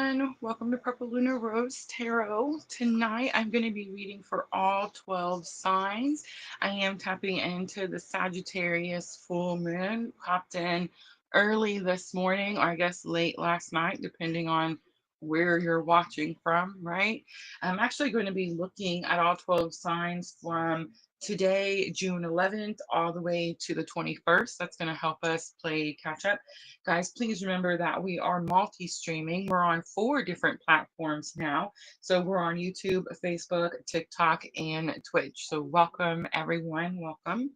everyone. Welcome to Purplelunarose Tarot. Tonight I'm going to be reading for all 12 signs. I am tapping into the Sagittarius full moon. Popped in early this morning, or I guess late last night, depending on where you're watching from, right? I'm actually going to be looking at all 12 signs from today, June 11th, all the way to the 21st. That's going to help us play catch up. Guys, please remember that we are multi-streaming. We're on 4 different platforms now. So we're on YouTube, Facebook, TikTok, and Twitch. So welcome, everyone. Welcome.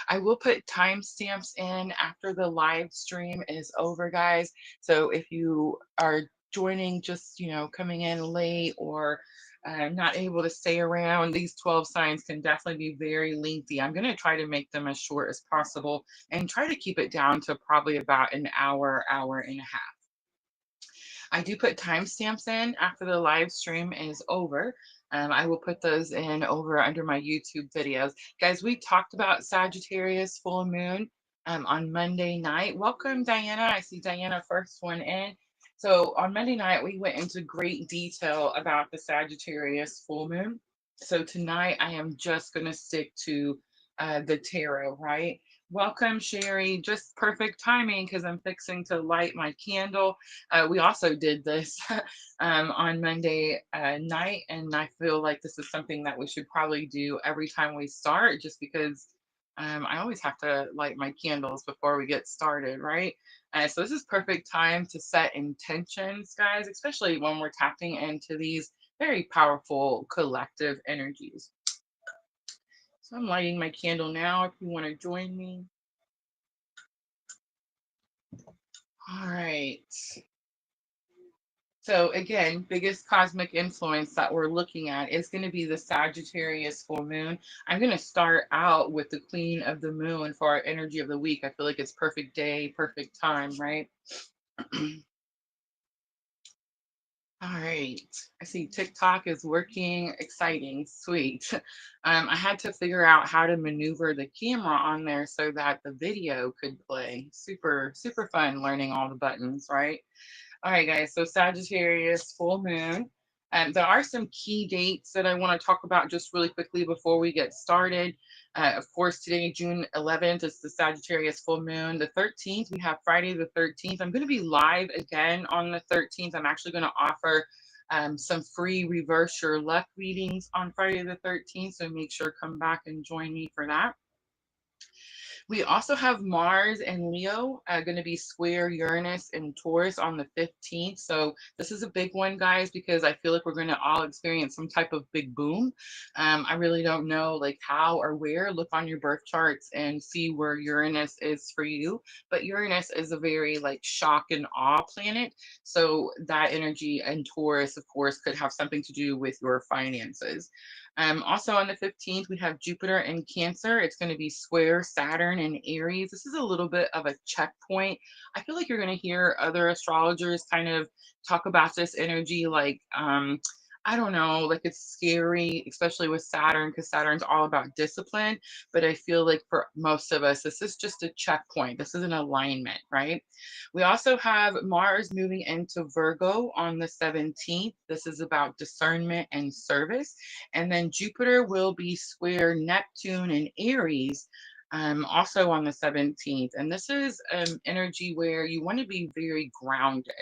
I will put timestamps in after the live stream is over, guys. So if you are joining just, coming in late or not able to stay around, these 12 signs can definitely be very lengthy. I'm going to try to make them as short as possible and try to keep it down to probably about an hour, hour and a half. I do put timestamps in after the live stream is over. I will put those in over under my YouTube videos. Guys, we talked about Sagittarius full moon on Monday night. Welcome, Diana. I see Diana first one in. So on Monday night, we went into great detail about the Sagittarius full moon. So tonight, I am just going to stick to the tarot, right? Welcome, Sherry. Just perfect timing because I'm fixing to light my candle. We also did this on Monday night, and I feel like this is something that we should probably do every time we start, just because I always have to light my candles before we get started, right? So this is perfect time to set intentions, guys, especially when we're tapping into these very powerful collective energies. So I'm lighting my candle now if you want to join me. All right. So again, biggest cosmic influence that we're looking at is going to be the Sagittarius full moon. I'm going to start out with the Queen of the Moon for our energy of the week. I feel like it's perfect day, perfect time, right? All right. I see TikTok is working. Exciting. Sweet. I had to figure out how to maneuver the camera on there so that the video could play. Super, super fun learning all the buttons, right? All right, guys. So Sagittarius full moon. There are some key dates that I want to talk about just really quickly before we get started. Of course, today, June 11th, is the Sagittarius full moon. The 13th, we have Friday the 13th. I'm going to be live again on the 13th. I'm actually going to offer some free reverse your luck readings on Friday the 13th. So make sure to come back and join me for that. We also have Mars and Leo going to be square Uranus and Taurus on the 15th. So this is a big one, guys, because I feel like we're going to all experience some type of big boom. I really don't know like how or where. Look on your birth charts and see where Uranus is for you. But Uranus is a very like shock and awe planet. So that energy and Taurus, of course, could have something to do with your finances. Also on the 15th, we have Jupiter in Cancer. It's going to be square Saturn in Aries. This is a little bit of a checkpoint. I feel like you're going to hear other astrologers kind of talk about this energy like, I don't know, like it's scary, especially with Saturn, because Saturn's all about discipline. But I feel like for most of us, this is just a checkpoint. This is an alignment, right? We also have Mars moving into Virgo on the 17th. This is about discernment and service. And then Jupiter will be square Neptune and Aries also on the 17th. And this is energy where you want to be very grounded.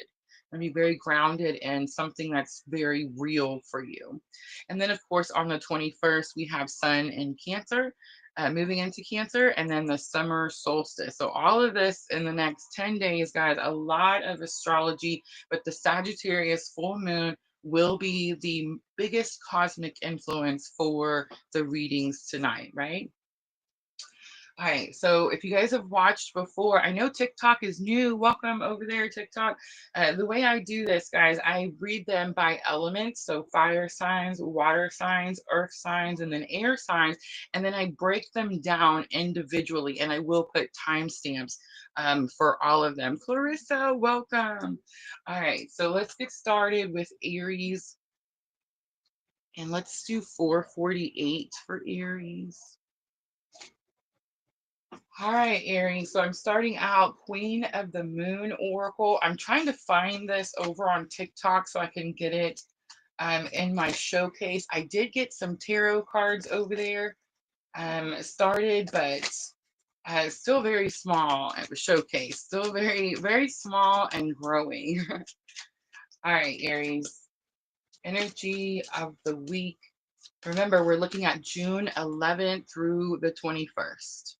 And be very grounded in something that's very real for you. And then, of course, on the 21st, we have Sun in Cancer. Moving into Cancer, and then the summer solstice. So all of this in the next 10 days, guys, a lot of astrology, but the Sagittarius full moon will be the biggest cosmic influence for the readings tonight, right? All right, so if you guys have watched before, I know TikTok is new. Welcome over there, TikTok. The way I do this, guys, I read them by elements. So fire signs, water signs, earth signs, and then air signs. And then I break them down individually, and I will put timestamps for all of them. Clarissa, welcome. All right, so let's get started with Aries. And let's do 448 for Aries. All right, Aries. So I'm starting out Queen of the Moon Oracle. I'm trying to find this over on TikTok so I can get it in my showcase. I did get some tarot cards over there started, but still very small at the showcase. Still very, very small and growing. All right, Aries. Energy of the week. Remember, we're looking at June 11th through the 21st.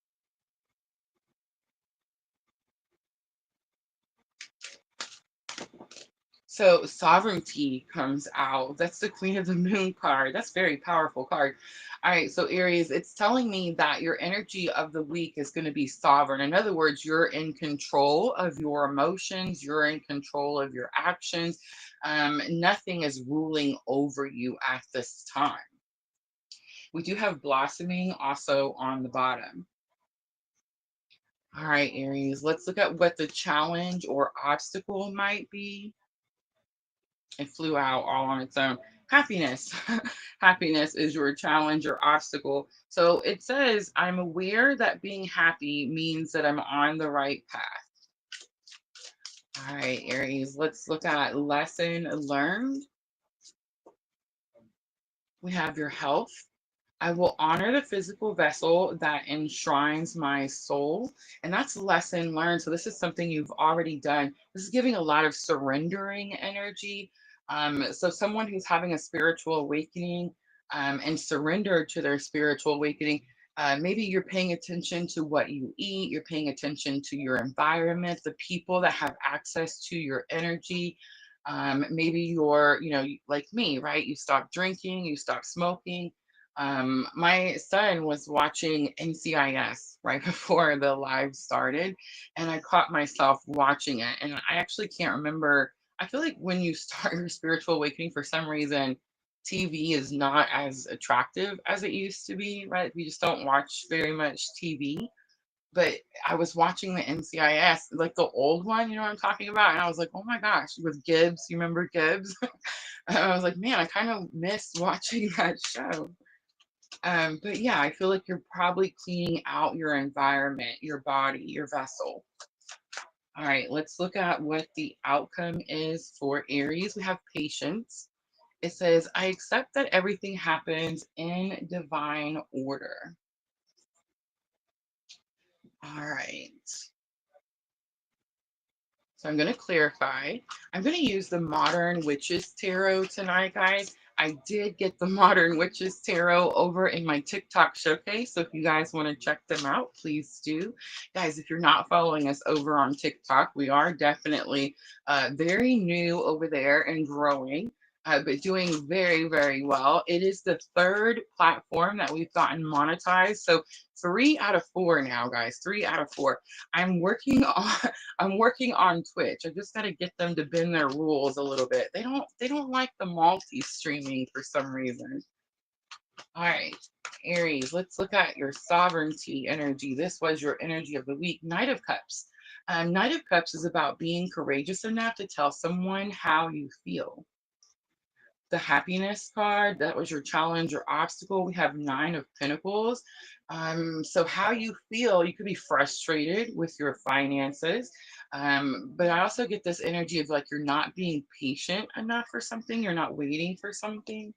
So sovereignty comes out. That's the Queen of the Moon card. That's a very powerful card. All right, so Aries, it's telling me that your energy of the week is going to be sovereign. In other words, you're in control of your emotions, you're in control of your actions. Nothing is ruling over you at this time. We do have blossoming also on the bottom. All right, Aries, let's look at what the challenge or obstacle might be. It flew out all on its own. Happiness. Happiness is your challenge or obstacle. So it says, I'm aware that being happy means that I'm on the right path. All right, Aries, let's look at lesson learned. We have your health. I will honor the physical vessel that enshrines my soul. And that's lesson learned. So this is something you've already done. This is giving a lot of surrendering energy. So someone who's having a spiritual awakening and surrendered to their spiritual awakening, maybe you're paying attention to what you eat, you're paying attention to your environment, the people that have access to your energy. Maybe you're, like me, right? You stop drinking, you stop smoking. My son was watching NCIS right before the live started, and I caught myself watching it. And I actually can't remember. I feel like when you start your spiritual awakening, for some reason, TV is not as attractive as it used to be, right? We just don't watch very much TV. But I was watching the NCIS, like the old one, you know what I'm talking about? And I was like, oh my gosh, with Gibbs, you remember Gibbs? And I was like, man, I kind of miss watching that show. But yeah, I feel like you're probably cleaning out your environment, your body, your vessel. All right, let's look at what the outcome is for Aries. We have patience. It says, I accept that everything happens in divine order. All right. So I'm going to clarify. I'm going to use the Modern Witches Tarot tonight, guys. I did get the Modern Witches Tarot over in my TikTok showcase. So if you guys want to check them out, please do. Guys, if you're not following us over on TikTok, we are definitely very new over there and growing. But doing very, very well. It is the third platform that we've gotten monetized. So 3 out of 4 now, guys. 3 out of 4. I'm working on I'm working on Twitch. I just got to get them to bend their rules a little bit. They don't like the multi-streaming for some reason. All right, Aries, let's look at your sovereignty energy. This was your energy of the week. Knight of Cups. Knight of Cups is about being courageous enough to tell someone how you feel. The happiness card, that was your challenge or obstacle. We have 9 of Pentacles. So how you feel, you could be frustrated with your finances. But I also get this energy of like you're not being patient enough for something, you're not waiting for something.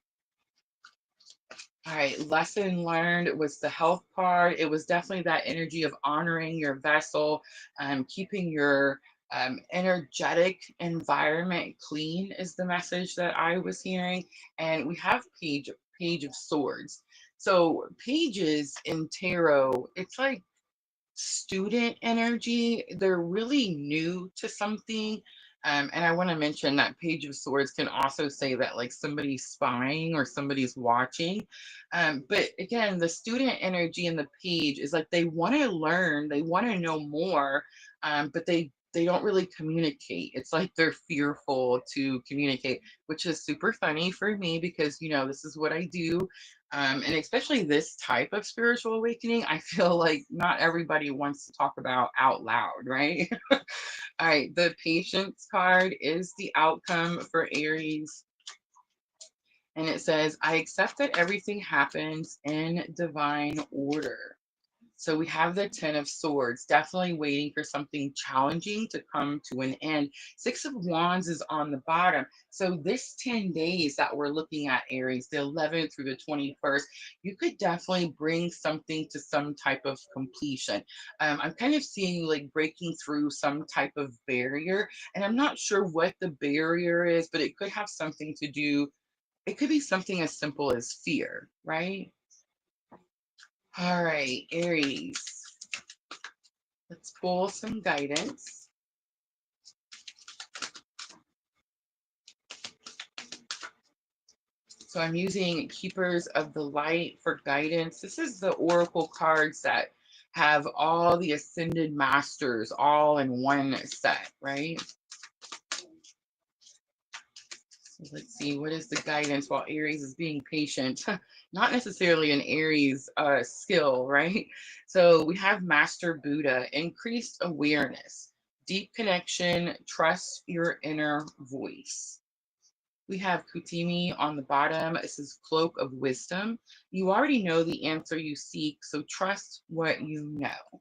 All right, lesson learned was the health card. It was definitely that energy of honoring your vessel, keeping your energetic environment clean is the message that I was hearing. And we have Page of Swords. So pages in tarot, it's like student energy. They're really new to something. And I want to mention that Page of Swords can also say that like somebody's spying or somebody's watching. But again, the student energy in the page is like they want to learn, they want to know more, but they don't really communicate. It's like they're fearful to communicate, which is super funny for me because this is what I do. And especially this type of spiritual awakening, I feel like not everybody wants to talk about out loud, right? All right, the patience card is the outcome for Aries. And it says, I accept that everything happens in divine order. So we have the Ten of Swords, definitely waiting for something challenging to come to an end. Six of Wands is on the bottom. So this 10 days that we're looking at, Aries, the 11th through the 21st, you could definitely bring something to some type of completion. I'm kind of seeing you like breaking through some type of barrier, and I'm not sure what the barrier is, but it could have something to do. It could be something as simple as fear, right? All right, Aries. Let's pull some guidance. So I'm using Keepers of the Light for guidance. This is the Oracle cards that have all the Ascended Masters all in one set, right? So let's see, what is the guidance while Aries is being patient? Not necessarily an Aries skill, right? So we have Master Buddha, increased awareness, deep connection, trust your inner voice. We have Kutimi on the bottom. It says Cloak of Wisdom. You already know the answer you seek, so trust what you know.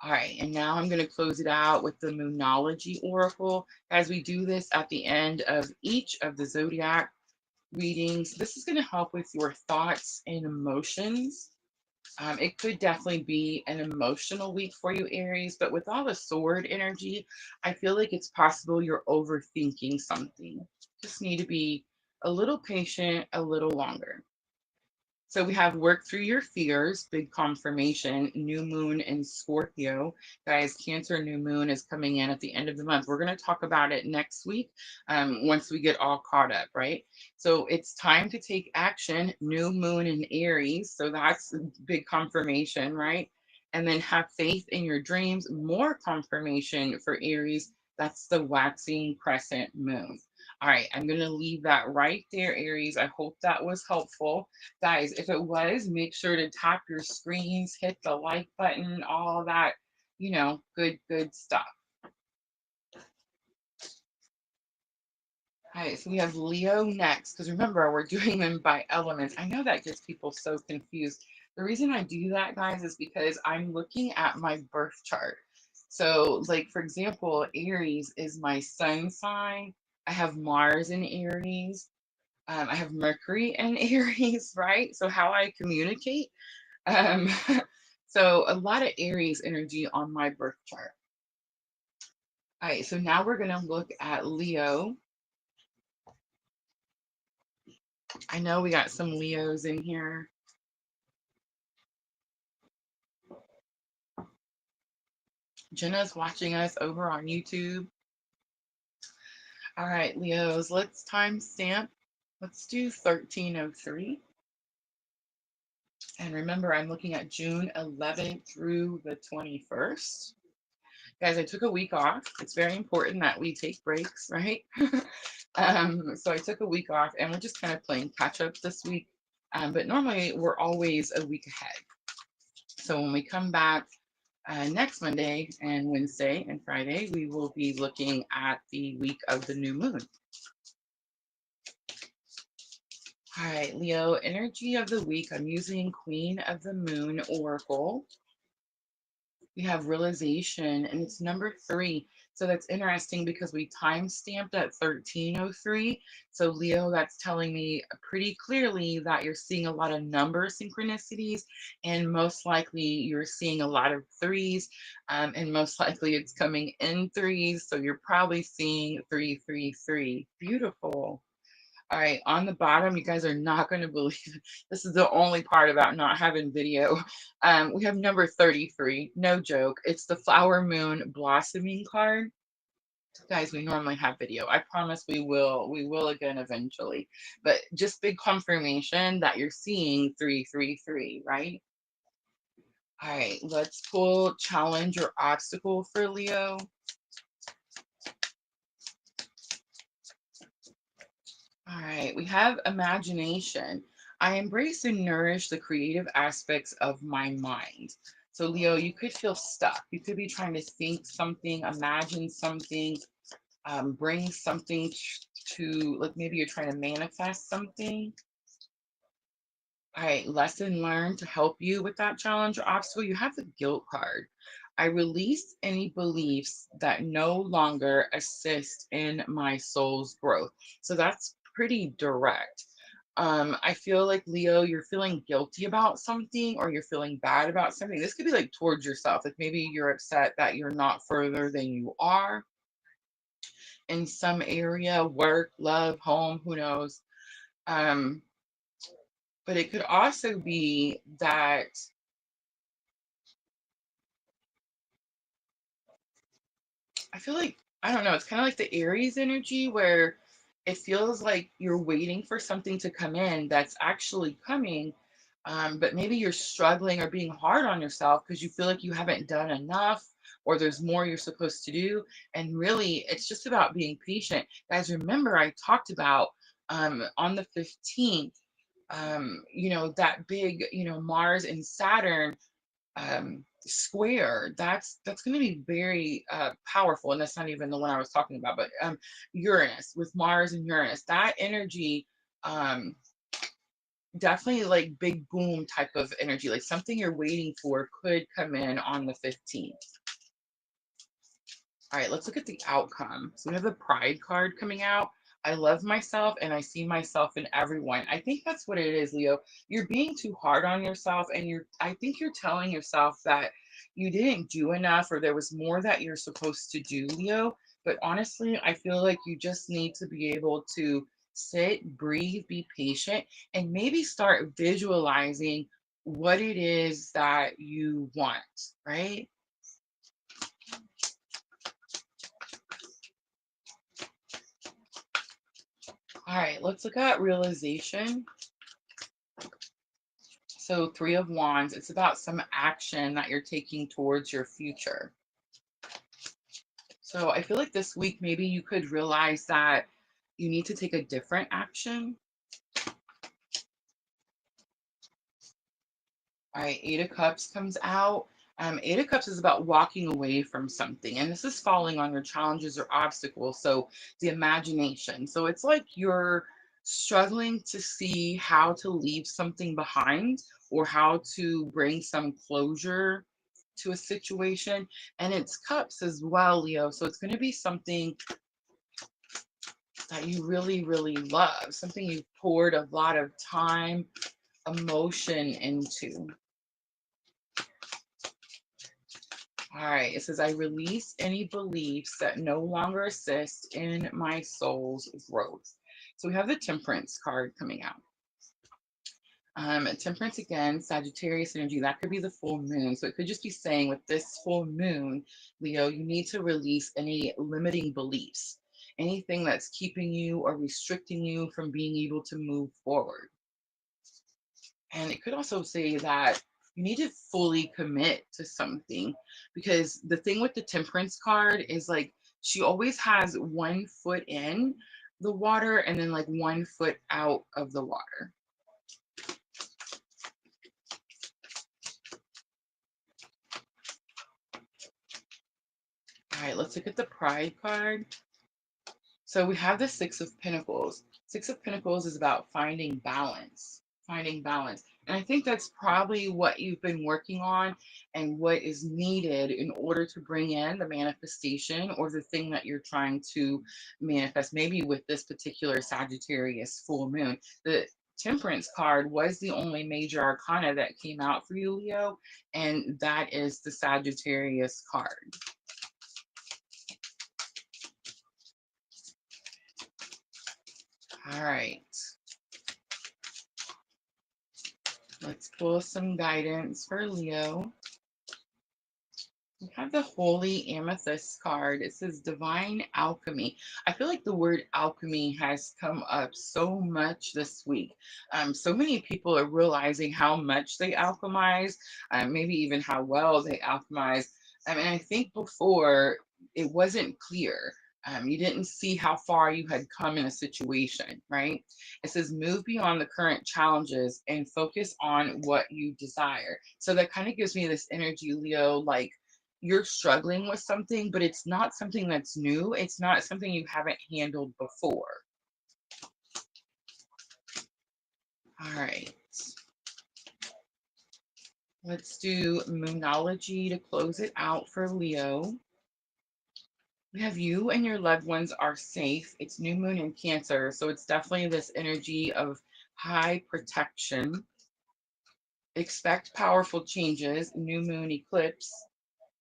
All right, and now I'm going to close it out with the Moonology Oracle. As we do this at the end of each of the zodiac readings, this is going to help with your thoughts and emotions. It could definitely be an emotional week for you, Aries, but with all the sword energy, I feel like it's possible you're overthinking something. Just need to be a little patient, a little longer. So we have work through your fears, big confirmation, new moon in Scorpio. Guys, Cancer new moon is coming in at the end of the month. We're going to talk about it next week once we get all caught up, right? So it's time to take action, new moon in Aries. So that's big confirmation, right? And then have faith in your dreams, more confirmation for Aries. That's the waxing crescent moon. All right, I'm going to leave that right there, Aries. I hope that was helpful. Guys, if it was, make sure to tap your screens, hit the like button, all that, good stuff. All right, so we have Leo next, because remember, we're doing them by elements. I know that gets people so confused. The reason I do that, guys, is because I'm looking at my birth chart. So, like, for example, Aries is my sun sign. I have Mars in Aries. I have Mercury in Aries, right? So, how I communicate. Um, so a lot of Aries energy on my birth chart. All right, so now we're going to look at Leo. I know we got some Leos in here. Jenna's watching us over on YouTube. All right, Leos, let's timestamp. Let's do 1303. And remember, I'm looking at June 11th through the 21st. Guys, I took a week off. It's very important that we take breaks, right? So I took a week off and we're just kind of playing catch up this week. But normally we're always a week ahead. So when we come back next Monday and Wednesday and Friday, we will be looking at the week of the new moon. All right, Leo, energy of the week. I'm using Queen of the Moon Oracle. We have realization, and it's number 3. So that's interesting because we time stamped at 1303. So Leo, that's telling me pretty clearly that you're seeing a lot of number synchronicities, and most likely you're seeing a lot of threes, and most likely it's coming in threes. So you're probably seeing 333. Beautiful. All right, on the bottom, you guys are not going to believe it. This is the only part about not having video. We have number 33, no joke. It's the flower moon blossoming card. Guys, we normally have video. I promise we will again eventually. But just big confirmation that you're seeing 333, right? All right, let's pull challenge or obstacle for Leo. All right, we have imagination. I embrace and nourish the creative aspects of my mind. So, Leo, you could feel stuck. You could be trying to think something, imagine something, bring something to, like maybe you're trying to manifest something. All right, lesson learned to help you with that challenge or obstacle. You have the guilt card. I release any beliefs that no longer assist in my soul's growth. So that's pretty direct. I feel like Leo, you're feeling guilty about something or you're feeling bad about something. This could be like towards yourself. Like maybe you're upset that you're not further than you are in some area, work, love, home, who knows. Um, but it could also be that I feel like, I don't know, it's kind of like the Aries energy where it feels like you're waiting for something to come in that's actually coming. But maybe you're struggling or being hard on yourself because you feel like you haven't done enough or there's more you're supposed to do. And really, it's just about being patient. Guys, remember, I talked about on the 15th, that big, Mars and Saturn square. That's going to be very powerful, and that's not even the one I was talking about, but Uranus, with Mars and Uranus, that energy, um definitely like big boom type of energy, like something you're waiting for could come in on the 15th. All right, let's look at the outcome. So we have the Pride card coming out. I love myself and I see myself in everyone. I think that's what it is, Leo. You're being too hard on yourself, and I think you're telling yourself that you didn't do enough or there was more that you're supposed to do, Leo. But honestly, I feel like you just need to be able to sit, breathe, be patient, and maybe start visualizing what it is that you want, right? All right, let's look at realization. So, Three of Wands, it's about some action that you're taking towards your future. So, I feel like this week, maybe you could realize that you need to take a different action. All right, Eight of Cups comes out. Eight of Cups is about walking away from something, and this is falling on your challenges or obstacles. So, the imagination. So, it's like you're struggling to see how to leave something behind or how to bring some closure to a situation. And it's Cups as well, Leo. So, it's going to be something that you really, really love, something you've poured a lot of time, emotion into. All right, it says, I release any beliefs that no longer assist in my soul's growth. So we have the Temperance card coming out. Temperance again, Sagittarius energy, that could be the full moon. So it could just be saying with this full moon, Leo, you need to release any limiting beliefs, anything that's keeping you or restricting you from being able to move forward. And it could also say that you need to fully commit to something, because the thing with the Temperance card is like she always has one foot in the water and then like one foot out of the water. All right, let's look at the Pride card. So we have the Six of Pentacles. Six of Pentacles is about finding balance, finding balance. And I think that's probably what you've been working on and what is needed in order to bring in the manifestation or the thing that you're trying to manifest. Maybe with this particular Sagittarius full moon, the Temperance card was the only major arcana that came out for you, Leo, and that is the Sagittarius card. All right. Let's pull some guidance for Leo. We have the Holy Amethyst card. It says Divine Alchemy. I feel like the word alchemy has come up so much this week. So many people are realizing how much they alchemize, maybe even how well they alchemize. And I think before it wasn't clear. You didn't see how far you had come in a situation, right? It says move beyond the current challenges and focus on what you desire. So that kind of gives me this energy, Leo, like you're struggling with something, but it's not something that's new. It's not something you haven't handled before. All right. Let's do Moonology to close it out for Leo. We have you and your loved ones are safe. It's new moon in Cancer, so it's definitely this energy of high protection. Expect powerful changes, new moon eclipse,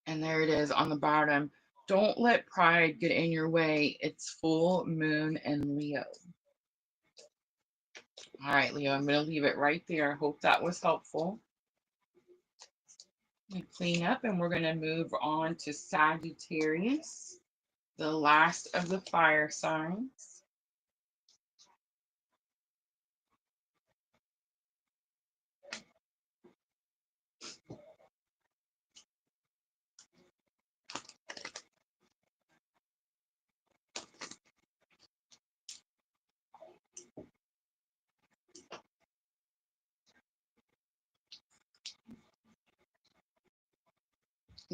and there it is on the bottom. Don't let pride get in your way. It's full moon in Leo. All right, Leo, I'm going to leave it right there. I hope that was helpful. Clean up, and we're going to move on to Sagittarius, the last of the fire signs.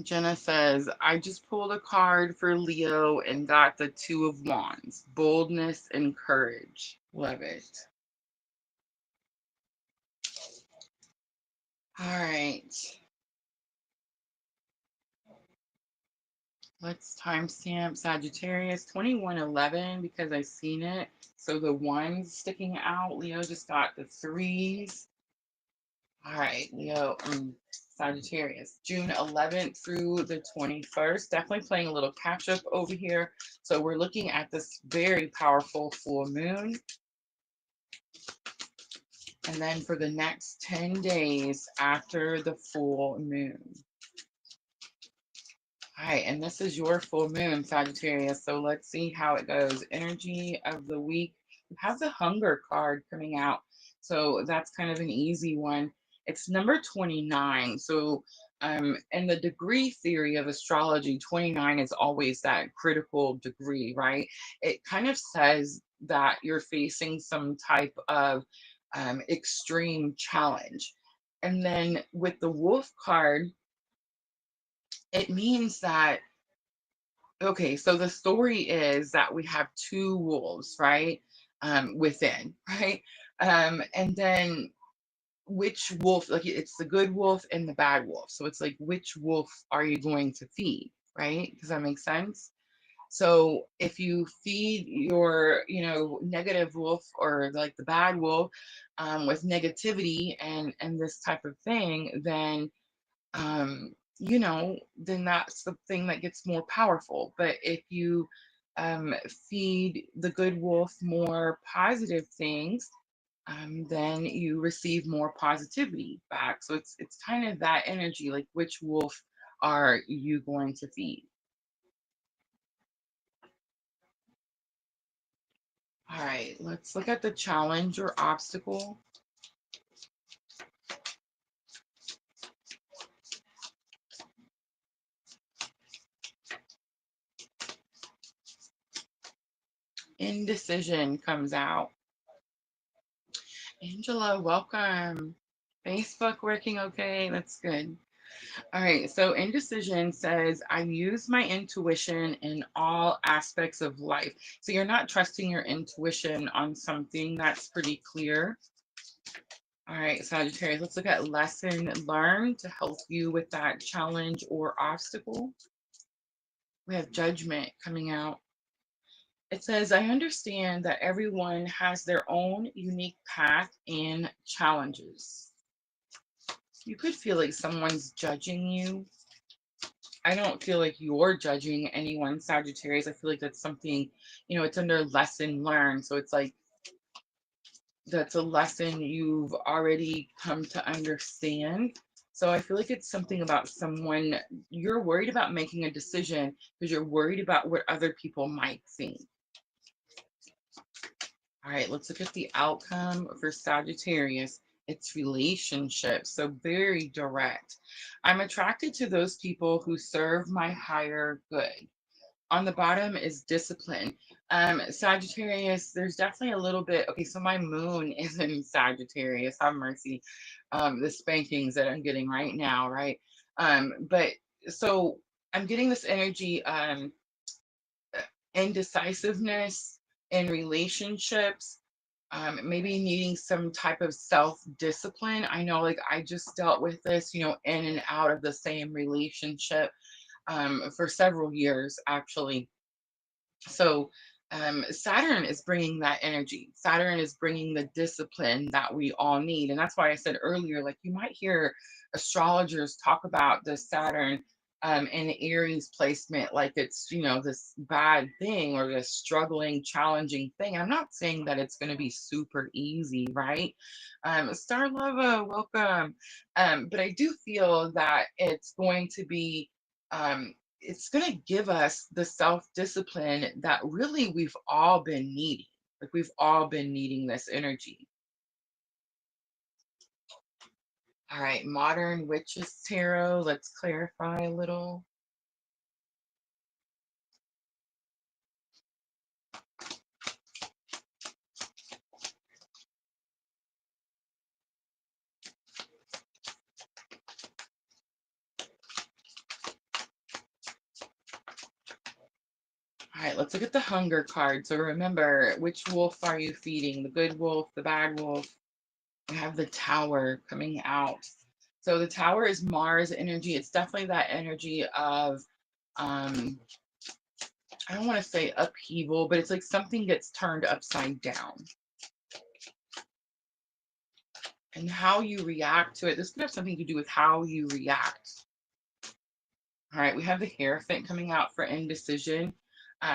Jenna says, I just pulled a card for Leo and got the Two of Wands, boldness and courage. Love it. All right. Let's timestamp Sagittarius 2111 because I've seen it. So the ones sticking out, Leo just got the threes. All right, Leo, Sagittarius, June 11th through the 21st. Definitely playing a little catch up over here. So we're looking at this very powerful full moon. And then for the next 10 days after the full moon. All right, and this is your full moon, Sagittarius. So let's see how it goes. Energy of the week. We have the hunger card coming out. So that's kind of an easy one. It's number 29. So in the degree theory of astrology, 29 is always that critical degree, right? It kind of says that you're facing some type of extreme challenge. And then with the wolf card, it means that, okay, so the story is that we have two wolves, right? Within, right? And then which wolf, like it's the good wolf and the bad wolf. So it's like, which wolf are you going to feed, right? Does that make sense? So if you feed your, negative wolf or like the bad wolf with negativity and this type of thing, then then that's the thing that gets more powerful. But if you feed the good wolf more positive things, then you receive more positivity back. So it's kind of that energy, like which wolf are you going to feed? All right, let's look at the challenge or obstacle. Indecision comes out. Angela, welcome. Facebook working okay? That's good. All right, so indecision says, I use my intuition in all aspects of life. So you're not trusting your intuition on something that's pretty clear. All right, Sagittarius, let's look at lesson learned to help you with that challenge or obstacle. We have judgment coming out. It says, I understand that everyone has their own unique path and challenges. You could feel like someone's judging you. I don't feel like you're judging anyone, Sagittarius. I feel like that's something, it's under lesson learned. So it's like that's a lesson you've already come to understand. So I feel like it's something about someone, you're worried about making a decision because you're worried about what other people might think. All right, let's look at the outcome for Sagittarius. It's relationships, so very direct. I'm attracted to those people who serve my higher good. On the bottom is discipline. Sagittarius, there's definitely a little bit. Okay, so my moon is in Sagittarius. Have mercy. The spankings that I'm getting right now, right? But so I'm getting this energy, indecisiveness in relationships. Maybe needing some type of self-discipline. I know, like, I just dealt with this, you know, in and out of the same relationship for several years, actually. So Saturn is bringing that energy. Saturn is bringing the discipline that we all need. And that's why I said earlier, like, you might hear astrologers talk about the Saturn in Aries placement like it's, you know, this bad thing or this struggling, challenging thing. I'm not saying that it's going to be super easy, right? Star Lava, welcome. But I do feel that it's going to give us the self discipline that really we've all been needing. Like, we've all been needing this energy. All right, modern witches tarot. Let's clarify a little. All right, let's look at the hunger card. So remember, which wolf are you feeding? The good wolf, the bad wolf? We have the tower coming out. So the tower is Mars energy. It's definitely that energy of I don't want to say upheaval, but it's like something gets turned upside down. And how you react to it, this could have something to do with how you react. All right, we have the Hierophant coming out for indecision.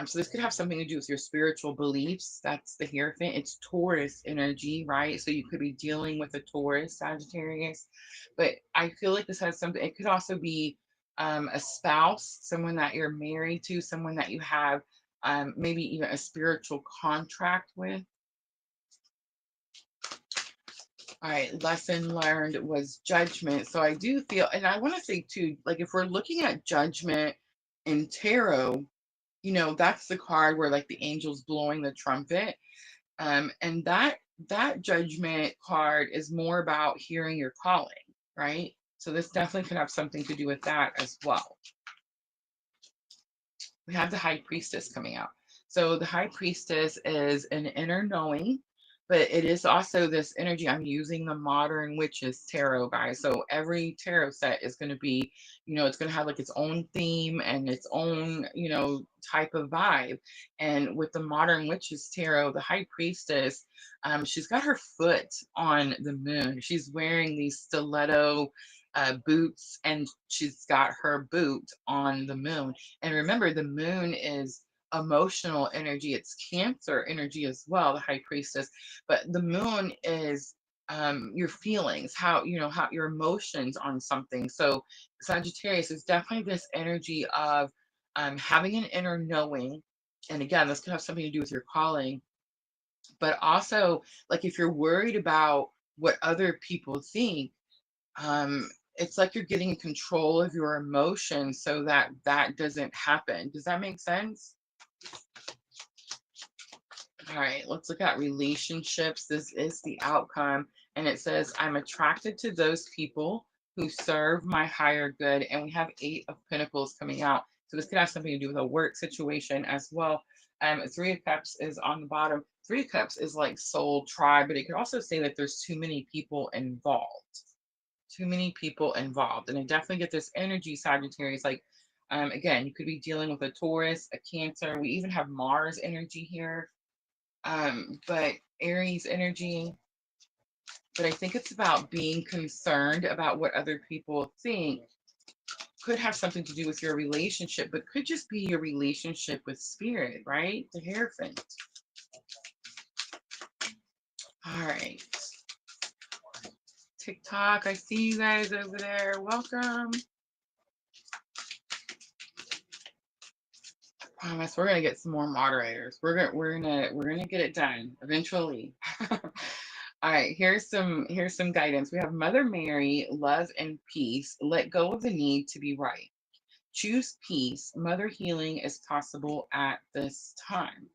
So this could have something to do with your spiritual beliefs. That's the Hierophant. It's Taurus energy, right? So you could be dealing with a Taurus, Sagittarius. But I feel like this has something, it could also be a spouse, someone that you're married to, someone that you have maybe even a spiritual contract with. All right, lesson learned was judgment. So I do feel, and I want to say too, like, if we're looking at judgment in tarot, you know, that's the card where, like, the angel's blowing the trumpet. And that judgment card is more about hearing your calling, right? So this definitely could have something to do with that as well. We have the High Priestess coming out. So the High Priestess is an inner knowing, but it is also this energy. I'm using the Modern Witches tarot, guys. So every tarot set is going to be, you know, it's going to have like its own theme and its own, you know, type of vibe. And with the Modern Witches tarot, the High Priestess, she's got her foot on the moon. She's wearing these stiletto boots, and she's got her boot on the moon. And remember, the moon is emotional energy. It's Cancer energy as well, the High Priestess. But the moon is your feelings, how, you know, how your emotions on something. So Sagittarius is definitely this energy of having an inner knowing. And again, this could have something to do with your calling, but also, like, if you're worried about what other people think, it's like you're getting control of your emotions so that that doesn't happen. Does that make sense? All right, let's look at relationships. This is the outcome. And it says, I'm attracted to those people who serve my higher good. And we have 8 of Pentacles coming out. So this could have something to do with a work situation as well. 3 of Cups is on the bottom. 3 of Cups is like soul tribe, but it could also say that there's too many people involved. Too many people involved. And I definitely get this energy, Sagittarius. Like, again, you could be dealing with a Taurus, a Cancer. We even have Mars energy here, but Aries energy. But I think it's about being concerned about what other people think. Could have something to do with your relationship, but could just be your relationship with spirit, right? The Hierophant. All right. TikTok, I see you guys over there. Welcome. I promise we're gonna get some more moderators. We're gonna get it done eventually. All right, here's some guidance. We have Mother Mary, love and peace. Let go of the need to be right. Choose peace. Mother healing is possible at this time.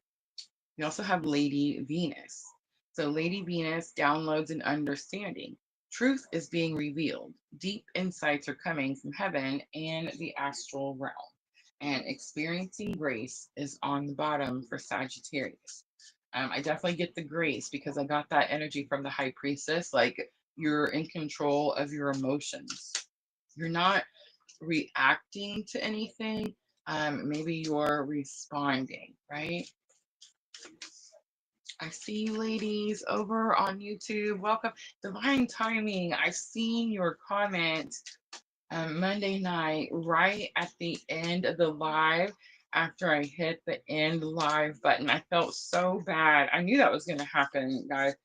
We also have Lady Venus. So Lady Venus downloads an understanding. Truth is being revealed. Deep insights are coming from heaven and the astral realm. And experiencing grace is on the bottom for Sagittarius. I definitely get the grace because I got that energy from the high priestess. Like you're in control of your emotions. You're not reacting to anything. Maybe you're responding, right? I see you ladies over on YouTube. Welcome. Divine timing. I've seen your comment Monday night, right at the end of the live, after I hit the end live button. I felt so bad. I knew that was going to happen, guys.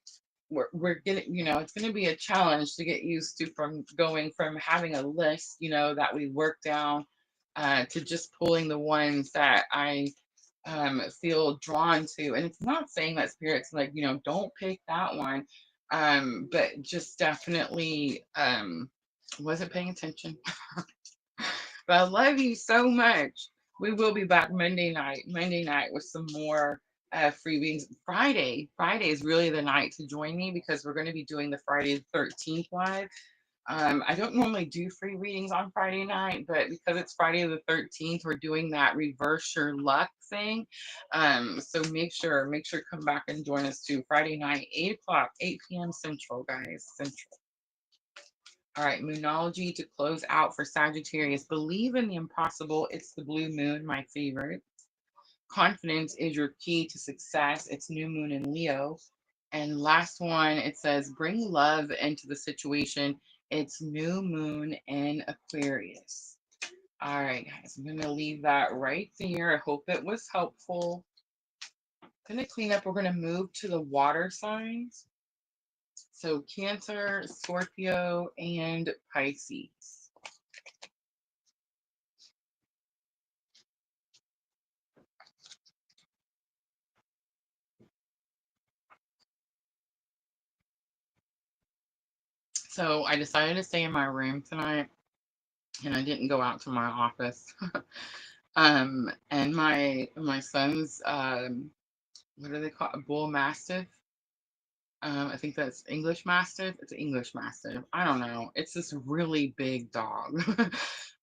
We're getting, it's going to be a challenge to get used to from going from having a list, that we work down to just pulling the ones that I feel drawn to. And it's not saying that spirit's like, don't pick that one. But just definitely wasn't paying attention. But I love you so much. We will be back Monday night with some more free readings. Friday is really the night to join me because we're going to be doing the Friday the 13th live. I don't normally do free readings on Friday night, but because it's Friday the 13th, we're doing that reverse your luck thing. So make sure come back and join us too. Friday night, 8 o'clock, 8 p.m. Central, guys. Central. All right, Moonology to close out for Sagittarius. Believe in the impossible. It's the blue moon, my favorite. Confidence is your key to success. It's new moon in Leo. And last one, it says bring love into the situation. It's new moon in Aquarius. All right, guys, I'm going to leave that right there. I hope it was helpful. I'm going to clean up. We're going to move to the water signs. So Cancer, Scorpio, and Pisces. So I decided to stay in my room tonight, and I didn't go out to my office. And my son's what do they call it? Bull Mastiff? I think that's English Mastiff. It's English Mastiff. I don't know. It's this really big dog.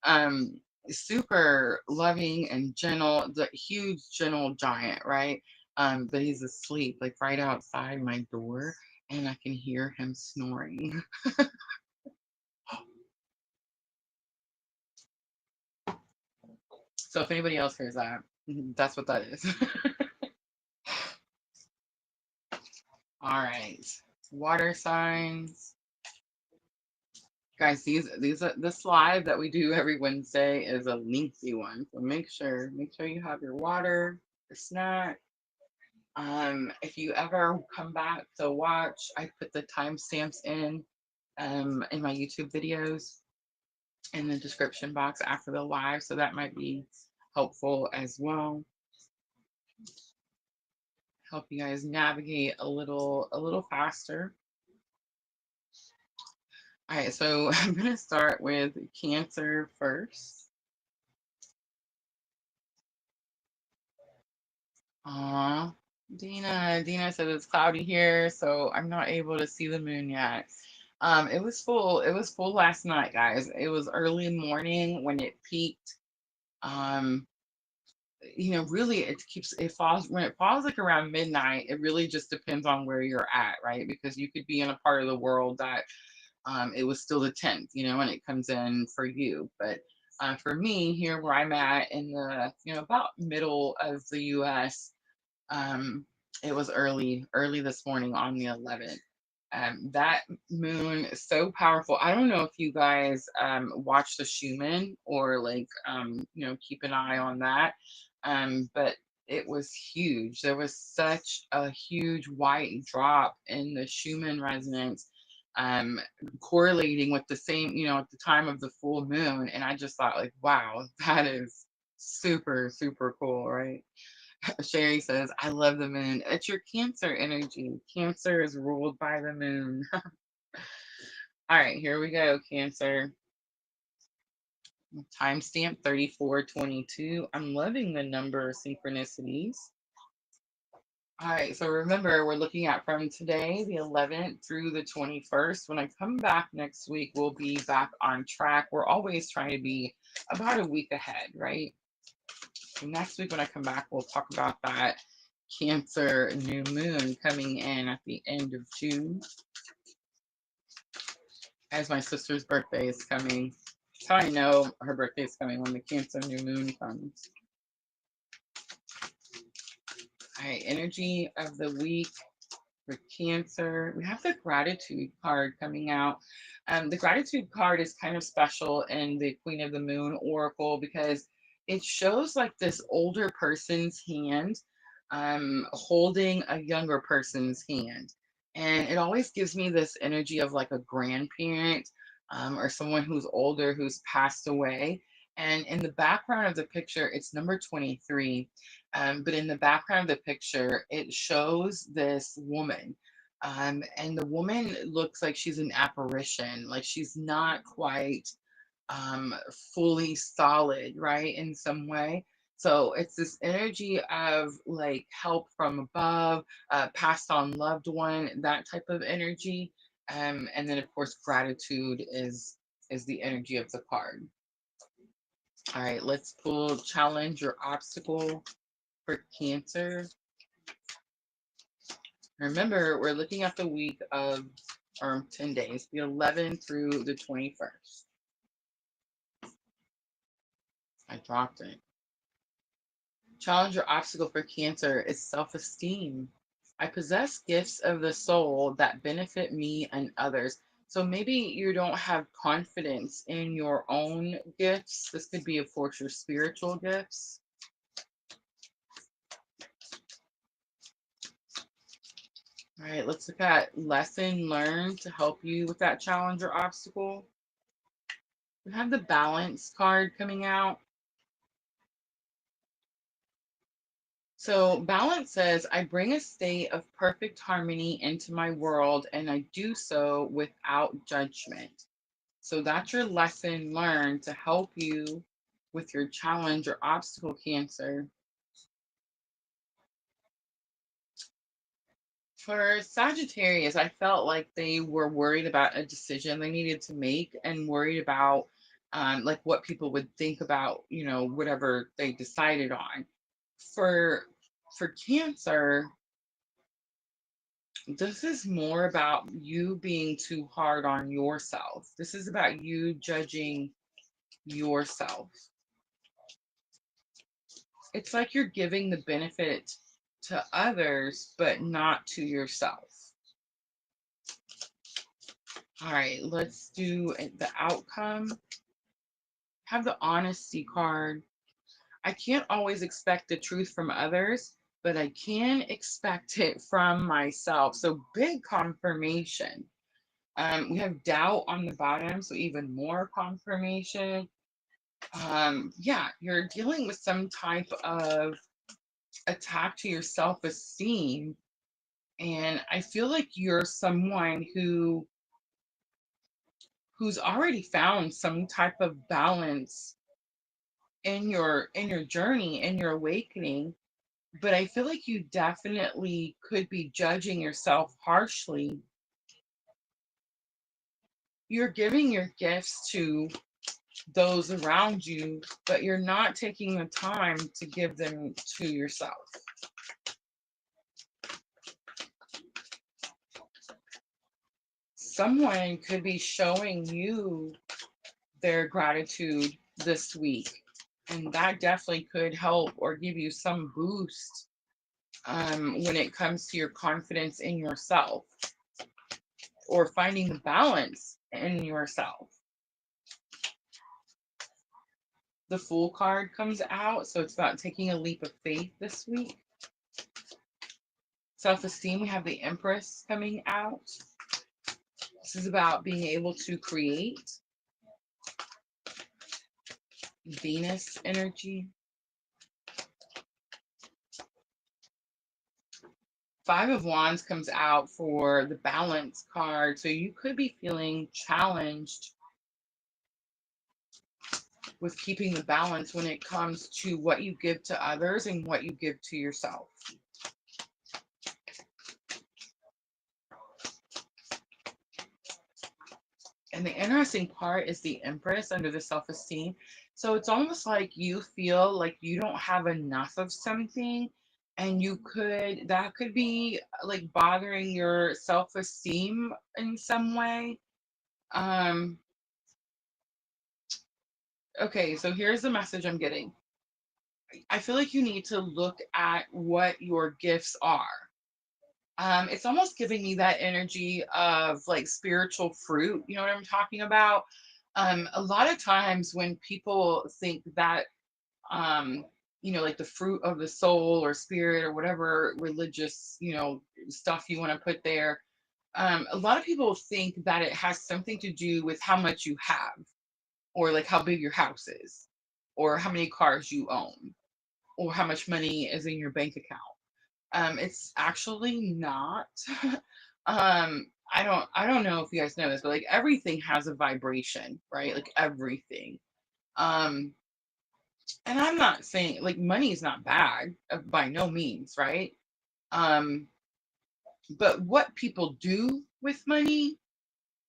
um, Super loving and gentle, the huge gentle giant, right? But he's asleep, like right outside my door, and I can hear him snoring. So if anybody else hears that, that's what that is. All right. Water signs. Guys, these are this live that we do every Wednesday is a lengthy one. So make sure you have your water, your snack. If you ever come back to watch, I put the timestamps in my YouTube videos in the description box after the live, so that might be helpful as well. Help you guys navigate a little faster. All right, so I'm going to start with Cancer first. Aw, Dina said it's cloudy here, so I'm not able to see the moon yet. It was full. It was full last night, guys. It was early morning when it peaked. Um, really it falls when it falls like around midnight. It really just depends on where you're at, right? Because you could be in a part of the world that it was still the 10th, and it comes in for you. But for me, here where I'm at in the, about middle of the US, it was early this morning on the 11th. That moon is so powerful. I don't know if you guys watch the Schumann or like, keep an eye on that. But it was huge. There was such a huge white drop in the Schumann resonance, um, correlating with the same, at the time of the full moon. And I just thought, like, wow, that is super, super cool, right? Sherry says, I love the moon. It's your Cancer energy. Cancer is ruled by the moon. All right, here we go, Cancer. Timestamp 3422. I'm loving the number of synchronicities. All right, so remember, we're looking at from today, the 11th, through the 21st. When I come back next week, we'll be back on track. We're always trying to be about a week ahead, right? So next week, when I come back, we'll talk about that. Cancer new moon coming in at the end of June. As my sister's birthday is coming. That's how I know her birthday is coming, when the Cancer new moon comes. All right, energy of the week for Cancer. We have the gratitude card coming out. The gratitude card is kind of special in the Queen of the Moon Oracle because it shows like this older person's hand holding a younger person's hand. And it always gives me this energy of like a grandparent or someone who's older who's passed away. And in the background of the picture, it's number 23. But in the background of the picture, it shows this woman. And the woman looks like she's an apparition, like she's not quite fully solid, right, in some way. So it's this energy of like help from above, passed on loved one, that type of energy. And then of course gratitude is the energy of the card. All right, let's pull challenge or obstacle for Cancer. Remember, we're looking at the week of, or 10 days, the 11th through the 21st. I dropped it. Challenge or obstacle for Cancer is self-esteem. I possess gifts of the soul that benefit me and others. So maybe you don't have confidence in your own gifts. This could be, of course, your spiritual gifts. All right, let's look at lesson learned to help you with that challenge or obstacle. We have the balance card coming out. So balance says, I bring a state of perfect harmony into my world, and I do so without judgment. So that's your lesson learned to help you with your challenge or obstacle, Cancer. For Sagittarius, I felt like they were worried about a decision they needed to make and worried about like what people would think about, you know, whatever they decided on. For Cancer, this is more about you being too hard on yourself. This is about you judging yourself. It's like you're giving the benefit to others, but not to yourself. All right, let's do the outcome. Have the honesty card. I can't always expect the truth from others, but I can expect it from myself. So big confirmation. We have doubt on the bottom, so even more confirmation. Yeah, you're dealing with some type of attack to your self-esteem. And I feel like you're someone who's already found some type of balance in your journey, in your awakening. But I feel like you definitely could be judging yourself harshly. You're giving your gifts to those around you, but you're not taking the time to give them to yourself. Someone could be showing you their gratitude this week, and that definitely could help or give you some boost when it comes to your confidence in yourself or finding the balance in yourself. The Fool card comes out, so it's about taking a leap of faith this week. Self-esteem, we have the Empress coming out. This is about being able to create. Venus energy. Five of Wands comes out for the Balance card, so you could be feeling challenged with keeping the balance when it comes to what you give to others and what you give to yourself. And the interesting part is the Empress under the self-esteem. So it's almost like you feel like you don't have enough of something, and that could be like bothering your self-esteem in some way. Um, okay, so here's the message I'm getting. I feel like you need to look at what your gifts are. It's almost giving me that energy of like spiritual fruit. You know what I'm talking about? A lot of times when people think that, um, like the fruit of the soul or spirit or whatever religious, stuff you want to put there, a lot of people think that it has something to do with how much you have, or like how big your house is, or how many cars you own, or how much money is in your bank account. It's actually not. I don't know if you guys know this, but like everything has a vibration, right? Like everything. Um, and I'm not saying like money is not bad, by no means, right? Um, but what people do with money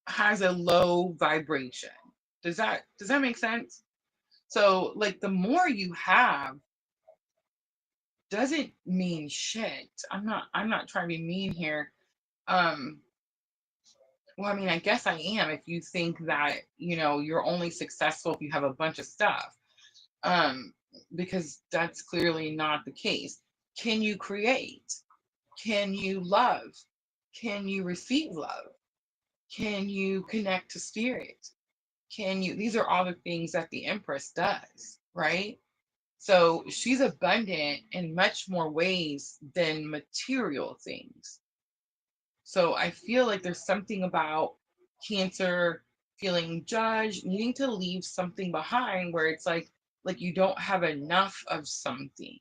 has a low vibration. Does that make sense? So like the more you have doesn't mean shit. I'm not trying to be mean here. Um, well, I mean, I guess I am if you think that, you're only successful if you have a bunch of stuff. Um, because that's clearly not the case. Can you create? Can you love? Can you receive love? Can you connect to spirit? These are all the things that the Empress does, right? So she's abundant in much more ways than material things. So I feel like there's something about Cancer feeling judged, needing to leave something behind where it's like you don't have enough of something.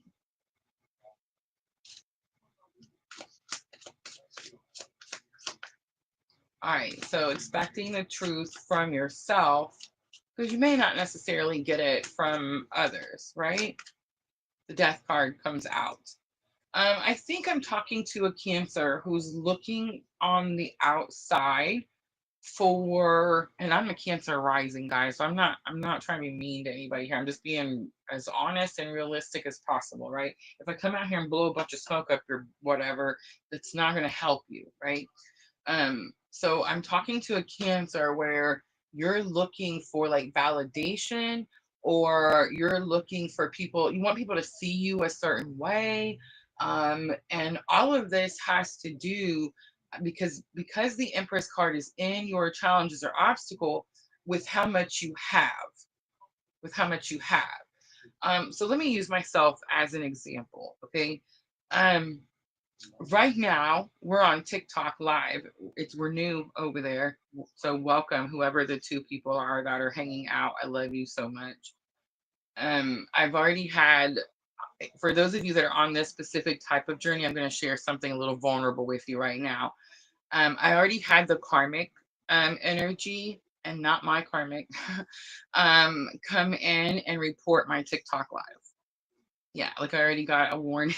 All right, so expecting the truth from yourself, because you may not necessarily get it from others, right? The Death card comes out. I think I'm talking to a Cancer who's looking on the outside and I'm a Cancer rising, guys, so I'm not trying to be mean to anybody here. I'm just being as honest and realistic as possible, right? If I come out here and blow a bunch of smoke up your whatever, it's not going to help you, right? So I'm talking to a Cancer where you're looking for like validation, or you're looking for people, you want people to see you a certain way. And all of this has to do because the Empress card is in your challenges or obstacle with how much you have, with how much you have. So let me use myself as an example, okay? Um, right now we're on TikTok live. We're new over there, so welcome whoever the two people are that are hanging out. I love you so much. I've already had, for those of you that are on this specific type of journey, I'm going to share something a little vulnerable with you right now. I already had the karmic energy, and not my karmic, come in and report my TikTok live. Yeah, like I already got a warning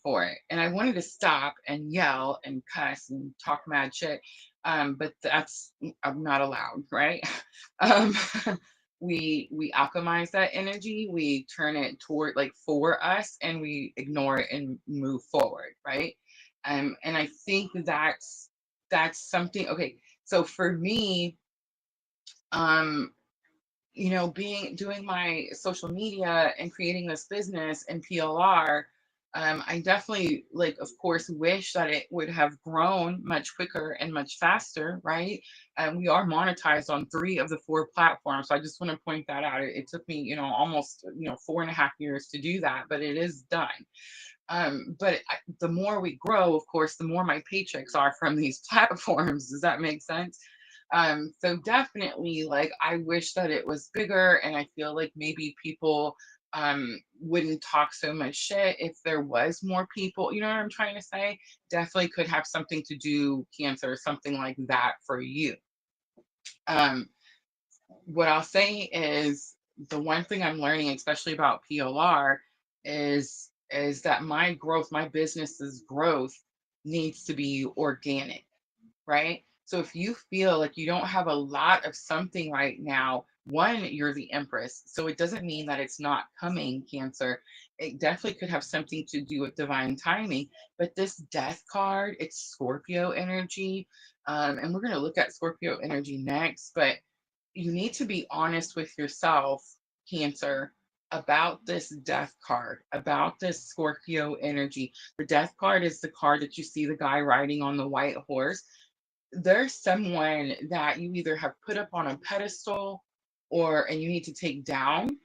for it. And I wanted to stop and yell and cuss and talk mad shit. But that's, I'm not allowed, right? Um, we alchemize that energy, we turn it toward like for us, and we ignore it and move forward, right? And I think that's something. Okay, so for me, um, doing my social media and creating this business and PLR, I definitely, like, of course, wish that it would have grown much quicker and much faster, right? And we are monetized on 3 of the 4 platforms. So I just want to point that out. It took me, almost, 4.5 years to do that, but it is done. But the more we grow, of course, the more my paychecks are from these platforms. Does that make sense? So definitely, like, I wish that it was bigger, and I feel like maybe people wouldn't talk so much shit if there was more people. You know what I'm trying to say? Definitely could have something to do, Cancer, or something like that for you. Um, what I'll say is the one thing I'm learning, especially about PLR, is that my growth, my business's growth, needs to be organic, right? So if you feel like you don't have a lot of something right now, One, you're the Empress. So it doesn't mean that it's not coming, Cancer. It definitely could have something to do with divine timing. But this Death card, it's Scorpio energy. And we're going to look at Scorpio energy next. But you need to be honest with yourself, Cancer, about this Death card, about this Scorpio energy. The Death card is the card that you see the guy riding on the white horse. There's someone that you either have put up on a pedestal or and you need to take down,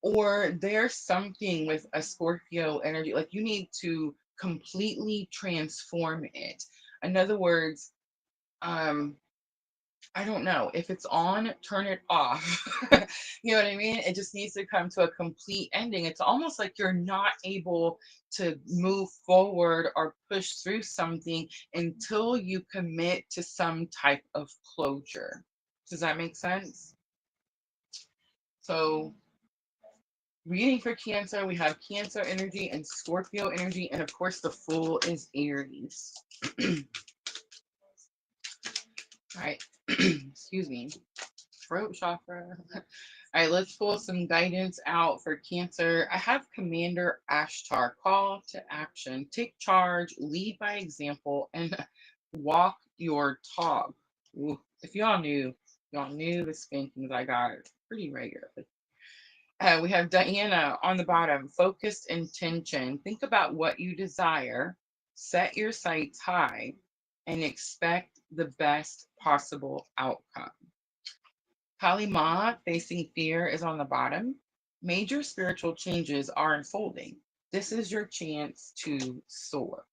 or there's something with a Scorpio energy, like you need to completely transform it. In other words, um, I don't know. If it's on, turn it off. You know what I mean? It just needs to come to a complete ending. It's almost like you're not able to move forward or push through something until you commit to some type of closure. Does that make sense? So, reading for Cancer, we have Cancer energy and Scorpio energy, and of course, the Fool is Aries. All right. Excuse me. Throat chakra. All right, let's pull some guidance out for Cancer. I have Commander Ashtar. Call to action. Take charge, lead by example, and walk your talk. Ooh, if y'all knew the spankings I got pretty regularly. We have Diana on the bottom. Focused intention. Think about what you desire. Set your sights high and expect the best possible outcome. Kali Ma, facing fear, is on the bottom. Major spiritual changes are unfolding. This is your chance to soar.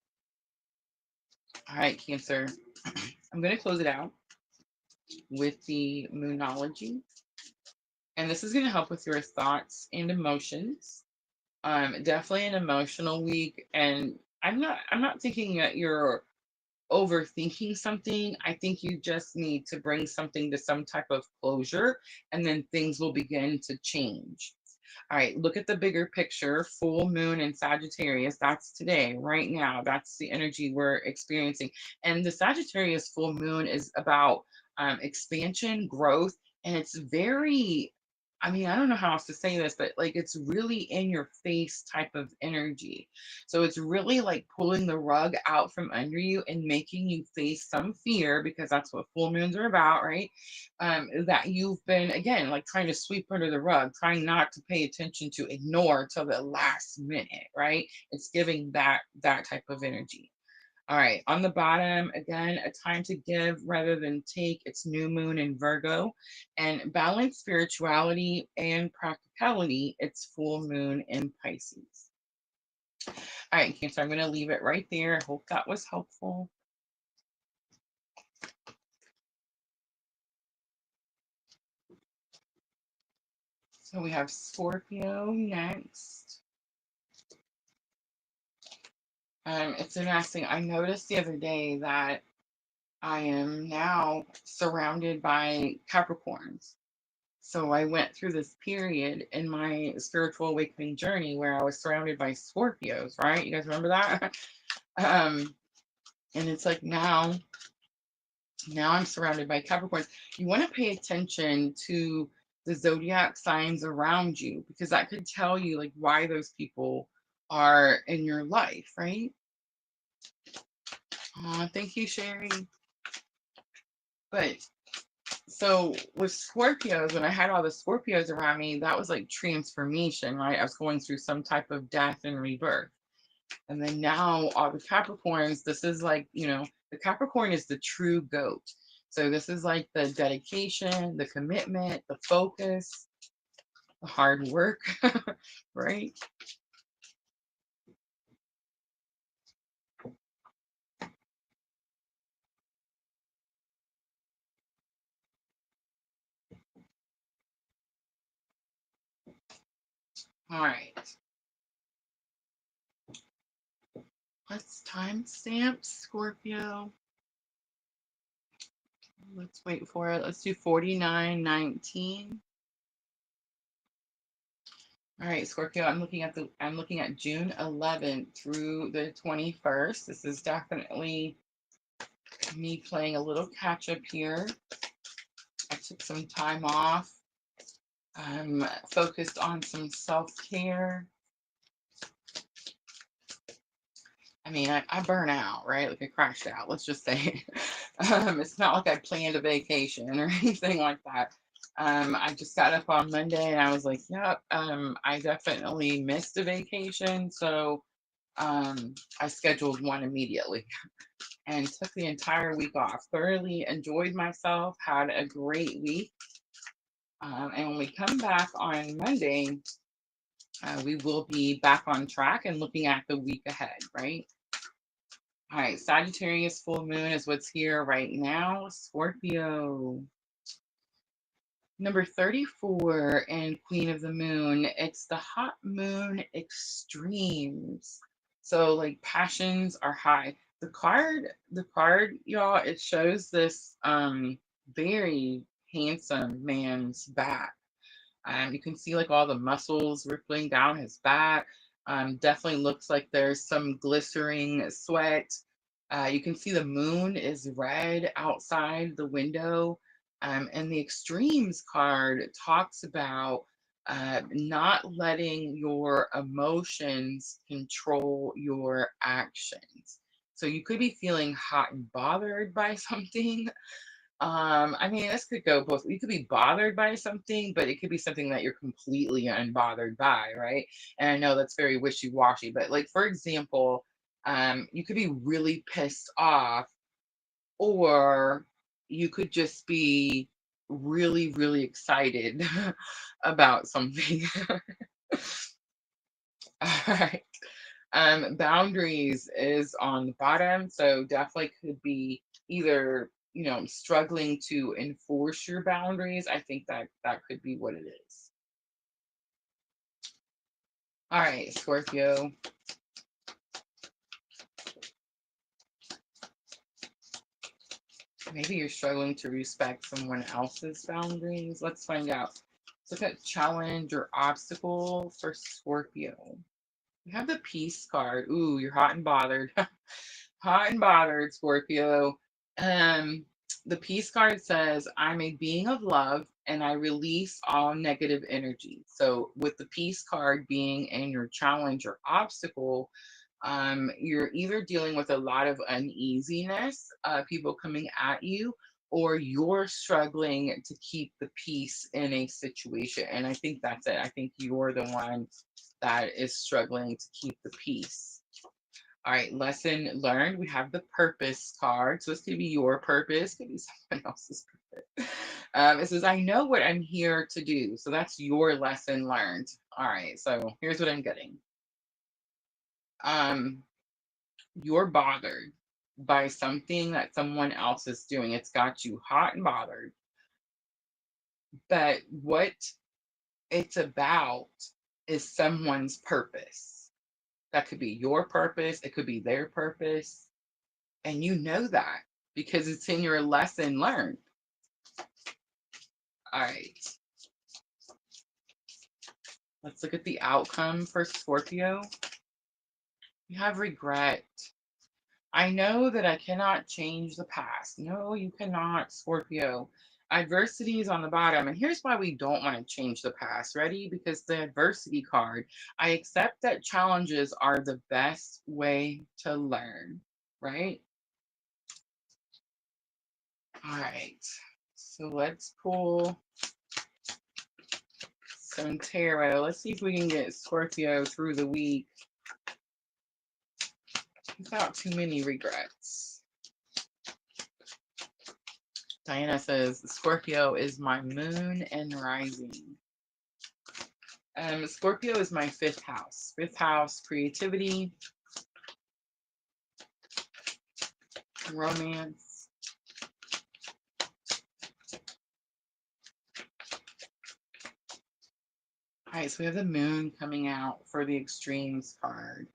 All right, Cancer. I'm going to close it out with the Moonology. And this is going to help with your thoughts and emotions. Definitely an emotional week. And I'm not thinking that you're overthinking something. I think you just need to bring something to some type of closure, and then things will begin to change. All right, look at the bigger picture. Full moon in Sagittarius. That's today, right now. That's the energy we're experiencing. And the Sagittarius full moon is about expansion, growth, and it's very, I mean, I don't know how else to say this, but like it's really in your face type of energy. So it's really like pulling the rug out from under you and making you face some fear, because that's what full moons are about, right? That you've been, again, like trying to sweep under the rug, trying not to pay attention to, ignore till the last minute, right? It's giving that type of energy. All right, on the bottom, again, a time to give rather than take. It's new moon in Virgo. And balance spirituality and practicality. It's full moon in Pisces. All right, Cancer, I'm going to leave it right there. I hope that was helpful. So we have Scorpio next. It's interesting. I noticed the other day that I am now surrounded by Capricorns. So I went through this period in my spiritual awakening journey where I was surrounded by Scorpios, right? You guys remember that? um, and it's like now I'm surrounded by Capricorns. You want to pay attention to the zodiac signs around you, because that could tell you like why those people are in your life, right? Thank you, Sherry. But so with Scorpios, when I had all the Scorpios around me, that was like transformation, right? I was going through some type of death and rebirth. And then now all the Capricorns, this is like, the Capricorn is the true goat. So this is like the dedication, the commitment, the focus, the hard work, right? All right. Let's timestamp Scorpio. Let's wait for it. Let's do 4919. All right, Scorpio, I'm looking at June 11th through the 21st. This is definitely me playing a little catch up here. I took some time off I'm focused on some self-care. I mean, I burn out, right? Like I crashed out, let's just say. It's not like I planned a vacation or anything like that. I just got up on Monday and I was like, yep, I definitely missed a vacation. So I scheduled one immediately and took the entire week off. Thoroughly enjoyed myself, had a great week. And when we come back on Monday, we will be back on track and looking at the week ahead, right? All right, Sagittarius full moon is what's here right now. Scorpio. Number 34 and Queen of the Moon. It's the hot moon extremes. So like passions are high. The card, y'all, it shows this very handsome man's back. You can see like all the muscles rippling down his back. Definitely looks like there's some glistering sweat. You can see the moon is red outside the window. And the extremes card talks about not letting your emotions control your actions. So you could be feeling hot and bothered by something. I mean, this could go both. You could be bothered by something, but it could be something that you're completely unbothered by, right? And I know that's very wishy-washy, but like for example, you could be really pissed off, or you could just be really, really excited about something. All right. Boundaries is on the bottom, so definitely could be either struggling to enforce your boundaries. I think that that could be what it is. All right, Scorpio. Maybe you're struggling to respect someone else's boundaries. Let's find out. Let's look at challenge or obstacle for Scorpio. You have the peace card. Ooh, you're hot and bothered. Hot and bothered, Scorpio. Um, the peace card says, I'm a being of love and I release all negative energy. So, with the peace card being in your challenge or obstacle, you're either dealing with a lot of uneasiness, people coming at you, or you're struggling to keep the peace in a situation. And I think that's it. I think you're the one that is struggling to keep the peace. All right, lesson learned. We have the purpose card. So this could be your purpose, could be someone else's purpose. It says, I know what I'm here to do. So that's your lesson learned. All right, so here's what I'm getting. You're bothered by something that someone else is doing. It's got you hot and bothered. But what it's about is someone's purpose. That could be your purpose, it could be their purpose. And you know that because it's in your lesson learned. All right. Let's look at the outcome for Scorpio. You have regret. I know that I cannot change the past. No, you cannot, Scorpio. Adversity is on the bottom. And here's why we don't want to change the past. Ready? Because the adversity card, I accept that challenges are the best way to learn, right? All right. So let's pull some tarot. Let's see if we can get Scorpio through the week without too many regrets. Diana says, Scorpio is my moon and rising. Scorpio is my fifth house. Fifth house, creativity, romance. All right, so we have the moon coming out for the extremes card.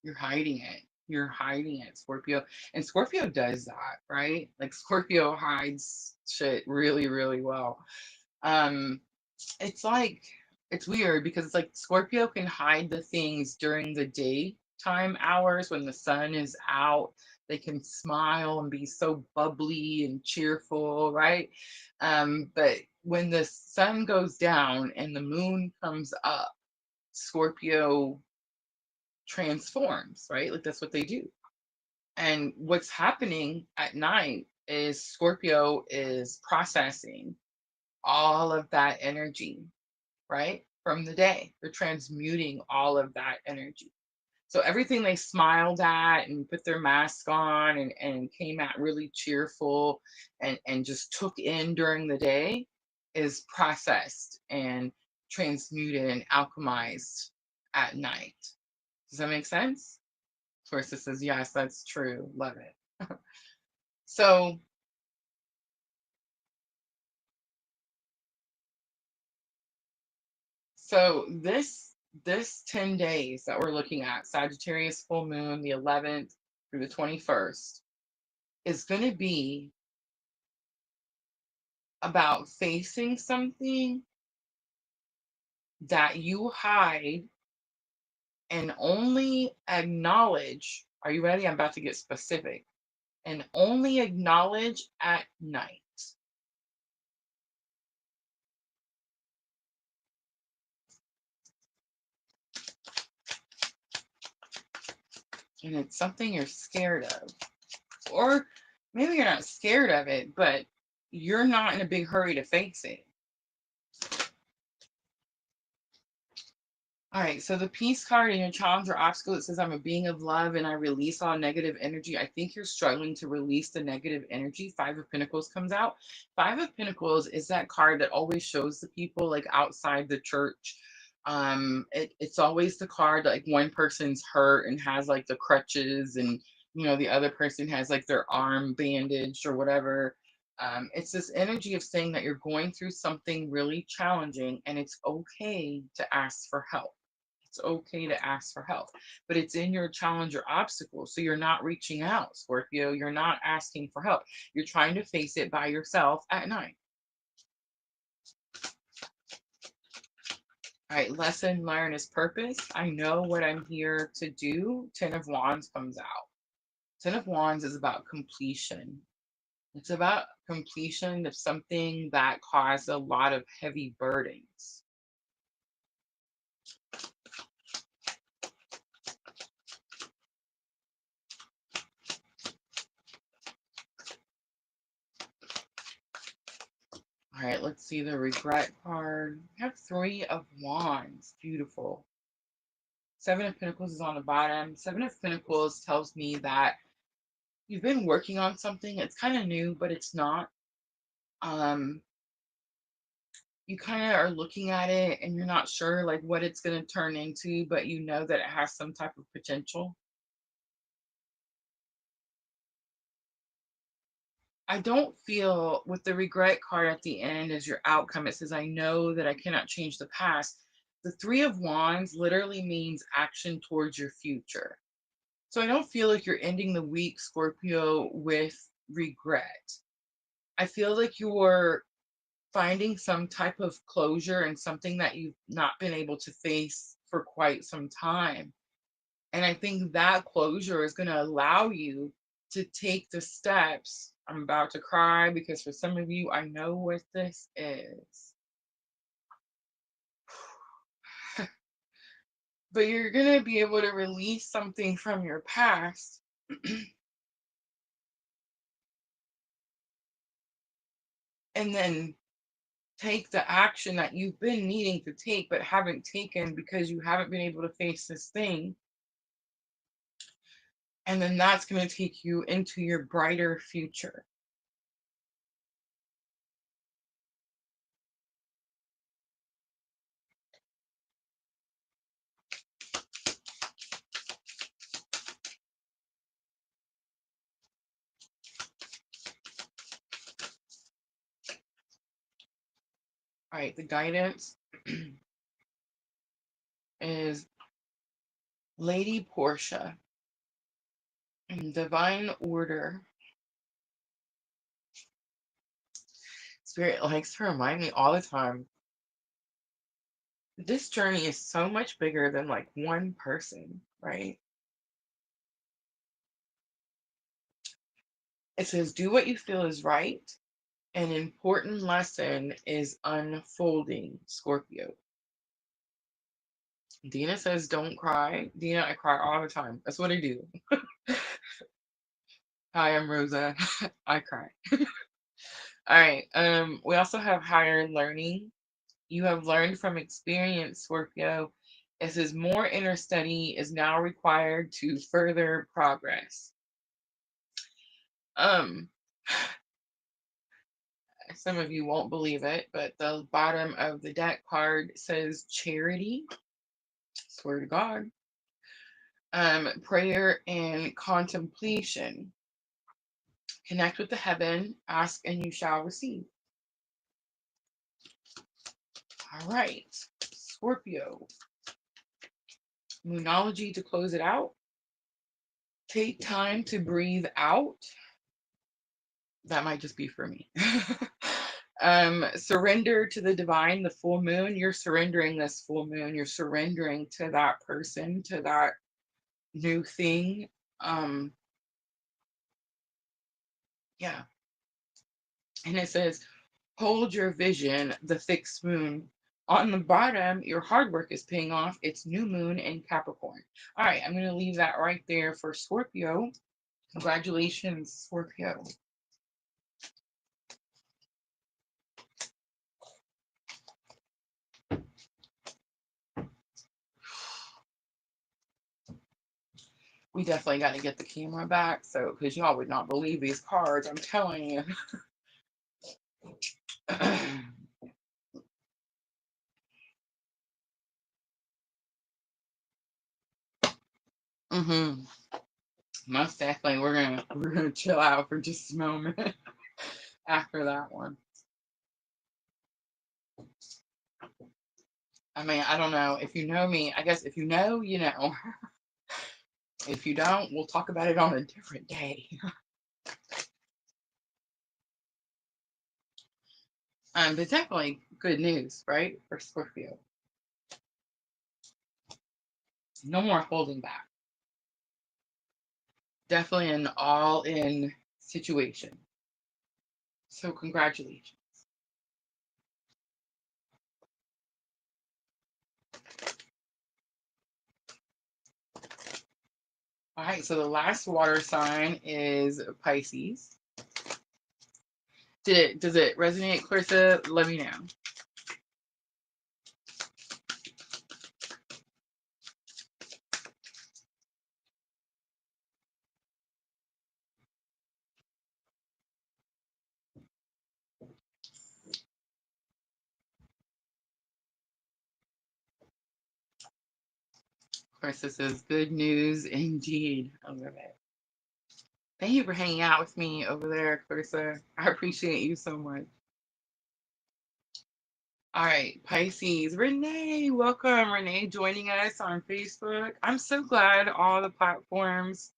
You're hiding it. You're hiding it, Scorpio. And Scorpio does that, right? Like Scorpio hides shit really, really well. Um, it's like it's weird because it's like Scorpio can hide the things during the daytime hours when the sun is out. They can smile and be so bubbly and cheerful, right? But when the sun goes down and the moon comes up, Scorpio transforms, right? Like that's what they do. And what's happening at night is Scorpio is processing all of that energy, right? From the day. They're transmuting all of that energy. So everything they smiled at and put their mask on and came out really cheerful and just took in during the day is processed and transmuted and alchemized at night. Does that make sense? Torsa says, yes, that's true. Love it. So, so this 10 days that we're looking at, Sagittarius full moon, the 11th through the 21st, is going to be about facing something that you hide and only acknowledge. Are you ready? I'm about to get specific. And only acknowledge at night. And it's something you're scared of. Or maybe you're not scared of it, but you're not in a big hurry to face it. All right, so the peace card in your challenge or obstacle, it says, I'm a being of love and I release all negative energy. I think you're struggling to release the negative energy. Five of Pentacles comes out. Five of Pentacles is that card that always shows the people like outside the church. It's always the card that like one person's hurt and has like the crutches and the other person has like their arm bandaged or whatever. It's this energy of saying that you're going through something really challenging and it's okay to ask for help. It's okay to ask for help, but it's in your challenge or obstacle. So you're not reaching out, Scorpio. You're not asking for help. You're trying to face it by yourself at night. All right, lesson learned is purpose. I know what I'm here to do. 10 of Wands comes out. 10 of Wands is about completion. It's about completion of something that caused a lot of heavy burdens. All right, let's see the regret card. We have 3 of Wands. Beautiful. 7 of Pentacles is on the bottom. 7 of Pentacles tells me that you've been working on something. It's kind of new, but it's not. You kind of are looking at it and you're not sure like what it's going to turn into, but you know that it has some type of potential. I don't feel with the regret card at the end as your outcome, it says, I know that I cannot change the past. The 3 of Wands literally means action towards your future. So I don't feel like you're ending the week, Scorpio, with regret. I feel like you're finding some type of closure and something that you've not been able to face for quite some time. And I think that closure is going to allow you to take the steps. I'm about to cry because for some of you, I know what this is. But you're going to be able to release something from your past. And then take the action that you've been needing to take but haven't taken because you haven't been able to face this thing. And then that's going to take you into your brighter future. All right, the guidance is Lady Portia in divine order. Spirit likes to remind me all the time. This journey is so much bigger than like one person, right? It says, do what you feel is right An important lesson is unfolding, Scorpio. Dina says, don't cry. Dina, I cry all the time. That's what I do. Hi, I'm Rosa. I cry. All right. We also have higher learning. You have learned from experience, Scorpio. It says more inner study is now required to further progress. Um, some of you won't believe it, but the bottom of the deck card says charity. Swear to God. Prayer and contemplation. Connect with the heaven, ask and you shall receive. All right, Scorpio. Moonology to close it out. Take time to breathe out. That might just be for me. Surrender to the divine, the full moon. You're surrendering this full moon. You're surrendering to that person, to that new thing. Yeah. And it says, hold your vision, the fixed moon. On the bottom, your hard work is paying off. It's new moon in Capricorn. All right, I'm going to leave that right there for Scorpio. Congratulations, Scorpio. We definitely got to get the camera back, so because y'all would not believe these cards, I'm telling you. Mm-hmm. Most definitely, we're gonna chill out for just a moment after that one. I mean, I don't know if you know me. I guess if you know, you know. If you don't, we'll talk about it on a different day. But definitely good news, right, for Scorpio. No more holding back. Definitely an all-in situation. So congratulations. All right, so the last water sign is Pisces. Does it resonate, Clarissa? Let me know. Clarissa says, good news indeed. I love it. Thank you for hanging out with me over there, Clarissa. I appreciate you so much. All right, Pisces. Renee, welcome. Renee joining us on Facebook. I'm so glad all the platforms.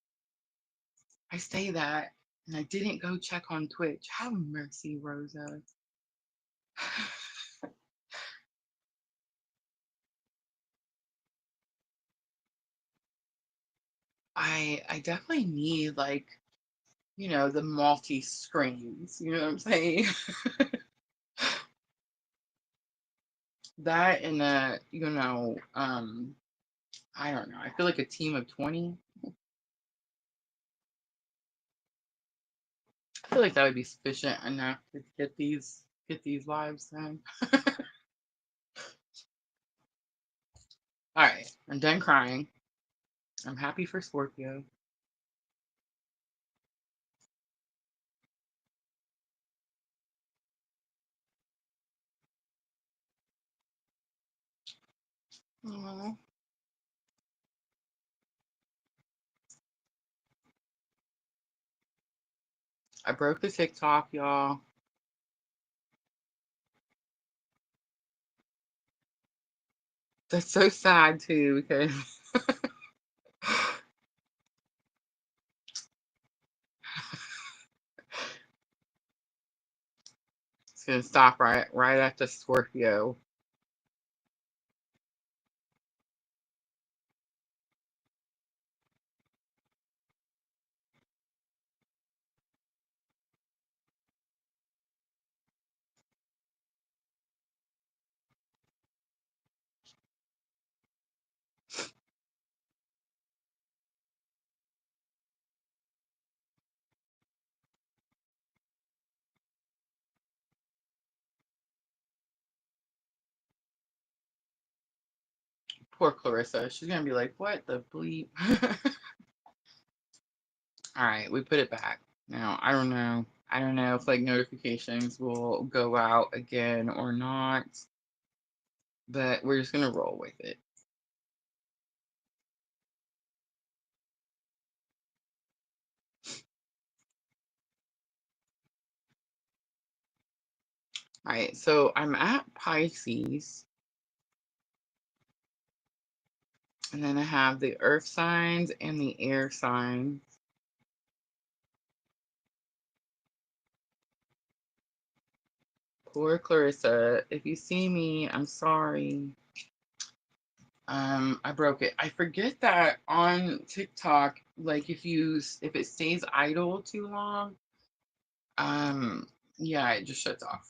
I say that, and I didn't go check on Twitch. Have mercy, Rosa. I definitely need, like, you know, the multi screens. You know what I'm saying? That and you know, I don't know. I feel like a team of 20. I feel like that would be sufficient enough to get these lives done. All right, I'm done crying. I'm happy for Scorpio. Aww. I broke the TikTok, y'all. That's so sad too because it's gonna stop right after Scorpio. Poor Clarissa. She's gonna be like, what the bleep? All right, we put it back. Now, I don't know. I don't know if like notifications will go out again or not, but we're just gonna roll with it. All right, so I'm at Pisces, and then I have the earth signs and the air signs. Poor Clarissa. If you see me, I'm sorry. I broke it. I forget that on TikTok, like if it stays idle too long, um, yeah, it just shuts off.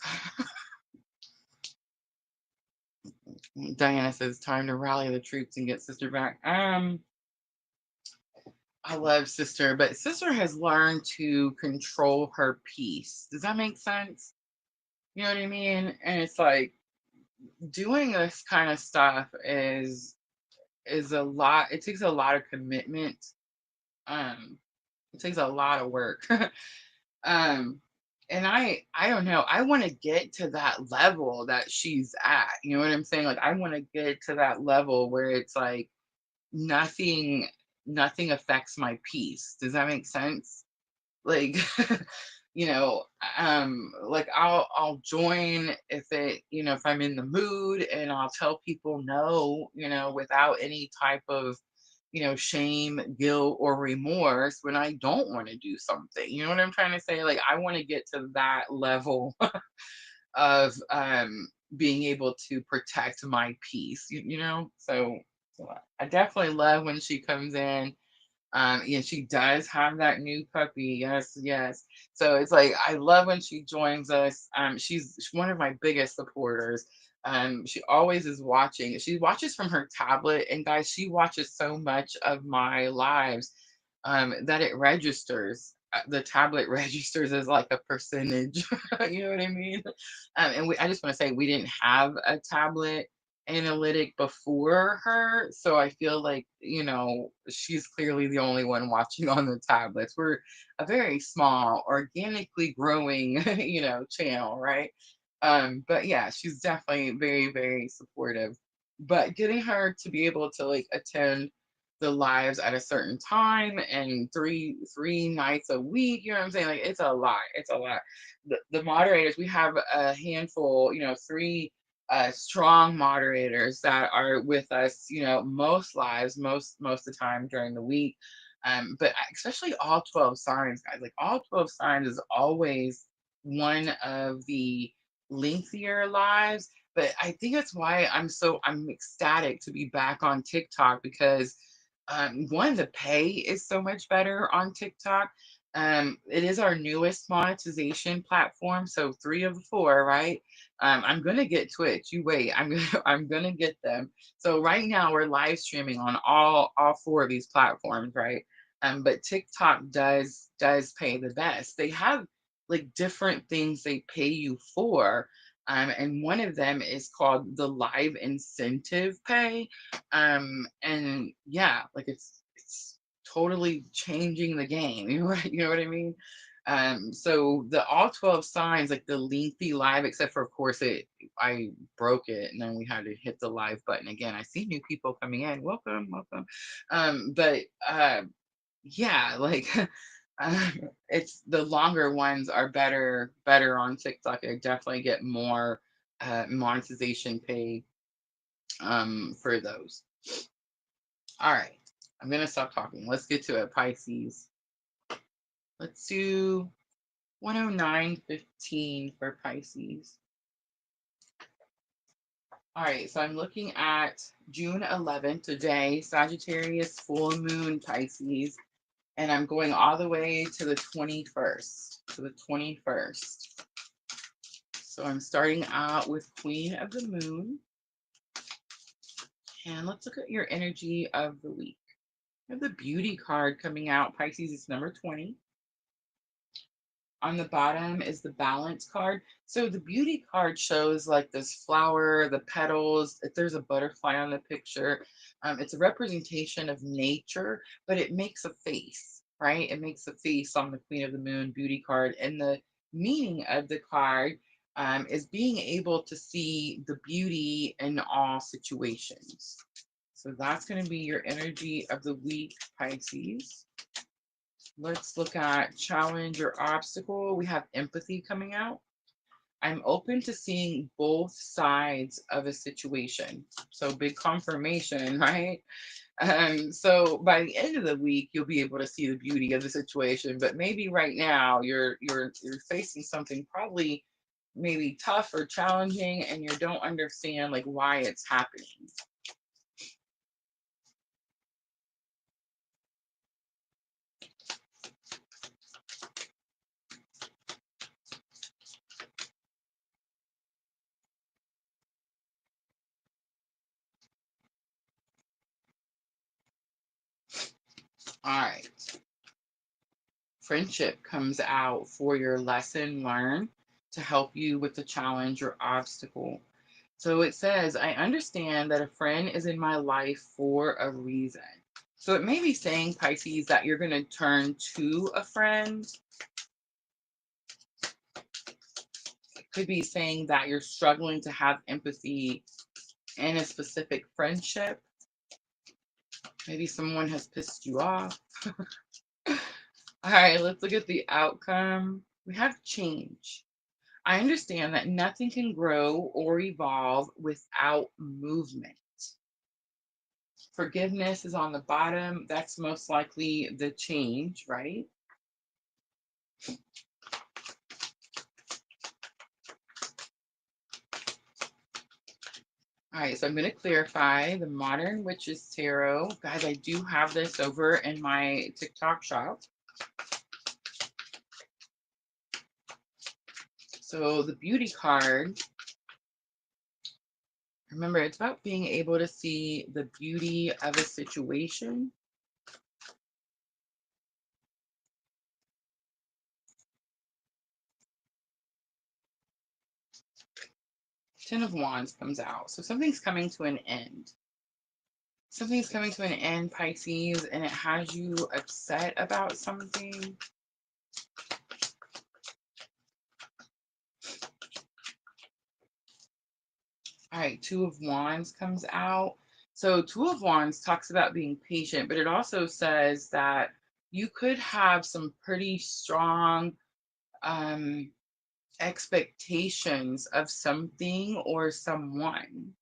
Diana says, time to rally the troops and get sister back. I love sister, but sister has learned to control her peace. Does that make sense? You know what I mean? And it's like doing this kind of stuff is a lot. It takes a lot of commitment. Um, it takes a lot of work. um, and I don't know. I want to get to that level that she's at. You know what I'm saying? Like I want to get to that level where it's like nothing nothing affects my peace. Does that make sense? Like you know, like I'll join if it, if I'm in the mood, and I'll tell people no, without any type of, shame, guilt, or remorse when I don't want to do something. You know what I'm trying to say? Like I want to get to that level of being able to protect my peace, so I definitely love when she comes in. Yeah, she does have that new puppy. Yes, yes. So it's like I love when she joins us. She's one of my biggest supporters. She always is watching. She watches from her tablet, and guys, she watches so much of my lives that it registers. The tablet registers as like a percentage. You know what I mean? I just want to say we didn't have a tablet analytic before her, so I feel like she's clearly the only one watching on the tablets. We're a very small, organically growing channel, right? But yeah, she's definitely very, very supportive. But getting her to be able to like attend the lives at a certain time and three nights a week, you know what I'm saying? Like it's a lot. It's a lot. The moderators, we have a handful, three strong moderators that are with us, most lives, most of the time during the week. But especially all 12 signs, guys. Like all 12 signs is always one of the lengthier lives. But I think that's why I'm ecstatic to be back on TikTok, because one, the pay is so much better on TikTok. It is our newest monetization platform, so three of the four, right? I'm gonna get Twitch. You wait. I'm gonna get them. So right now we're live streaming on all four of these platforms, right? But TikTok does pay the best. They have like different things they pay you for. And one of them is called the live incentive pay. And yeah, like it's totally changing the game. You know what I mean? So the all 12 signs, like the lengthy live, except for of course I broke it and then we had to hit the live button again. I see new people coming in. Welcome, welcome. But yeah, like uh, it's the longer ones are better on TikTok. I definitely get more monetization paid for those. All right, I'm gonna stop talking. Let's get to it. Pisces. Let's do 109.15 for Pisces. All right, so I'm looking at June 11th today, Sagittarius full moon Pisces, and I'm going all the way to the 21st. To the 21st. So I'm starting out with Queen of the Moon, and let's look at your energy of the week. You have the Beauty card coming out. Pisces is number 20. On the bottom is the balance card. So the beauty card shows like this flower, the petals. If there's a butterfly on the picture, it's a representation of nature, but it makes a face, right? It makes a face on the Queen of the Moon beauty card. And the meaning of the card is being able to see the beauty in all situations. So that's going to be your energy of the week, Pisces. Let's look at challenge or obstacle. We have empathy coming out. I'm open to seeing both sides of a situation. So big confirmation, right? So by the end of the week, you'll be able to see the beauty of the situation. But maybe right now you're facing something probably maybe tough or challenging, and you don't understand like why it's happening. All right. Friendship comes out for your lesson learned to help you with the challenge or obstacle. So it says, I understand that a friend is in my life for a reason. So it may be saying, Pisces, that you're going to turn to a friend. It could be saying that you're struggling to have empathy in a specific friendship. Maybe someone has pissed you off. All right, let's look at the outcome. We have change. I understand that nothing can grow or evolve without movement. Forgiveness is on the bottom. That's most likely the change, right? All right, so I'm going to clarify the Modern Witches Tarot. Guys, I do have this over in my TikTok shop. So the beauty card, remember, it's about being able to see the beauty of a situation. Ten of Wands comes out. So something's coming to an end. Something's coming to an end, Pisces, and it has you upset about something. All right, Two of Wands comes out. So Two of Wands talks about being patient, but it also says that you could have some pretty strong expectations of something or someone.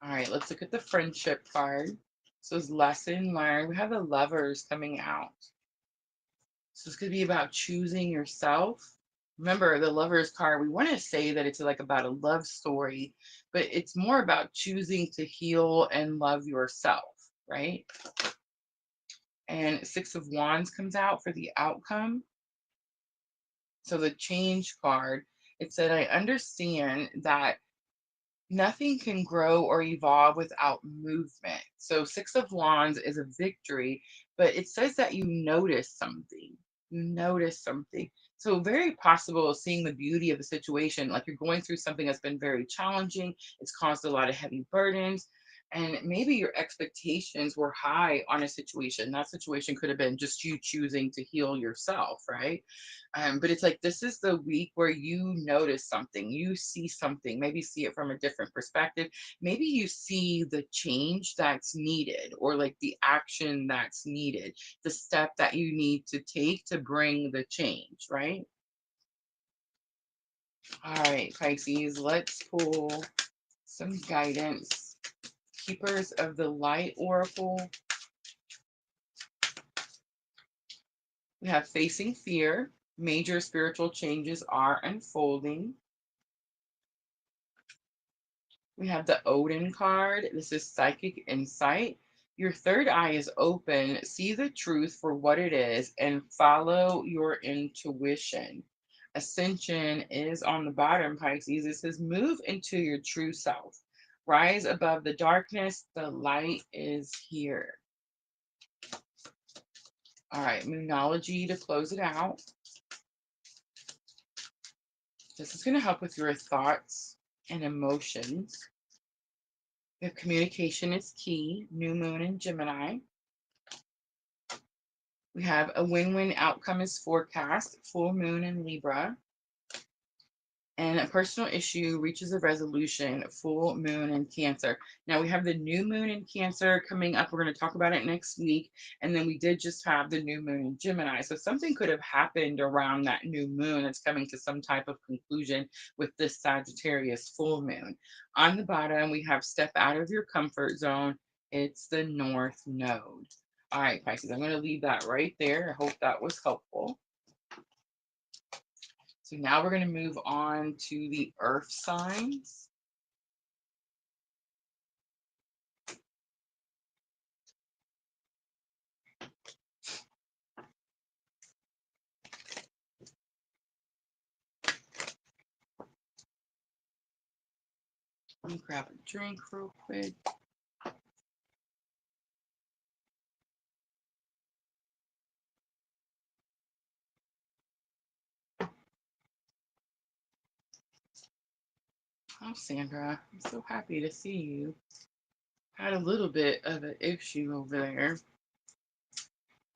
All right, let's look at the friendship card. So it's lesson learned. We have the Lovers coming out. So it's going to be about choosing yourself. Remember, the Lovers card, we want to say that it's like about a love story, but it's more about choosing to heal and love yourself, right? And Six of Wands comes out for the outcome. So the change card, it said, I understand that nothing can grow or evolve without movement. So Six of Wands is a victory, but it says that you notice something. You notice something. So very possible seeing the beauty of the situation, like you're going through something that's been very challenging. It's caused a lot of heavy burdens. And maybe your expectations were high on a situation. That situation could have been just you choosing to heal yourself, right? But it's like this is the week where you notice something, you see something, maybe see it from a different perspective. Maybe you see the change that's needed, or like the action that's needed, the step that you need to take to bring the change, right? All right, Pisces, let's pull some guidance. Keepers of the Light Oracle. We have facing fear. Major spiritual changes are unfolding. We have the Odin card. This is psychic insight. Your third eye is open. See the truth for what it is and follow your intuition. Ascension is on the bottom, Pisces. It says move into your true self. Rise above the darkness. The light is here. All right, Moonology to close it out. This is going to help with your thoughts and emotions. If communication is key, new moon in Gemini. We have a win-win outcome is forecast, full moon in Libra. And a personal issue reaches a resolution, full moon in Cancer. Now we have the new moon in Cancer coming up. We're going to talk about it next week. And then we did just have the new moon in Gemini. So something could have happened around that new moon that's coming to some type of conclusion with this Sagittarius full moon. On the bottom, we have step out of your comfort zone. It's the North Node. All right, Pisces, I'm going to leave that right there. I hope that was helpful. So now we're going to move on to the earth signs. Let me grab a drink real quick. Oh, Sandra, I'm so happy to see you. Had a little bit of an issue over there,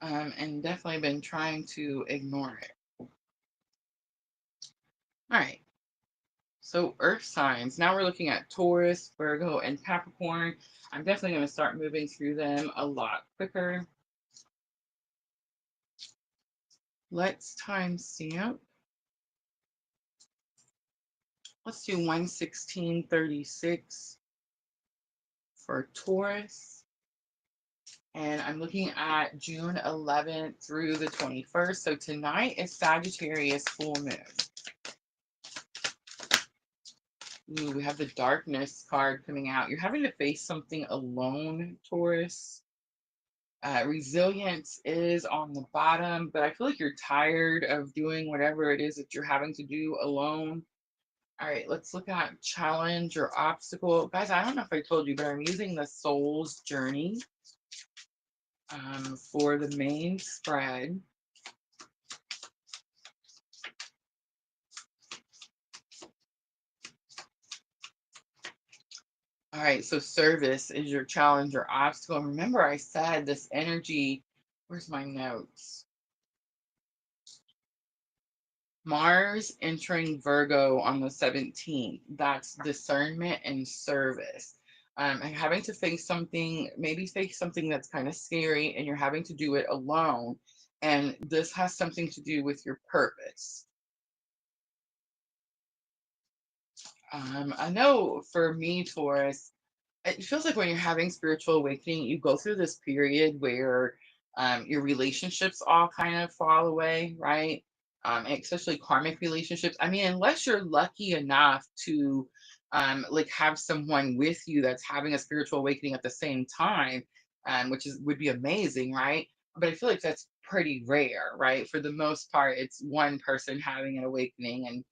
and definitely been trying to ignore it. All right, so earth signs. Now we're looking at Taurus, Virgo, and Capricorn. I'm definitely going to start moving through them a lot quicker. Let's timestamp. Let's do 116:36 for Taurus. And I'm looking at June 11th through the 21st. So tonight is Sagittarius full moon. Ooh, we have the darkness card coming out. You're having to face something alone, Taurus. Resilience is on the bottom, but I feel like you're tired of doing whatever it is that you're having to do alone. All right, let's look at challenge or obstacle. Guys, I don't know if I told you, but I'm using the Soul's Journey for the main spread. All right, so service is your challenge or obstacle. And remember, I said this energy, where's my notes? Mars entering Virgo on the 17th. That's discernment and service. And having to face something, maybe face something that's kind of scary, and you're having to do it alone. And this has something to do with your purpose. I know for me, Taurus, it feels like when you're having spiritual awakening, you go through this period where your relationships all kind of fall away, right? Especially karmic relationships. I mean, unless you're lucky enough to like have someone with you that's having a spiritual awakening at the same time, which is would be amazing, right? But I feel like that's pretty rare, right? For the most part, it's one person having an awakening and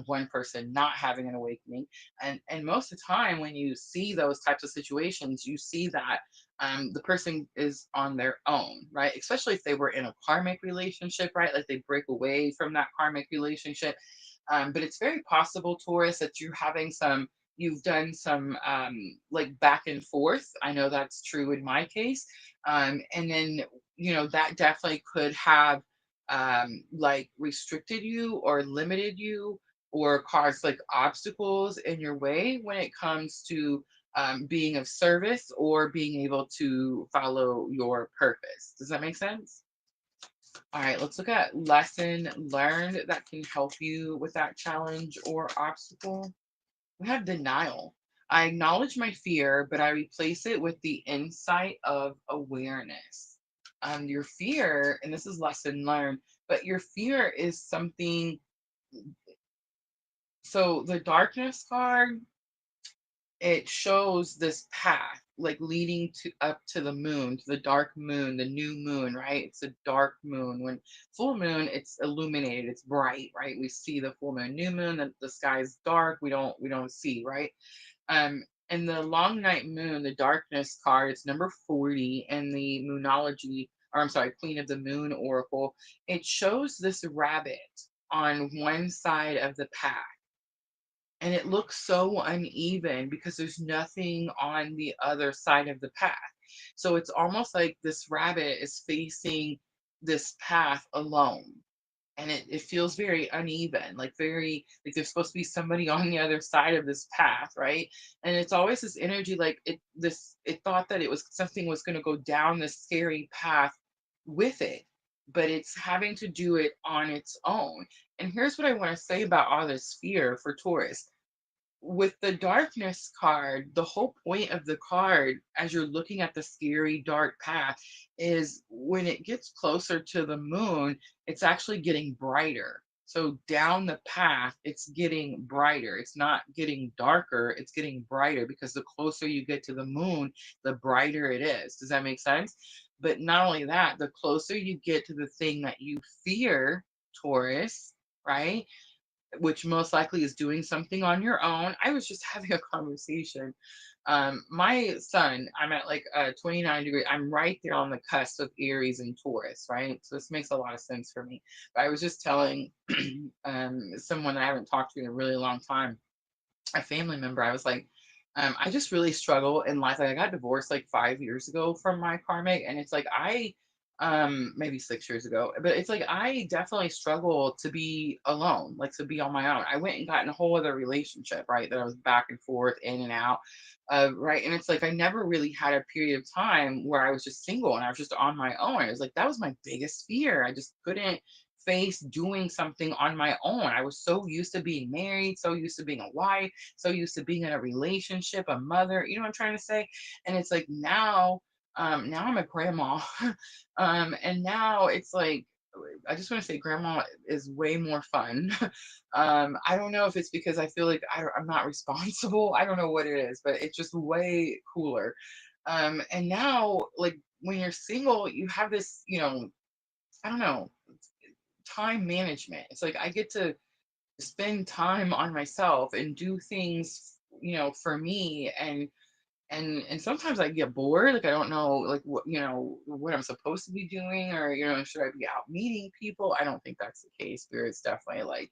one person not having an awakening. And most of the time when you see those types of situations, you see that the person is on their own, right? Especially if they were in a karmic relationship, right? Like they break away from that karmic relationship. But it's very possible, Taurus, that you've done some like back and forth. I know that's true in my case. And then, that definitely could have like restricted you or limited you or caused like obstacles in your way when it comes to being of service or being able to follow your purpose. Does that make sense? All right, let's look at lesson learned that can help you with that challenge or obstacle. We have denial. I acknowledge my fear, but I replace it with the insight of awareness. Your fear, and this is lesson learned, but your fear is something. So the darkness card, it shows this path like leading to up to the moon, to the dark moon, the new moon, right? It's a dark moon. When full moon, it's illuminated, it's bright, right? We see the full moon. New moon, the sky is dark, we don't see, right? And the long night moon, the darkness card, it's number 40 in the moonology, or I'm sorry, Queen of the Moon Oracle. It shows this rabbit on one side of the path, and it looks so uneven because there's nothing on the other side of the path. So it's almost like this rabbit is facing this path alone, and it feels very uneven, like very like there's supposed to be somebody on the other side of this path, right? And it's always this energy like it thought that it was something was going to go down this scary path with it, but it's having to do it on its own. And here's what I want to say about all this fear for Taurus. With the darkness card, the whole point of the card, as you're looking at the scary dark path, is when it gets closer to the moon, it's actually getting brighter. So down the path, it's getting brighter. It's not getting darker, it's getting brighter because the closer you get to the moon, the brighter it is. Does that make sense? But not only that, the closer you get to the thing that you fear, Taurus, right? Which most likely is doing something on your own. I was just having a conversation. My sun, I'm at like 29 degrees. I'm right there on the cusp of Aries and Taurus, right? So this makes a lot of sense for me. But I was just telling someone that I haven't talked to in a really long time, a family member, I was like, I just really struggle in life. Like I got divorced like 5 years ago from my karmic, and it's like maybe 6 years ago, but it's like I definitely struggle to be alone, like to be on my own. I went and got in a whole other relationship, right? That I was back and forth, in and out of, right? And it's like I never really had a period of time where I was just single and I was just on my own. It was like that was my biggest fear. I just couldn't face doing something on my own. I was so used to being married, so used to being a wife, so used to being in a relationship, a mother, you know what I'm trying to say? And it's like now I'm a grandma. And now it's like I just want to say grandma is way more fun. I don't know if it's because I feel like I'm not responsible. I don't know what it is, but it's just way cooler. And now, like when you're single, you have this, I don't know, time management. It's like I get to spend time on myself and do things, for me. And sometimes I get bored, like I don't know like what I'm supposed to be doing, or should I be out meeting people? I don't think that's the case. Spirits definitely like,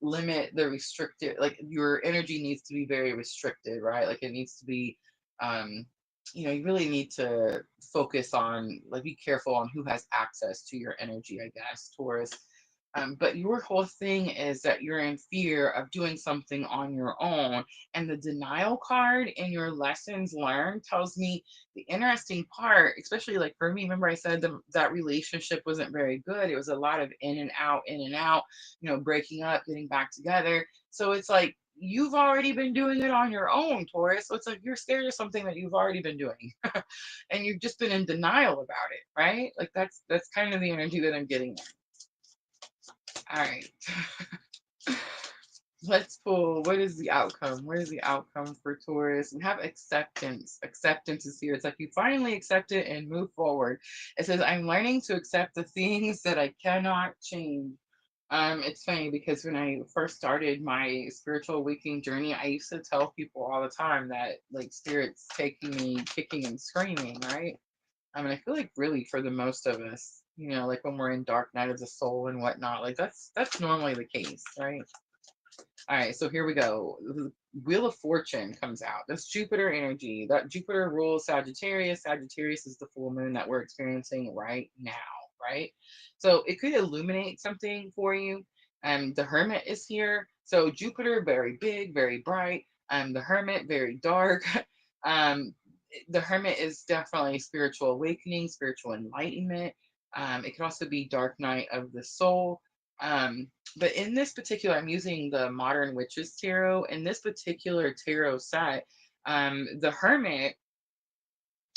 limit the restricted, like your energy needs to be very restricted, right? Like it needs to be um you really need to focus on, like, be careful on who has access to your energy, I guess, Taurus. But your whole thing is that you're in fear of doing something on your own. And the denial card in your lessons learned tells me the interesting part, especially like for me, remember I said that relationship wasn't very good. It was a lot of in and out, breaking up, getting back together. So it's like, you've already been doing it on your own, Taurus. So it's like you're scared of something that you've already been doing. And you've just been in denial about it, right? Like that's kind of the energy that I'm getting there. All right. Let's pull. What is the outcome? What is the outcome for Taurus? We have acceptance. Acceptance is here. It's like you finally accept it and move forward. It says, I'm learning to accept the things that I cannot change. It's funny because when I first started my spiritual awakening journey, I used to tell people all the time that like spirits taking me kicking and screaming, right? I mean, I feel like really for the most of us, like when we're in dark night of the soul and whatnot, like that's normally the case, right? All right, so here we go. The Wheel of Fortune comes out. That's Jupiter energy. That Jupiter rules Sagittarius. Sagittarius is the full moon that we're experiencing right now, right? So it could illuminate something for you. The Hermit is here. So Jupiter, very big, very bright. The Hermit, very dark. um, the Hermit is definitely spiritual awakening, spiritual enlightenment. It could also be dark night of the soul. But in this particular, I'm using the Modern Witches Tarot. In this particular tarot set, the Hermit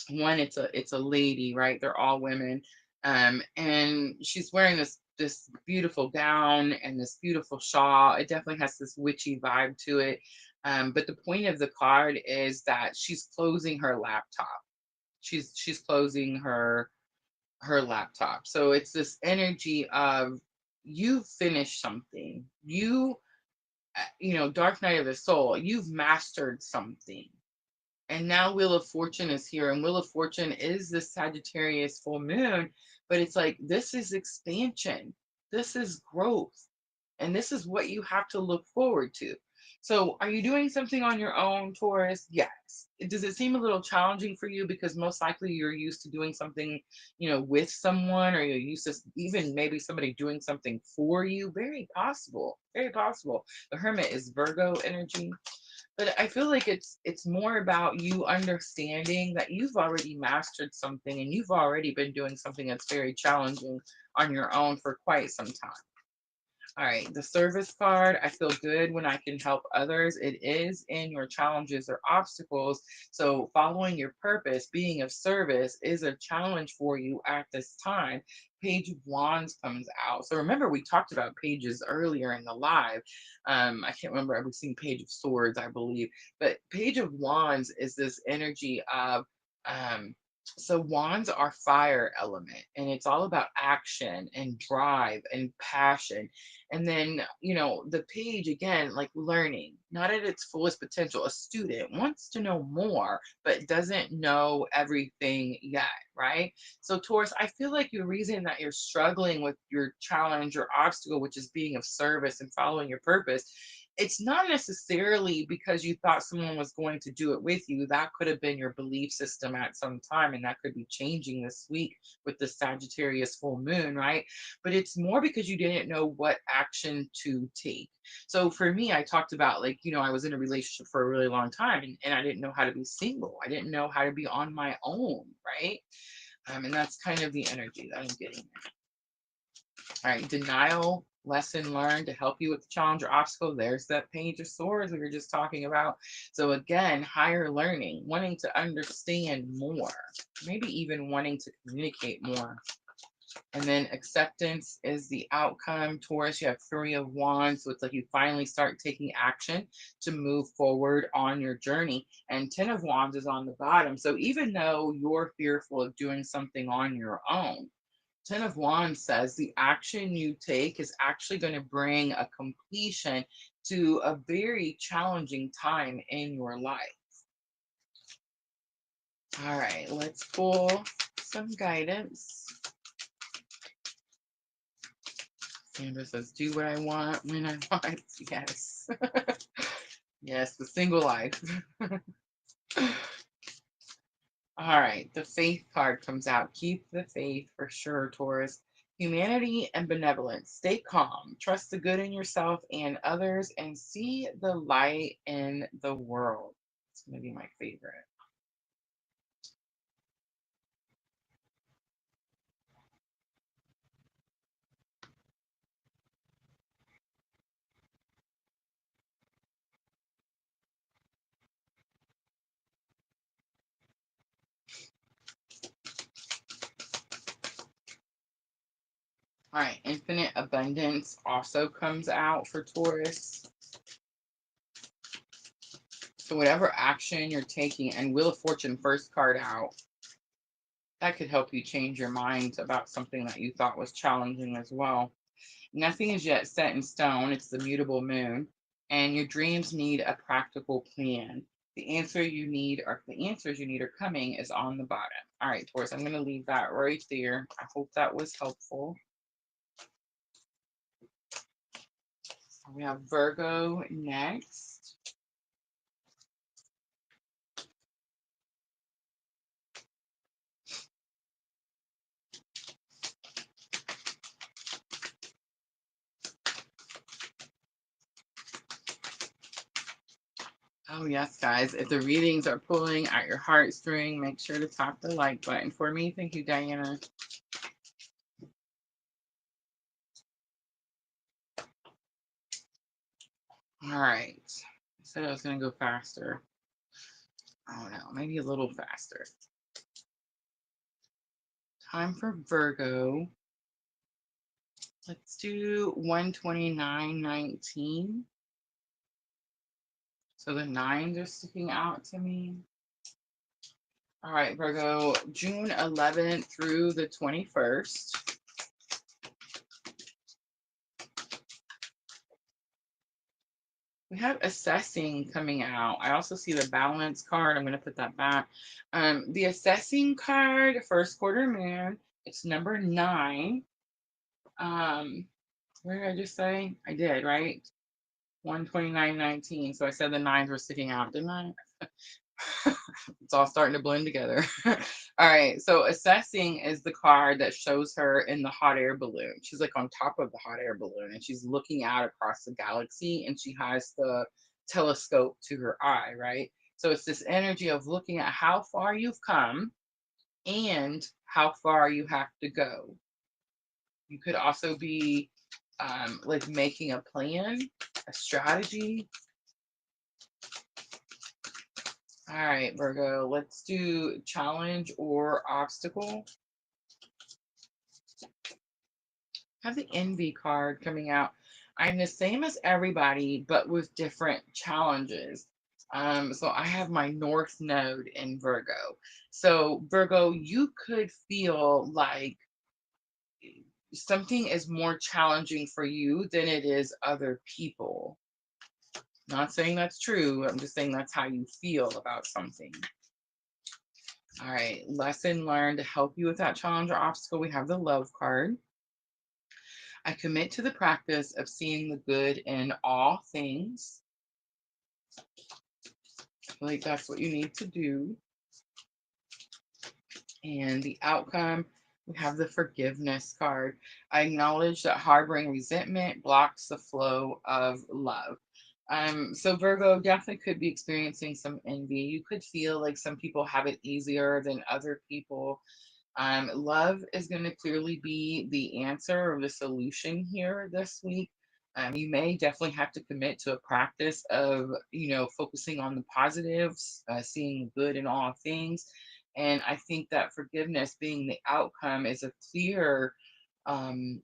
one, it's a lady, right? They're all women, and she's wearing this beautiful gown and this beautiful shawl. It definitely has this witchy vibe to it. But the point of the card is that she's closing her laptop. She's closing her laptop. So it's this energy of you've finished something. Dark night of the soul, you've mastered something. And now Wheel of Fortune is here, and Wheel of Fortune is the Sagittarius full moon, but it's like this is expansion, this is growth, and this is what you have to look forward to. So, are you doing something on your own, Taurus? Yes. Does it seem a little challenging for you because most likely you're used to doing something, with someone, or you're used to even maybe somebody doing something for you? Very possible. Very possible. The Hermit is Virgo energy, but I feel like it's more about you understanding that you've already mastered something and you've already been doing something that's very challenging on your own for quite some time. All right, the service card. I feel good when I can help others. It is in your challenges or obstacles. So, following your purpose, being of service is a challenge for you at this time. Page of Wands comes out. So, remember, we talked about pages earlier in the live. I can't remember. I've seen Page of Swords, I believe. But Page of Wands is this energy of, um, so wands are fire element, and it's all about action and drive and passion. And then, the page again, like learning, not at its fullest potential. A student wants to know more, but doesn't know everything yet, right? So, Taurus, I feel like your reason that you're struggling with your challenge or obstacle, which is being of service and following your purpose, it's not necessarily because you thought someone was going to do it with you. That could have been your belief system at some time, and that could be changing this week with the Sagittarius full moon, right? But it's more because you didn't know what action to take. So for me, I talked about, like, I was in a relationship for a really long time, and I didn't know how to be single. I didn't know how to be on my own, right? And that's kind of the energy that I'm getting. All right, denial, lesson learned to help you with the challenge or obstacle. There's that Page of Swords we were just talking about. So again, higher learning, wanting to understand more, maybe even wanting to communicate more. And then acceptance is the outcome. Taurus, you have Three of Wands. So it's like you finally start taking action to move forward on your journey. And Ten of Wands is on the bottom. So even though you're fearful of doing something on your own, Ten of Wands says the action you take is actually going to bring a completion to a very challenging time in your life. All right, let's pull some guidance. Sandra says, do what I want when I want. Yes. Yes, the single life. All right, the faith card comes out. Keep the faith for sure, Taurus. Humanity and benevolence. Stay calm. Trust the good in yourself and others, and see the light in the world. It's going to be my favorite. All right, infinite abundance also comes out for Taurus. So whatever action you're taking, and Wheel of Fortune first card out, that could help you change your mind about something that you thought was challenging as well. Nothing is yet set in stone. It's the mutable moon, and your dreams need a practical plan. The answers you need are coming is on the bottom. All right, Taurus, I'm going to leave that right there. I hope that was helpful. So we have Virgo next. Oh, yes, guys. If the readings are pulling at your heartstring, make sure to tap the like button for me. Thank you, Diana. All right. I said I was going to go faster. I don't know, maybe a little faster. Time for Virgo. Let's do 129.19. So the nines are sticking out to me. All right, Virgo, June 11th through the 21st. We have assessing coming out. I also see the balance card. I'm going to put that back. The assessing card, first quarter moon. It's number 9. Um, what did I just say? I did, right? 129.19. So I said the nines were sticking out, didn't I? It's all starting to blend together. All right. So assessing is the card that shows her in the hot air balloon. She's like on top of the hot air balloon and she's looking out across the galaxy and she has the telescope to her eye, right? So it's this energy of looking at how far you've come and how far you have to go. You could also be like making a plan, a strategy. All right, Virgo, let's do challenge or obstacle. Have the envy card coming out. I'm the same as everybody, but with different challenges. So I have my North Node in Virgo. So Virgo, you could feel like something is more challenging for you than it is other people. Not saying that's true. I'm just saying that's how you feel about something. All right, lesson learned to help you with that challenge or obstacle. We have the love card. I commit to the practice of seeing the good in all things. I feel like that's what you need to do. And the outcome, we have the forgiveness card. I acknowledge that harboring resentment blocks the flow of love. So Virgo definitely could be experiencing some envy. You could feel like some people have it easier than other people. Love is going to clearly be the answer or the solution here this week. You may definitely have to commit to a practice of, focusing on the positives, seeing good in all things. And I think that forgiveness being the outcome is a clear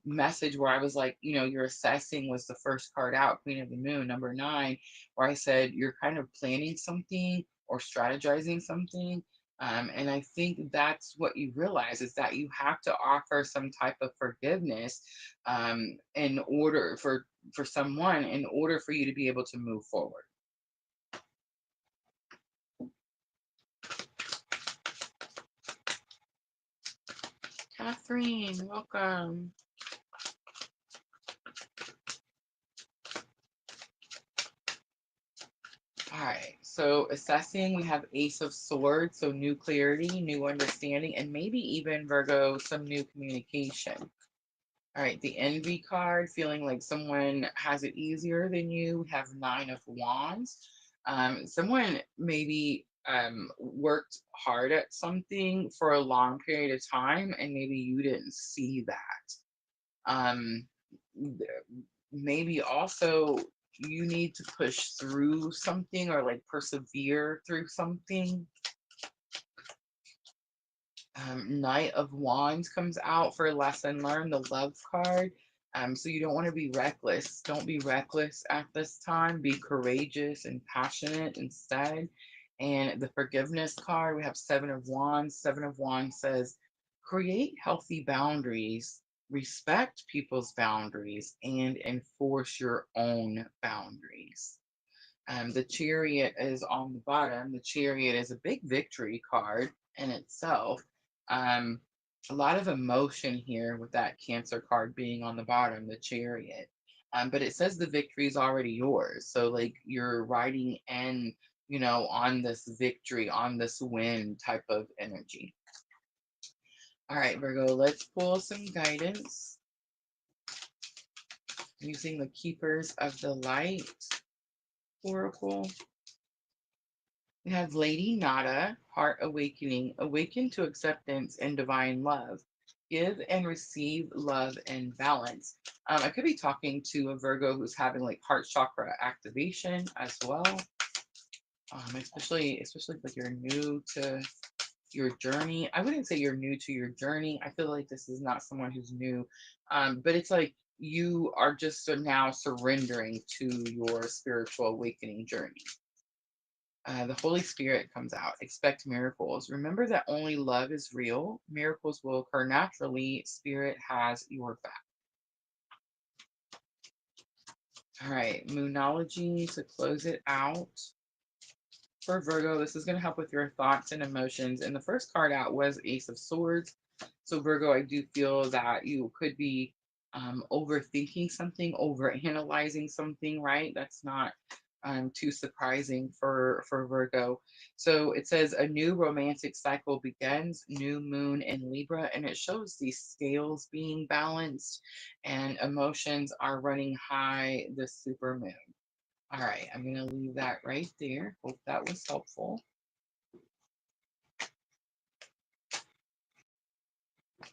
message where I was like, your assessing was the first card out, Queen of the Moon, number 9, where I said you're kind of planning something or strategizing something. And I think that's what you realize is that you have to offer some type of forgiveness in order for someone in order for you to be able to move forward. Catherine, welcome. All right, so assessing, we have Ace of Swords, so new clarity, new understanding, and maybe even Virgo, some new communication. All right, the envy card, feeling like someone has it easier than you. We have 9 of Wands. Someone maybe worked hard at something for a long period of time, and maybe you didn't see that. Um, Maybe also you need to push through something or like persevere through something. Knight of Wands comes out for lesson learned, the love card. So you don't want to be reckless. Don't be reckless at this time. Be courageous and passionate instead. And the forgiveness card, we have 7 of Wands. 7 of Wands says, create healthy boundaries, respect people's boundaries, and enforce your own boundaries. The Chariot is on the bottom. The Chariot is a big victory card in itself. Um, a lot of emotion here with that Cancer card being on the bottom, the Chariot. But it says the victory is already yours. So, like, you're riding in, on this victory, on this win type of energy. All right, Virgo, let's pull some guidance using the Keepers of the Light Oracle. We have Lady Nada, Heart Awakening, awaken to acceptance and divine love. Give and receive love and balance. I could be talking to a Virgo who's having like heart chakra activation as well. Especially if you're new to your journey. I wouldn't say you're new to your journey. I feel like this is not someone who's new, but it's like you are just now surrendering to your spiritual awakening journey. The Holy Spirit comes out. Expect miracles. Remember that only love is real. Miracles will occur naturally. Spirit has your back. All right, Moonology to close it out. For Virgo, this is going to help with your thoughts and emotions. And the first card out was Ace of Swords. So, Virgo, I do feel that you could be overthinking something, overanalyzing something, right? That's not too surprising for Virgo. So it says a new romantic cycle begins, new moon in Libra, and it shows these scales being balanced and emotions are running high this super moon. All right, I'm going to leave that right there. Hope that was helpful. I'm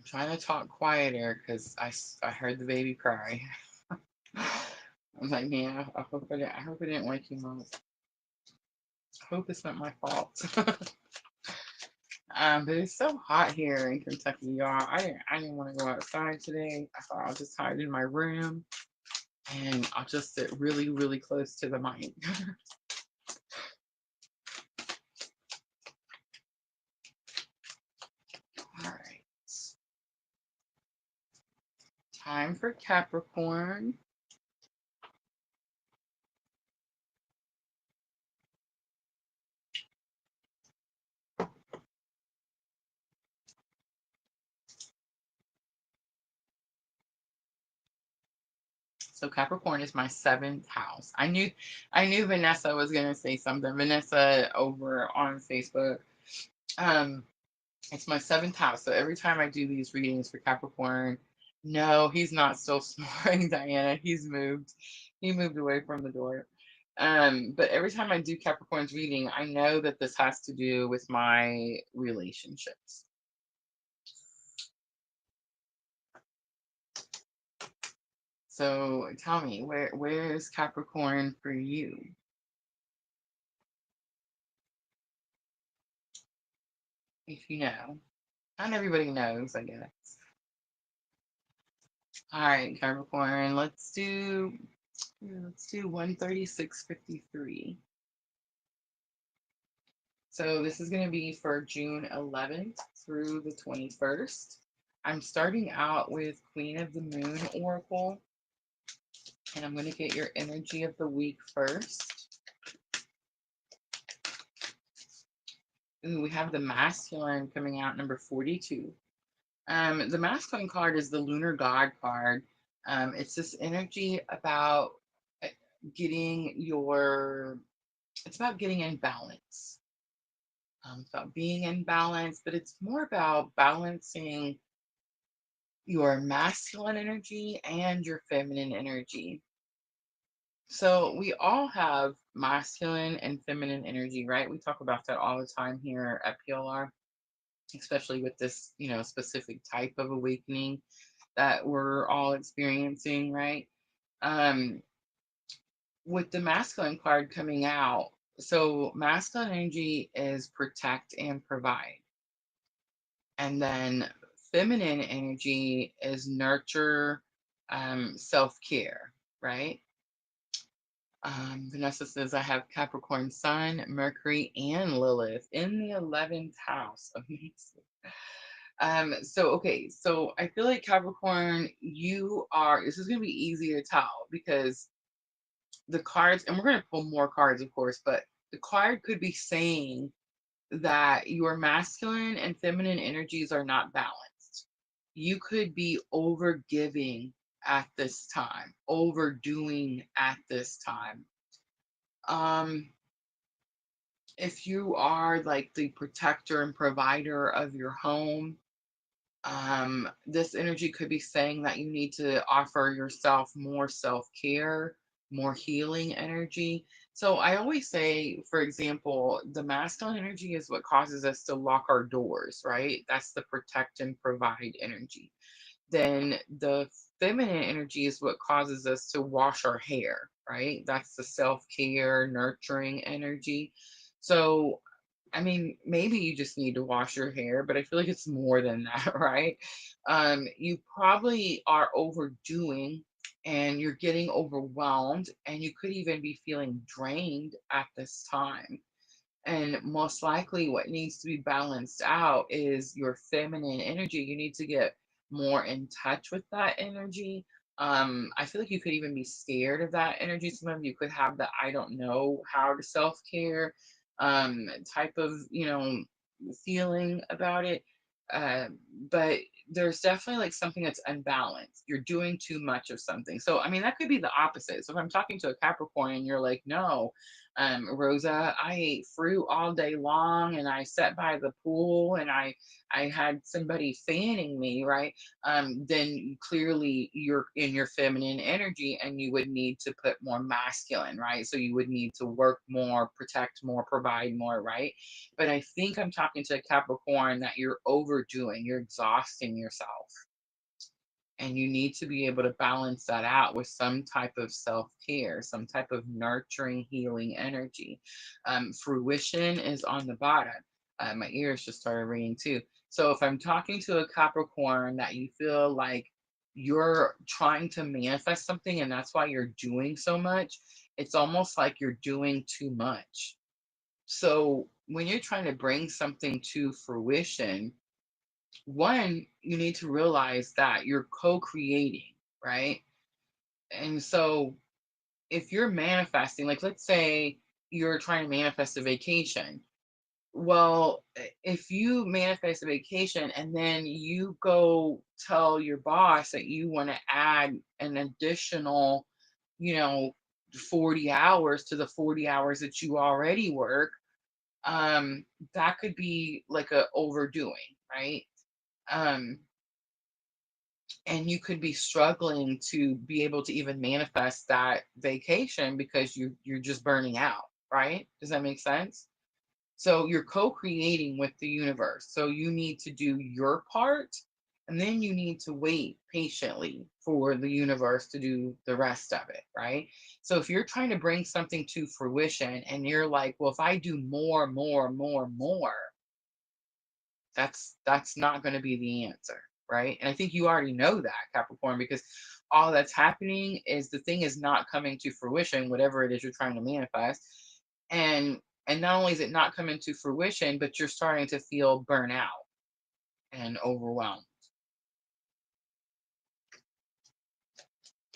trying to talk quieter because I heard the baby cry. I was like, man, I hope I didn't wake you up. I hope it's not my fault. But it's so hot here in Kentucky, y'all. I didn't want to go outside today. I thought I'll just hide in my room and I'll just sit really, really close to the mic. All right. Time for Capricorn. So Capricorn is my 7th house. I knew Vanessa was gonna say something. Vanessa over on Facebook. Um, it's my 7th house. So every time I do these readings for Capricorn, no, he's not still snoring, Diana. He's moved. He moved away from the door. But every time I do Capricorn's reading, I know that this has to do with my relationships. So tell me, where is Capricorn for you? If you know. Not everybody knows, I guess. All right, Capricorn, let's do 136.53. So this is going to be for June 11th through the 21st. I'm starting out with Queen of the Moon Oracle, and I'm going to get your energy of the week first. Ooh, we have the masculine coming out, number 42. The masculine card is the lunar god card. It's this energy about uh, getting your, it's about getting in balance. It's about being in balance, but it's more about balancing your masculine energy and your feminine energy. So we all have masculine and feminine energy, right? We talk about that all the time here at PLR, especially with this, specific type of awakening that we're all experiencing, right? Um, with the masculine card coming out, so masculine energy is protect and provide. And then feminine energy is nurture, self-care, right? Vanessa says, I have Capricorn Sun, Mercury, and Lilith in the 11th house. Amazing. Okay, so I feel like Capricorn, this is going to be easy to tell because the cards, and we're going to pull more cards, of course, but the card could be saying that your masculine and feminine energies are not balanced. You could be over giving at this time, overdoing at this time. If you are like the protector and provider of your home, this energy could be saying that you need to offer yourself more self-care, more healing energy. So I always say, for example, the masculine energy is what causes us to lock our doors, right? That's the protect and provide energy. Then the feminine energy is what causes us to wash our hair, right? That's the self-care, nurturing energy. So I mean, maybe you just need to wash your hair, but I feel like it's more than that, right? You probably are overdoing and you're getting overwhelmed, and you could even be feeling drained at this time. And most likely, what needs to be balanced out is your feminine energy. You need to get more in touch with that energy I feel like you could even be scared of that energy. Some of you could have the I don't know how to self-care type of, feeling about it. Uh, but there's definitely like something that's unbalanced. You're doing too much of something. So, I mean, that could be the opposite. So, if I'm talking to a Capricorn and you're like, no, Rosa, I ate fruit all day long and I sat by the pool and I had somebody fanning me, right? Then clearly you're in your feminine energy and you would need to put more masculine, right? So you would need to work more, protect more, provide more, right? But I think I'm talking to a Capricorn that you're overdoing, you're exhausting yourself. And you need to be able to balance that out with some type of self care, some type of nurturing, healing energy. Fruition is on the bottom. My ears just started ringing too. So if I'm talking to a Capricorn that you feel like you're trying to manifest something and that's why you're doing so much, it's almost like you're doing too much. So when you're trying to bring something to fruition, one, you need to realize that you're co-creating, right? And so if you're manifesting, like let's say you're trying to manifest a vacation. Well, if you manifest a vacation and then you go tell your boss that you want to add an additional, you know, 40 hours to the 40 hours that you already work, that could be like a overdoing, right? Um, and you could be struggling to be able to even manifest that vacation because you're just burning out, right? Does that make sense? So you're co-creating with the universe, so you need to do your part and then you need to wait patiently for the universe to do the rest of it, right? So if you're trying to bring something to fruition and you're like, well, if I do more, that's not going to be the answer, right? And I think you already know that, Capricorn, because all that's happening is the thing is not coming to fruition, whatever it is you're trying to manifest. And not only is it not coming to fruition, but you're starting to feel burnout and overwhelmed.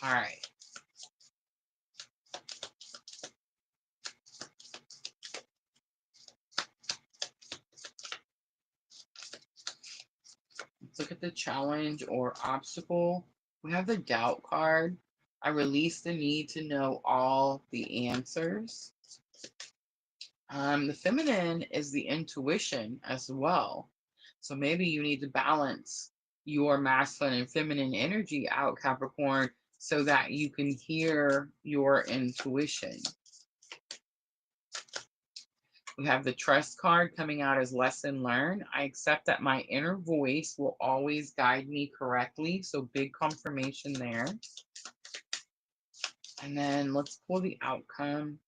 All right, let's look at the challenge or obstacle. We have the doubt card. I release the need to know all the answers. The feminine is the intuition as well. So maybe you need to balance your masculine and feminine energy out, Capricorn, so that you can hear your intuition. We have the trust card coming out as lesson learned. I accept that my inner voice will always guide me correctly. So big confirmation there. And then let's pull the outcome.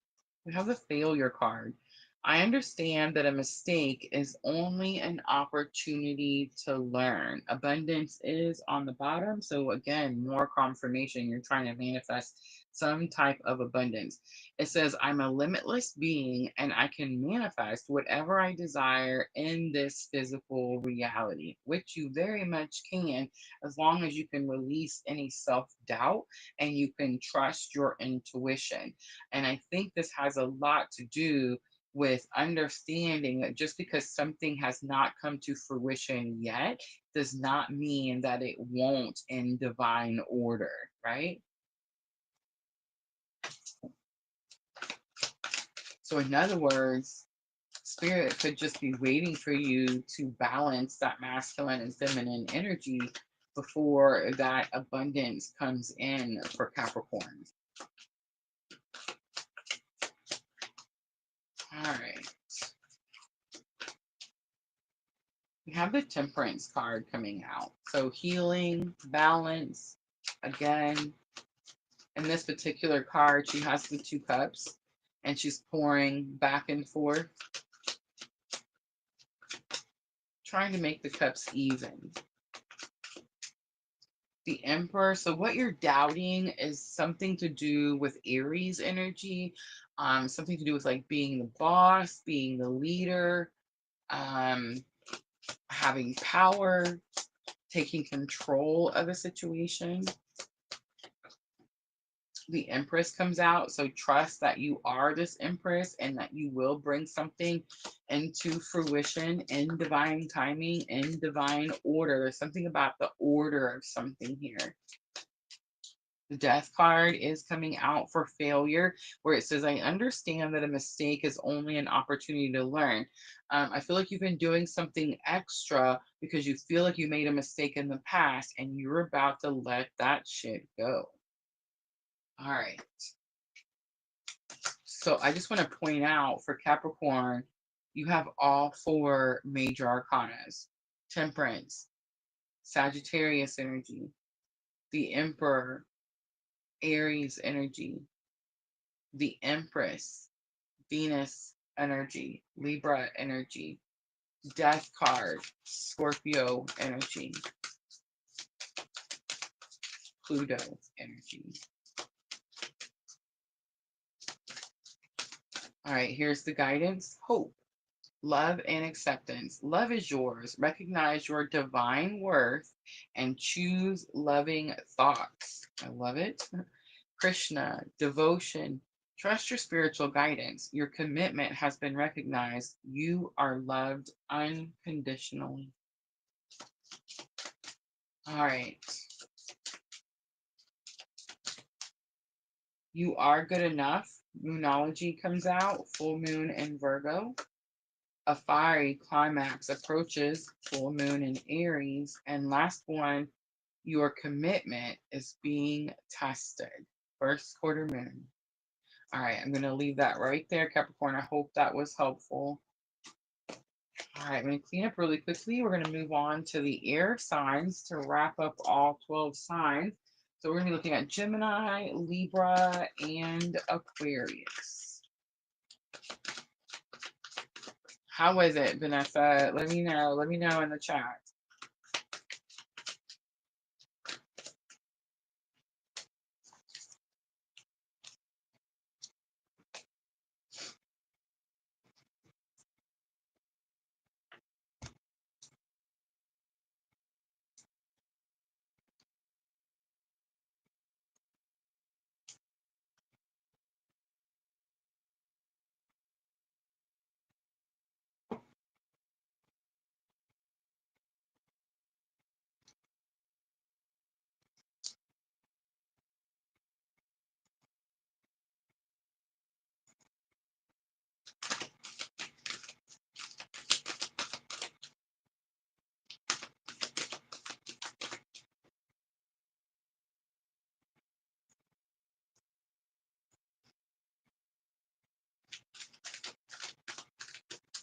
We have the failure card. I understand that a mistake is only an opportunity to learn. Abundance is on the bottom. So, again, more confirmation. You're trying to manifest some type of abundance. It says, I'm a limitless being and I can manifest whatever I desire in this physical reality, which you very much can, as long as you can release any self doubt and you can trust your intuition. And I think this has a lot to do with understanding that just because something has not come to fruition yet does not mean that it won't in divine order, right? So, in other words, spirit could just be waiting for you to balance that masculine and feminine energy before that abundance comes in for Capricorn. All right. We have the Temperance card coming out. So healing, balance. Again, in this particular card, she has the 2 cups and she's pouring back and forth, trying to make the cups even. The Emperor. So what you're doubting is something to do with Aries energy, something to do with like being the boss, being the leader, um, having power, taking control of a situation. The Empress comes out. So trust that you are this Empress and that you will bring something into fruition in divine timing, in divine order. There's something about the order of something here. The Death card is coming out for failure, where it says, I understand that a mistake is only an opportunity to learn. I feel like you've been doing something extra because you feel like you made a mistake in the past and you're about to let that shit go. All right. So I just want to point out for Capricorn, you have all four major arcanas: Temperance, Sagittarius energy, the Emperor, Aries energy, the Empress, Venus energy, Libra energy, Death card, Scorpio energy, Pluto energy. All right, here's the guidance. Hope, love, and acceptance. Love is yours. Recognize your divine worth and choose loving thoughts. I love it. Krishna, devotion. Trust your spiritual guidance. Your commitment has been recognized. You are loved unconditionally. All right. You are good enough. Moonology comes out. Full moon in Virgo. A fiery climax approaches. Full moon in Aries. And last one, your commitment is being tested. First quarter moon. All right, I'm going to leave that right there, Capricorn. I hope that was helpful. All right, I'm going to clean up really quickly. We're going to move on to the air signs to wrap up all 12 signs. So we're going to be looking at Gemini, Libra, and Aquarius. How was it, Vanessa? Let me know. Let me know in the chat.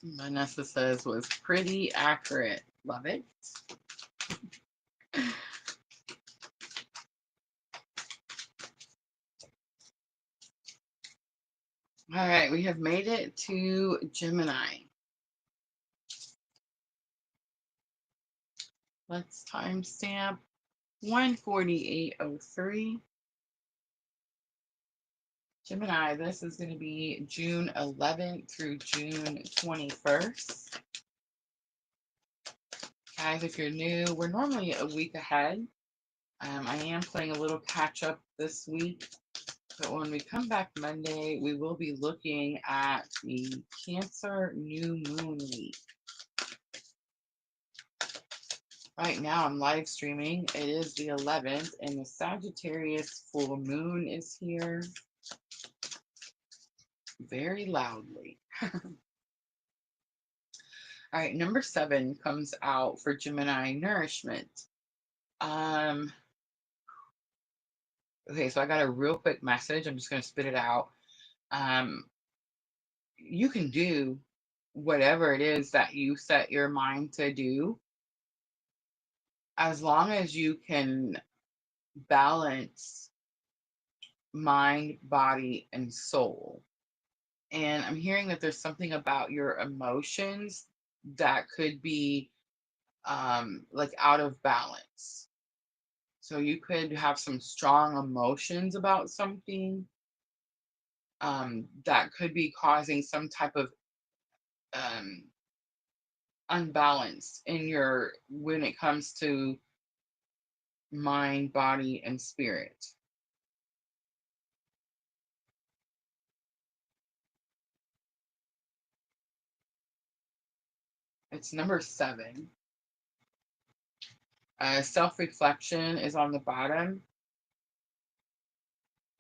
Vanessa says was pretty accurate. Love it. All right, we have made it to Gemini. Let's timestamp 1:48:03. Gemini, this is going to be June 11th through June 21st. Guys, if you're new, we're normally a week ahead. I am playing a little catch up this week. But when we come back Monday, we will be looking at the Cancer New Moon week. Right now, I'm live streaming. It is the 11th, and the Sagittarius full moon is here very loudly. All right, number 7 comes out for Gemini nourishment. Okay, so I got a real quick message. I'm just going to spit it out. You can do whatever it is that you set your mind to do, as long as you can balance mind, body, and soul. And I'm hearing that there's something about your emotions that could be like out of balance. So you could have some strong emotions about something that could be causing some type of unbalance in your when it comes to mind, body, and spirit. It's number 7. Self-reflection is on the bottom.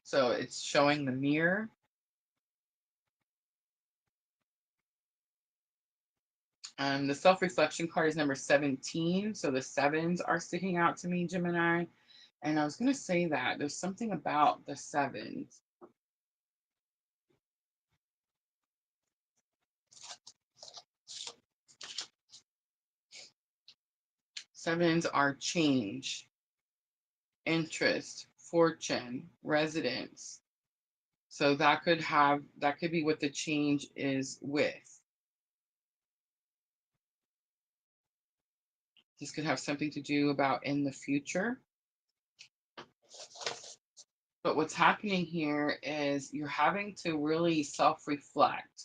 So it's showing the mirror. The self-reflection card is number 17. So the sevens are sticking out to me, Gemini. And I was going to say that there's something about the sevens. Sevens are change, interest, fortune, residence. So that could be what the change is with. This could have something to do about in the future. But what's happening here is you're having to really self-reflect.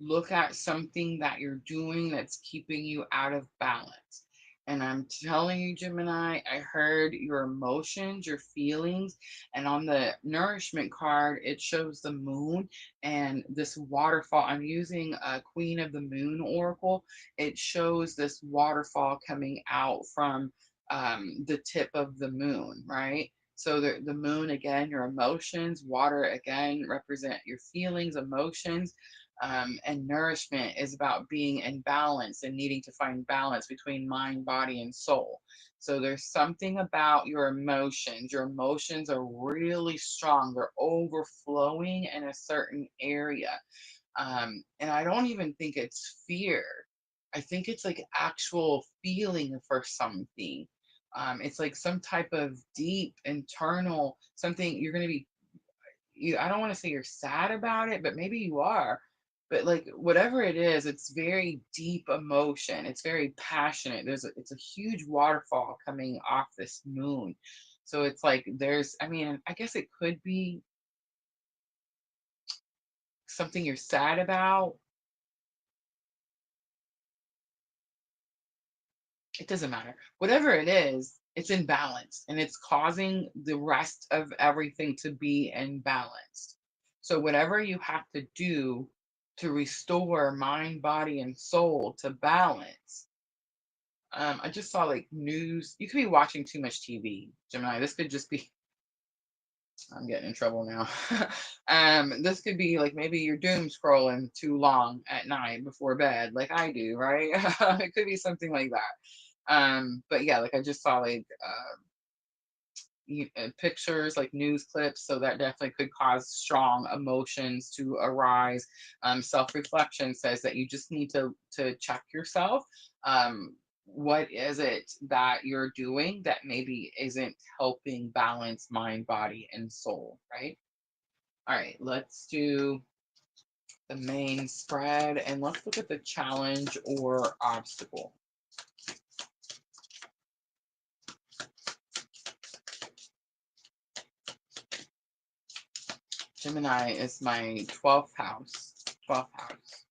Look at something that you're doing that's keeping you out of balance. And I'm telling you, Gemini, I heard your emotions, your feelings, and on the nourishment card, it shows the moon and this waterfall. I'm using a Queen of the Moon oracle. It shows this waterfall coming out from the tip of the moon, right? So the moon, again, your emotions, water, again, represent your feelings, emotions, and nourishment is about being in balance and needing to find balance between mind, body, and soul. So there's something about your emotions. Your emotions are really strong, they're overflowing in a certain area. And I don't even think it's fear. I think it's like actual feeling for something. It's like some type of deep internal something you're going to be I don't want to say you're sad about it, but maybe you are. But like whatever it is, it's very deep emotion. It's very passionate. It's a huge waterfall coming off this moon. So it's like I mean, I guess it could be something you're sad about. It doesn't matter. Whatever it is, it's imbalanced and it's causing the rest of everything to be imbalanced. So, whatever you have to do to restore mind, body, and soul to balance. I just saw like news. You could be watching too much TV, Gemini. This could just be, I'm getting in trouble now. This could be like maybe you're doom scrolling too long at night before bed, like I do, right? It could be something like that. But yeah, like I just saw like pictures, like news clips, so that definitely could cause strong emotions to arise. Self-reflection says that you just need to check yourself. What is it that you're doing that maybe isn't helping balance mind, body, and soul, right? All right, let's do the main spread and let's look at the challenge or obstacle. Gemini is my 12th house. 12th house.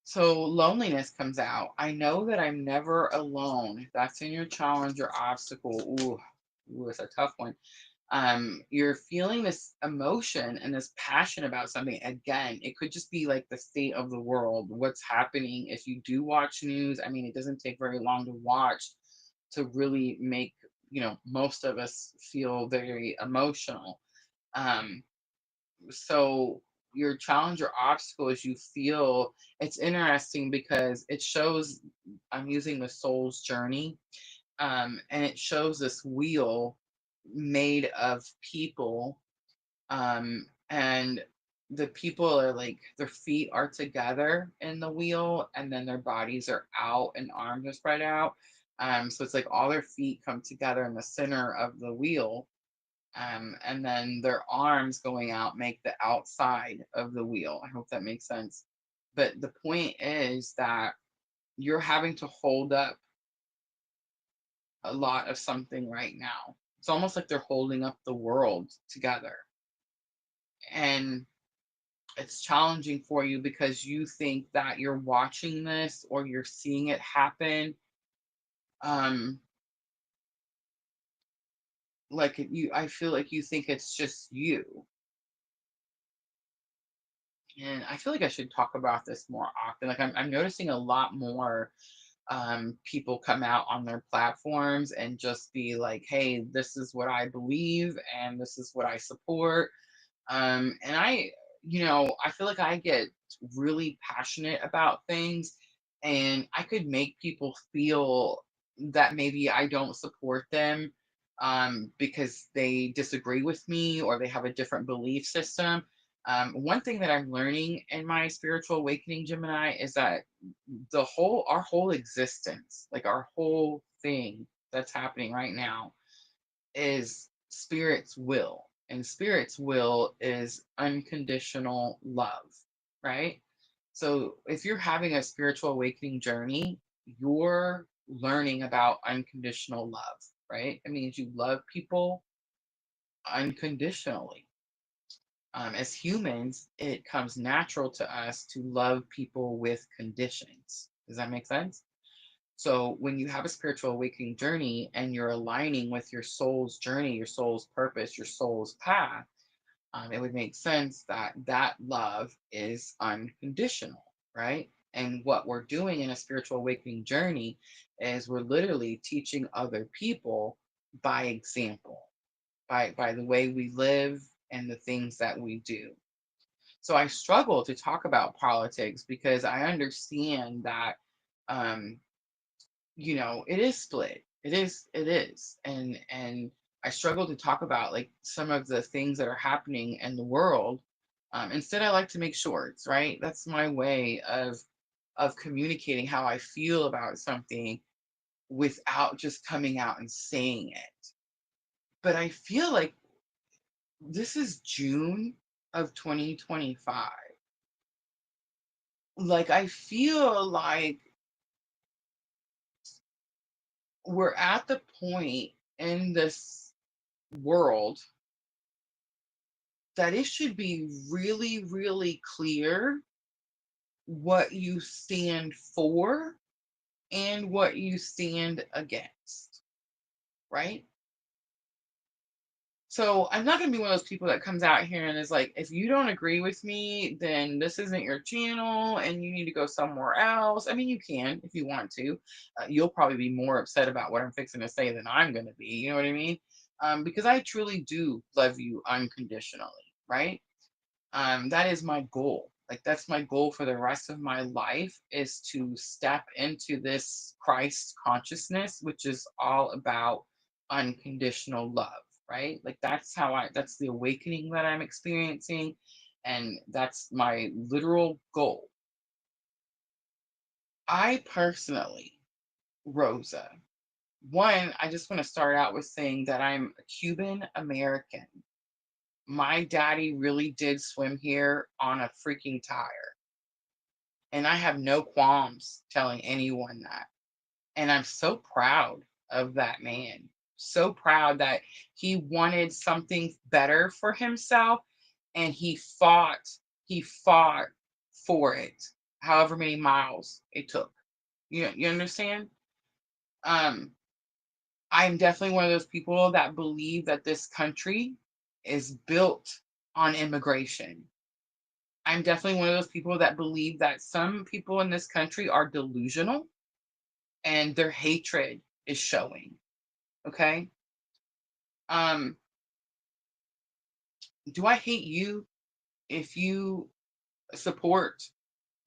So loneliness comes out. I know that I'm never alone. If that's in your challenge or obstacle, it's a tough one. You're feeling this emotion and this passion about something. Again, it could just be like the state of the world, what's happening. If you do watch news, I mean, it doesn't take very long to watch to really make, most of us feel very emotional. Um, so your challenge or obstacle is you feel it's interesting because it shows I'm using the soul's journey, and it shows this wheel made of people, and the people are like their feet are together in the wheel and then their bodies are out and arms are spread out. So it's like all their feet come together in the center of the wheel, and then their arms going out make the outside of the wheel. I hope that makes sense. But the point is that you're having to hold up a lot of something right now. It's almost like they're holding up the world together. And it's challenging for you because you think that you're watching this or you're seeing it happen. Um, I feel like you think it's just you. And I feel like I should talk about this more often. Like I'm noticing a lot more people come out on their platforms and just be like, hey, this is what I believe and this is what I support. And I feel like I get really passionate about things, and I could make people feel that maybe I don't support them because they disagree with me or they have a different belief system. One thing that I'm learning in my spiritual awakening, Gemini, is that our whole existence, like our whole thing that's happening right now, is spirit's will. And spirit's will is unconditional love, right? So if you're having a spiritual awakening journey, you're learning about unconditional love, right? It means you love people unconditionally. As humans, it comes natural to us to love people with conditions. Does that make sense? So when you have a spiritual awakening journey and you're aligning with your soul's journey, your soul's purpose, your soul's path, it would make sense that that love is unconditional, right? And what we're doing in a spiritual awakening journey is we're literally teaching other people by example, by the way we live and the things that we do. So I struggle to talk about politics because I understand that um, it is split. It is. And I struggle to talk about like some of the things that are happening in the world. Instead, I like to make shorts, right? That's my way of communicating how I feel about something without just coming out and saying it. But I feel like this is June of 2025. Like I feel like we're at the point in this world that it should be really, really clear what you stand for and what you stand against, right? So I'm not going to be one of those people that comes out here and is like, if you don't agree with me, then this isn't your channel and you need to go somewhere else. I mean, you can if you want to. You'll probably be more upset about what I'm fixing to say than I'm going to be. You know what I mean? Because I truly do love you unconditionally, right? That is my goal. Like that's my goal for the rest of my life, is to step into this Christ consciousness, which is all about unconditional love, right? Like that's the awakening that I'm experiencing, and that's my literal goal. I personally, Rosa, one, I just want to start out with saying that I'm a Cuban American. My daddy really did swim here on a freaking tire. And I have no qualms telling anyone that. And I'm so proud of that man. So proud that he wanted something better for himself and he fought for it, however many miles it took. You understand? Um, I'm definitely one of those people that believe that this country is built on immigration. I'm definitely one of those people that believe that some people in this country are delusional and their hatred is showing. Okay. Um, do I hate you if you support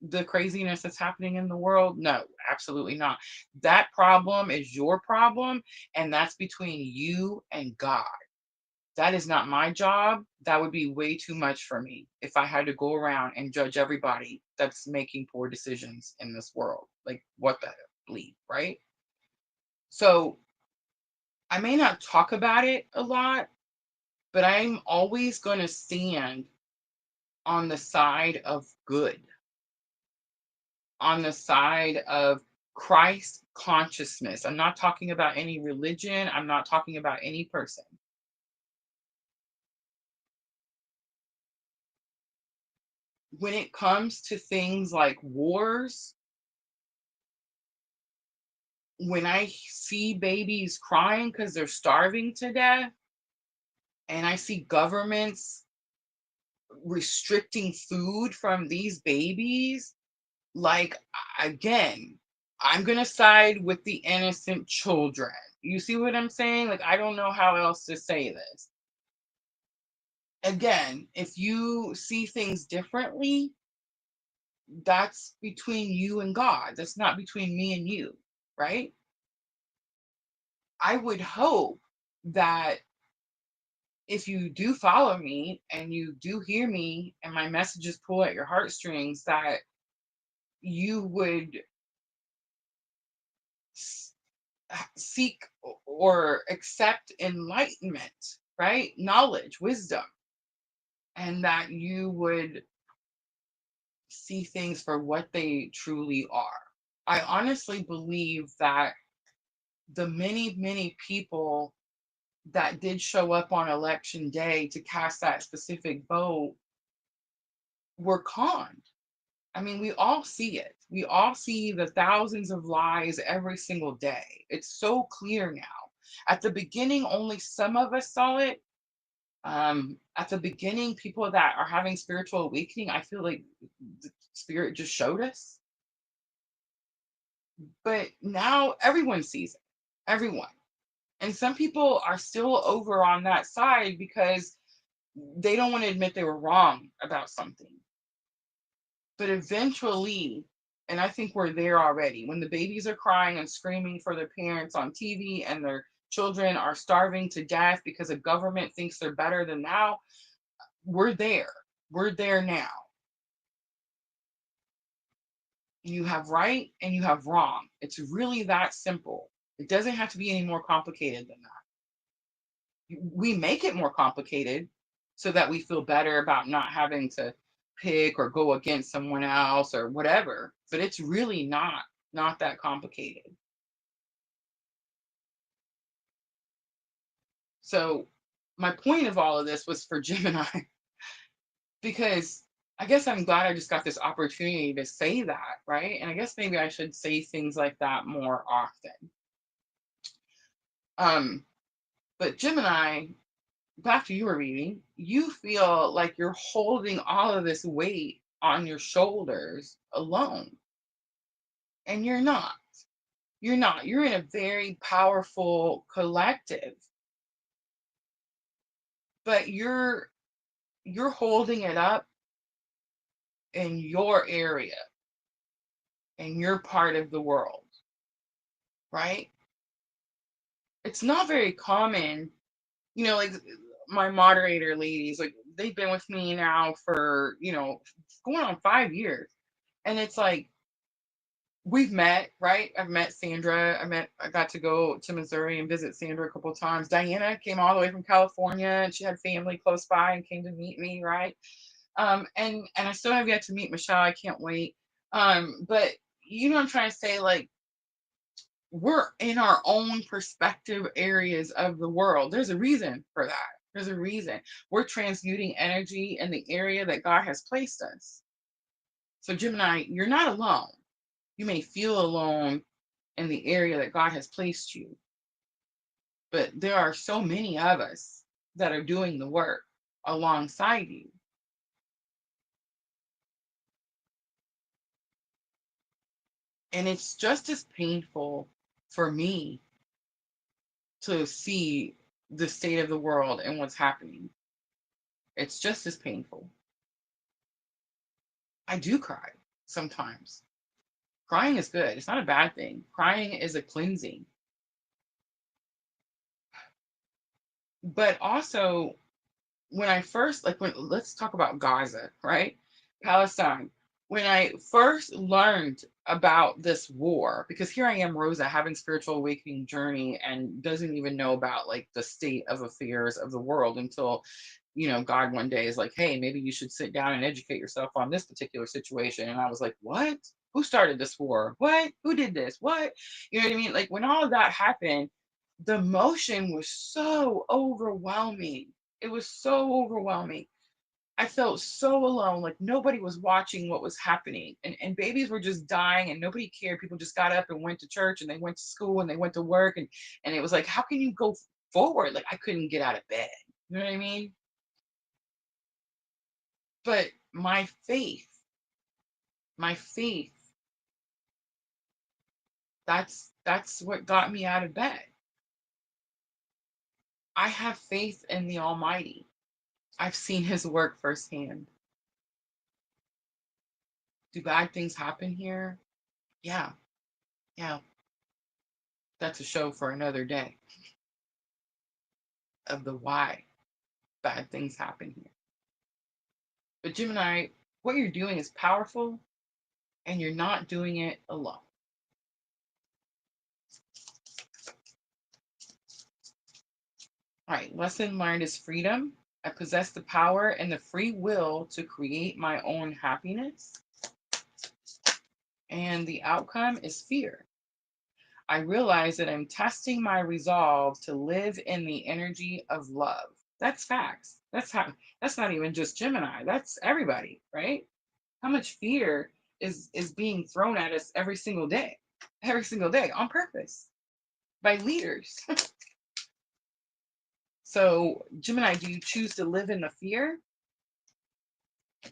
the craziness that's happening in the world? No, absolutely not. That problem is your problem, and that's between you and God. That is not my job. That would be way too much for me if I had to go around and judge everybody that's making poor decisions in this world. Like, what the bleep, right? So, I may not talk about it a lot, but I'm always going to stand on the side of good, on the side of Christ consciousness. I'm not talking about any religion, I'm not talking about any person. When it comes to things like wars, when I see babies crying because they're starving to death, and I see governments restricting food from these babies, like, again, I'm going to side with the innocent children. You see what I'm saying? Like, I don't know how else to say this. Again, if you see things differently, that's between you and God. That's not between me and you, right? I would hope that if you do follow me and you do hear me and my messages pull at your heartstrings, that you would seek or accept enlightenment, right? Knowledge, wisdom, and that you would see things for what they truly are. I honestly believe that the many, many people that did show up on election day to cast that specific vote were conned. I mean, we all see it. We all see the thousands of lies every single day. It's so clear now. At the beginning, only some of us saw it. At the beginning, people that are having spiritual awakening, I feel like the spirit just showed us. But now everyone sees it. Everyone. And some people are still over on that side because they don't want to admit they were wrong about something. But eventually, and I think we're there already, when the babies are crying and screaming for their parents on TV and their children are starving to death because a government thinks they're better than now, we're there. We're there now. You have right and you have wrong. It's really that simple. It doesn't have to be any more complicated than that. We make it more complicated so that we feel better about not having to pick or go against someone else or whatever, but it's really not that complicated. So my point of all of this was for Gemini because I guess I'm glad I just got this opportunity to say that, right? And I guess maybe I should say things like that more often. But Gemini, back to your reading, you feel like you're holding all of this weight on your shoulders alone. And you're not. You're not. You're in a very powerful collective, but you're holding it up in your area, in your part of the world, right? It's not very common, like my moderator ladies, like they've been with me now for, going on 5 years. And it's like we've met, right? I've met Sandra. I got to go to Missouri and visit Sandra a couple of times. Diana came all the way from California and she had family close by and came to meet me, right? And I still have yet to meet Michelle. I can't wait. But you know what I'm trying to say? Like, we're in our own perspective areas of the world. There's a reason for that. There's a reason. We're transmuting energy in the area that God has placed us. So, Gemini, you're not alone. You may feel alone in the area that God has placed you, but there are so many of us that are doing the work alongside you. And it's just as painful for me to see the state of the world and what's happening. It's just as painful. I do cry sometimes. Crying is good. It's not a bad thing. Crying is a cleansing. But also, when I first, let's talk about Gaza, right? Palestine. When I first learned about this war, because here I am, Rosa, having spiritual awakening journey and doesn't even know about like the state of affairs of the world until, God one day is like, hey, maybe you should sit down and educate yourself on this particular situation. And I was like, what? Who started this war? What? Who did this? What? You know what I mean? Like when all of that happened, the emotion was so overwhelming. It was so overwhelming. I felt so alone, like nobody was watching what was happening. And babies were just dying and nobody cared. People just got up and went to church and they went to school and they went to work. And it was like, how can you go forward? Like I couldn't get out of bed. You know what I mean? But my faith, that's what got me out of bed. I have faith in the Almighty. I've seen his work firsthand. Do bad things happen here? Yeah, yeah. That's a show for another day of the why bad things happen here. But Gemini, what you're doing is powerful and you're not doing it alone. All right, lesson learned is freedom. I possess the power and the free will to create my own happiness. And the outcome is fear. I realize that I'm testing my resolve to live in the energy of love. That's facts. That's not even just Gemini. That's everybody, right? How much fear is being thrown at us every single day on purpose by leaders. So, Gemini, do you choose to live in the fear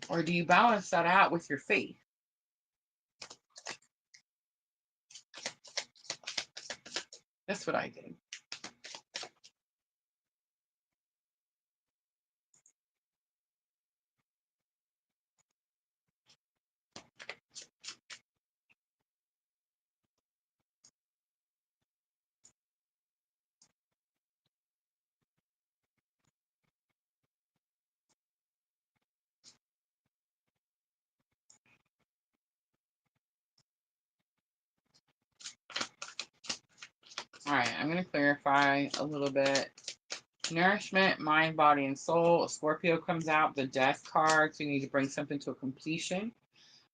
or do you balance that out with your faith? That's what I did. All right, I'm going to clarify a little bit. Nourishment, mind, body, and soul. A Scorpio comes out, the death card, so you need to bring something to a completion.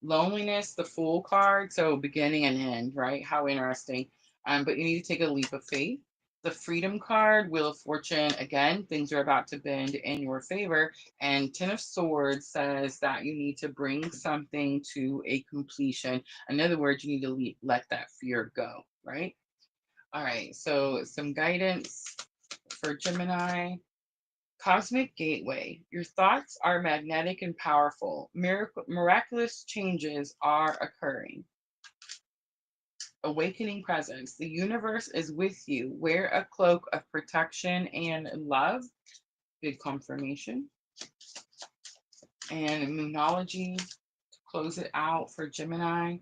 Loneliness, the Fool card, so beginning and end, right? How interesting. But you need to take a leap of faith. The Freedom card, Wheel of Fortune, again, things are about to bend in your favor. And Ten of Swords says that you need to bring something to a completion. In other words, you need to let that fear go, right? All right, so some guidance for Gemini. Cosmic Gateway. Your thoughts are magnetic and powerful. Miraculous changes are occurring. Awakening Presence. The universe is with you. Wear a cloak of protection and love. Good confirmation. And Moonology to close it out for Gemini.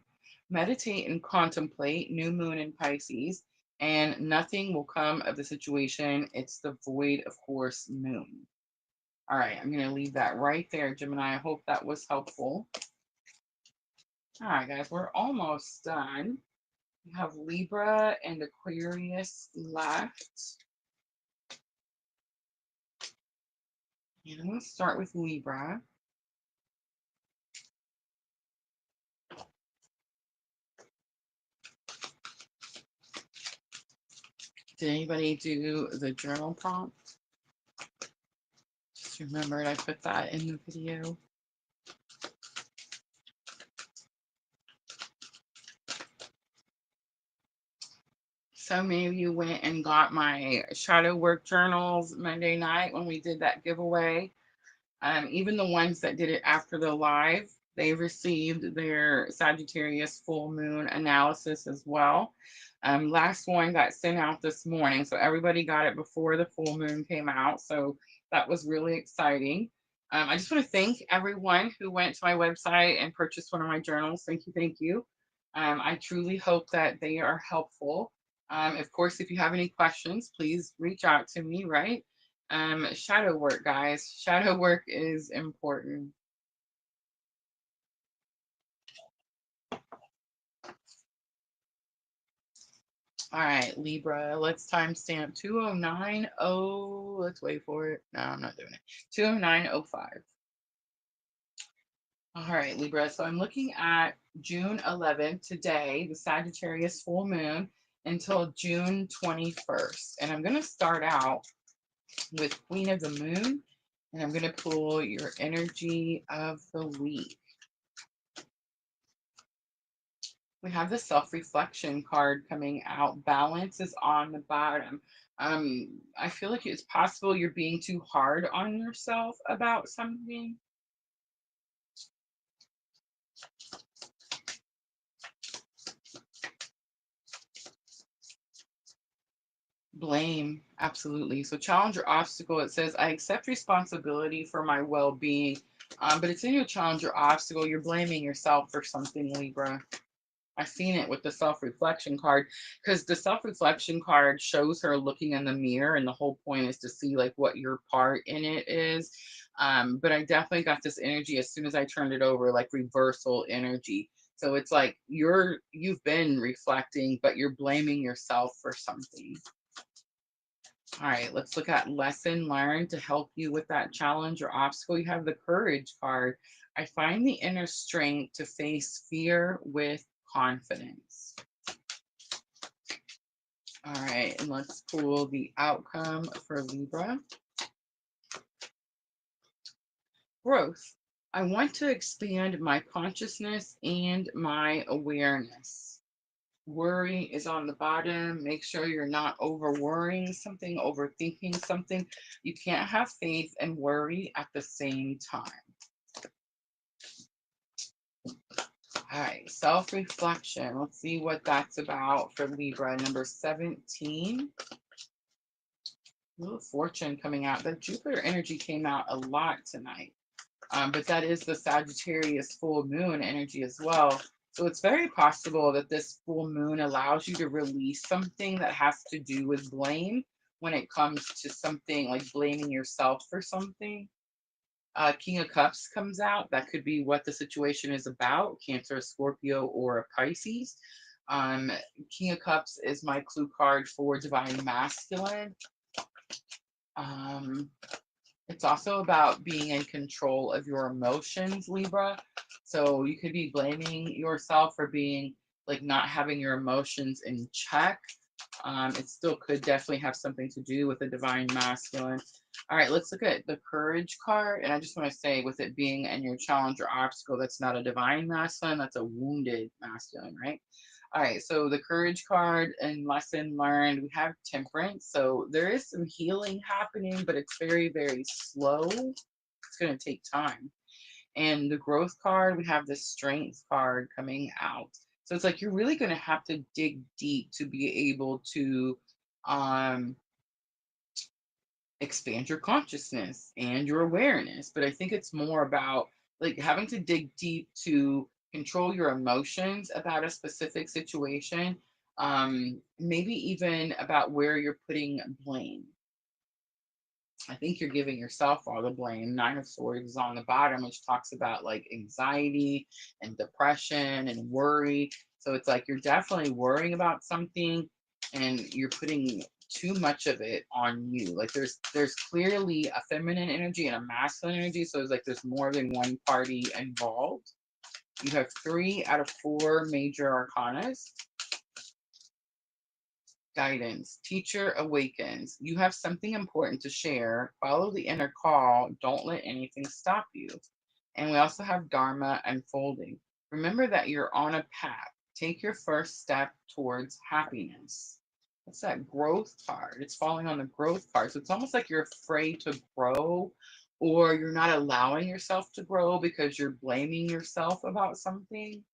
Meditate and contemplate. New moon in Pisces. And nothing will come of the situation. It's the void of course moon. All right, I'm going to leave that right there, Gemini. I hope that was helpful. All right, guys, we're almost done. We have Libra and Aquarius left. And I'm going to start with Libra. Did anybody do the journal prompt? Just remembered I put that in the video. So many of you went and got my shadow work journals Monday night when we did that giveaway. Even the ones that did it after the live, they received their Sagittarius full moon analysis as well. Last one got sent out this morning, so everybody got it before the full moon came out. So that was really exciting. I just want to thank everyone who went to my website and purchased one of my journals. Thank you, thank you. I truly hope that they are helpful. Of course, if you have any questions, please reach out to me, right? Shadow work, guys. Shadow work is important. All right, Libra, let's timestamp 2090. Let's wait for it. No, I'm not doing it. 20905. All right, Libra. So I'm looking at June 11th today, the Sagittarius full moon, until June 21st. And I'm going to start out with Queen of the Moon, and I'm going to pull your energy of the week. We have the self-reflection card coming out. Balance is on the bottom. I feel like it's possible you're being too hard on yourself about something. Blame, absolutely. So challenge or obstacle, it says, I accept responsibility for my well-being. But it's in your challenge or obstacle, you're blaming yourself for something, Libra. I've seen it with the self-reflection card, because the self-reflection card shows her looking in the mirror, and the whole point is to see like what your part in it is. But I definitely got this energy as soon as I turned it over, like reversal energy. So it's like you've been reflecting, but you're blaming yourself for something. All right, let's look at lesson learned to help you with that challenge or obstacle. You have the courage card. I find the inner strength to face fear with confidence. All right, and let's pull the outcome for Libra. Growth. I want to expand my consciousness and my awareness. Worry is on the bottom. Make sure you're not over worrying something, overthinking something. You can't have faith and worry at the same time. All right, self-reflection. Let's see what that's about for Libra. Number 17. Little fortune coming out. The Jupiter energy came out a lot tonight. But that is the Sagittarius full moon energy as well. So it's very possible that this full moon allows you to release something that has to do with blame when it comes to something like blaming yourself for something. King of Cups comes out. That could be what the situation is about, Cancer, Scorpio, or Pisces. Um, King of Cups is my clue card for Divine Masculine. Um, It's also about being in control of your emotions, Libra. So you could be blaming yourself for being like not having your emotions in check. It still could definitely have something to do with the divine masculine. All right, let's look at the courage card. And I just want to say, with it being in your challenge or obstacle, that's not a divine masculine, that's a wounded masculine, right? All right, so the courage card and lesson learned, we have temperance. So there is some healing happening, but it's very, very slow. It's going to take time. And the growth card, we have the strength card coming out. So it's like you're really going to have to dig deep to be able to um, expand your consciousness and your awareness. But I think it's more about like having to dig deep to control your emotions about a specific situation. Maybe even about where you're putting blame. I think you're giving yourself all the blame. Nine of Swords is on the bottom, which talks about like anxiety and depression and worry. So it's like you're definitely worrying about something and you're putting too much of it on you. Like there's clearly a feminine energy and a masculine energy. So it's like there's more than one party involved. You have 3 out of 4 major arcanas. Guidance. Teacher awakens. You have something important to share. Follow the inner call. Don't let anything stop you. And we also have Dharma unfolding. Remember that you're on a path. Take your first step towards happiness. What's that growth card? It's falling on the growth card. So it's almost like you're afraid to grow, or you're not allowing yourself to grow because you're blaming yourself about something.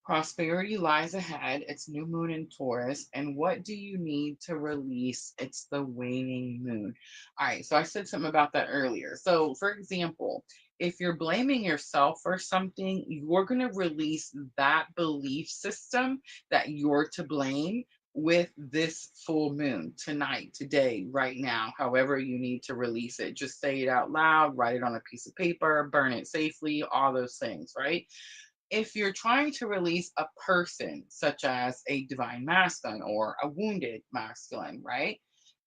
Prosperity lies ahead. It's new moon in Taurus. And what do you need to release? It's the waning moon. All right. So I said something about that earlier. So, for example, if you're blaming yourself for something, you're going to release that belief system that you're to blame with this full moon tonight, today, right now, however you need to release it. Just say it out loud, write it on a piece of paper, burn it safely, all those things, right? If you're trying to release a person, such as a divine masculine or a wounded masculine, right?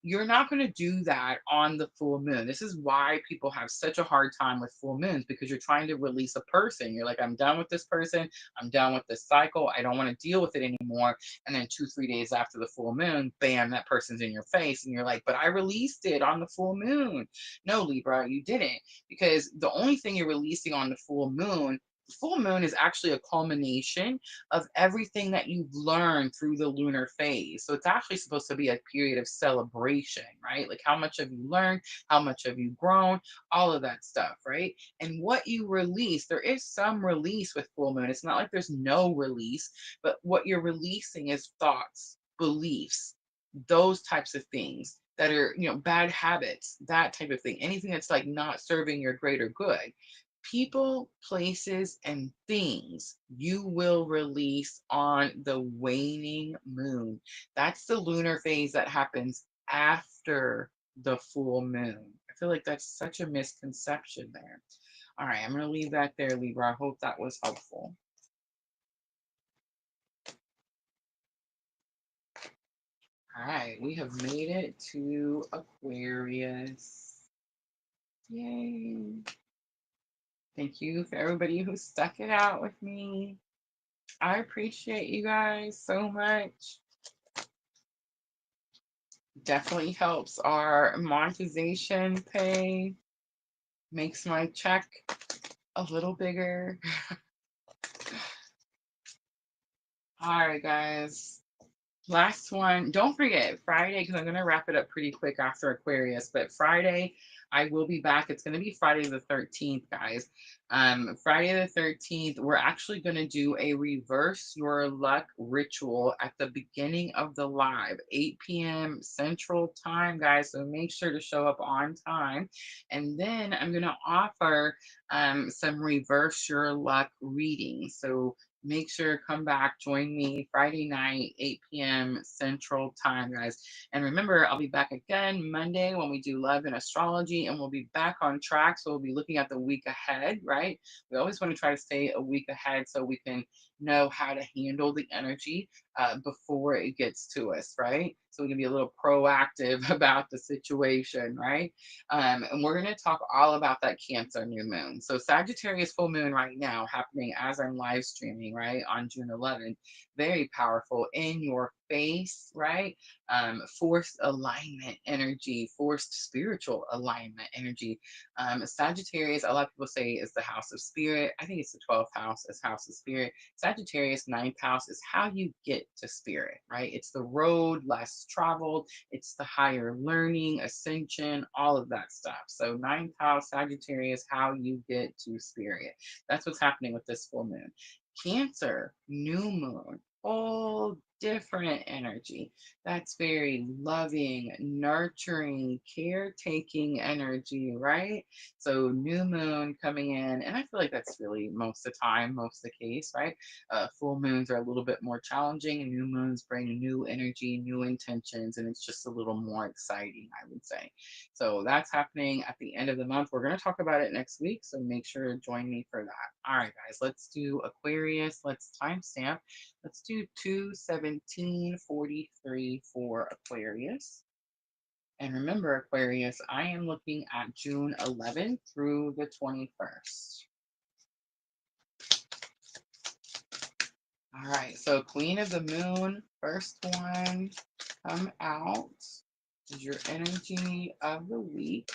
You're not going to do that on the full moon. This is why people have such a hard time with full moons, because you're trying to release a person. You're like, I'm done with this person. I'm done with this cycle. I don't want to deal with it anymore. And then 2, 3 days after the full moon, bam, that person's in your face. And you're like, but I released it on the full moon. No, Libra, you didn't. Because the only thing you're releasing on the full moon is actually a culmination of everything that you've learned through the lunar phase. So it's actually supposed to be a period of celebration, right? Like how much have you learned? How much have you grown? All of that stuff, right? And what you release, there is some release with full moon. It's not like there's no release, but what you're releasing is thoughts, beliefs, those types of things that are, bad habits, that type of thing, anything that's like not serving your greater good. People, places, and things you will release on the waning moon. That's the lunar phase that happens after the full moon. I feel like that's such a misconception there. All right, I'm going to leave that there, Libra. I hope that was helpful. All right, we have made it to Aquarius. Yay. Thank you for everybody who stuck it out with me. I appreciate you guys so much. Definitely helps our monetization pay, makes my check a little bigger. All right, guys. Last one. Don't forget Friday, because I'm going to wrap it up pretty quick after Aquarius. But Friday, I will be back. It's going to be Friday the 13th, guys. Friday the 13th, we're actually going to do a reverse your luck ritual at the beginning of the live, 8 p.m. Central Time, guys. So make sure to show up on time. And then I'm going to offer some reverse your luck readings. So make sure to come back, join me Friday night, 8 p.m. Central Time, guys. And remember, I'll be back again Monday when we do love and astrology, and we'll be back on track. So we'll be looking at the week ahead, right? We always want to try to stay a week ahead so we can know how to handle the energy before it gets to us, right? So we can be a little proactive about the situation, right? And we're going to talk all about that Cancer new moon. So Sagittarius full moon right now happening as I'm live streaming, right, on June 11th. Very powerful, in your face, right? Forced alignment energy, forced spiritual alignment energy. Sagittarius, a lot of people say is the house of spirit. I think it's the 12th house as house of spirit. Sagittarius, ninth house is how you get to spirit, right? It's the road less traveled. It's the higher learning, ascension, all of that stuff. So ninth house, Sagittarius, how you get to spirit. That's what's happening with this full moon. Cancer, new moon, whole different energy. That's very loving, nurturing, caretaking energy, right? So new moon coming in, and I feel like that's really most of the time, most of the case, right? Full moons are a little bit more challenging, and new moons bring new energy, new intentions, and it's just a little more exciting, I would say. So that's happening at the end of the month. We're going to talk about it next week, so make sure to join me for that. All right, guys, let's do Aquarius. Let's timestamp. Let's do 2/17/43 for Aquarius. And remember, Aquarius, I am looking at June 11th through the 21st. All right, so Queen of the Moon, first one come out is your energy of the week.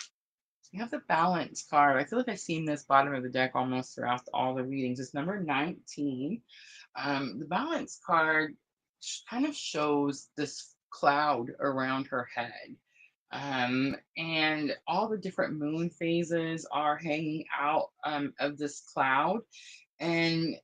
You have the Balance card. I feel like I've seen this bottom of the deck almost throughout all the readings. It's number 19. The Balance card kind of shows this cloud around her head. And all the different moon phases are hanging out of this cloud. And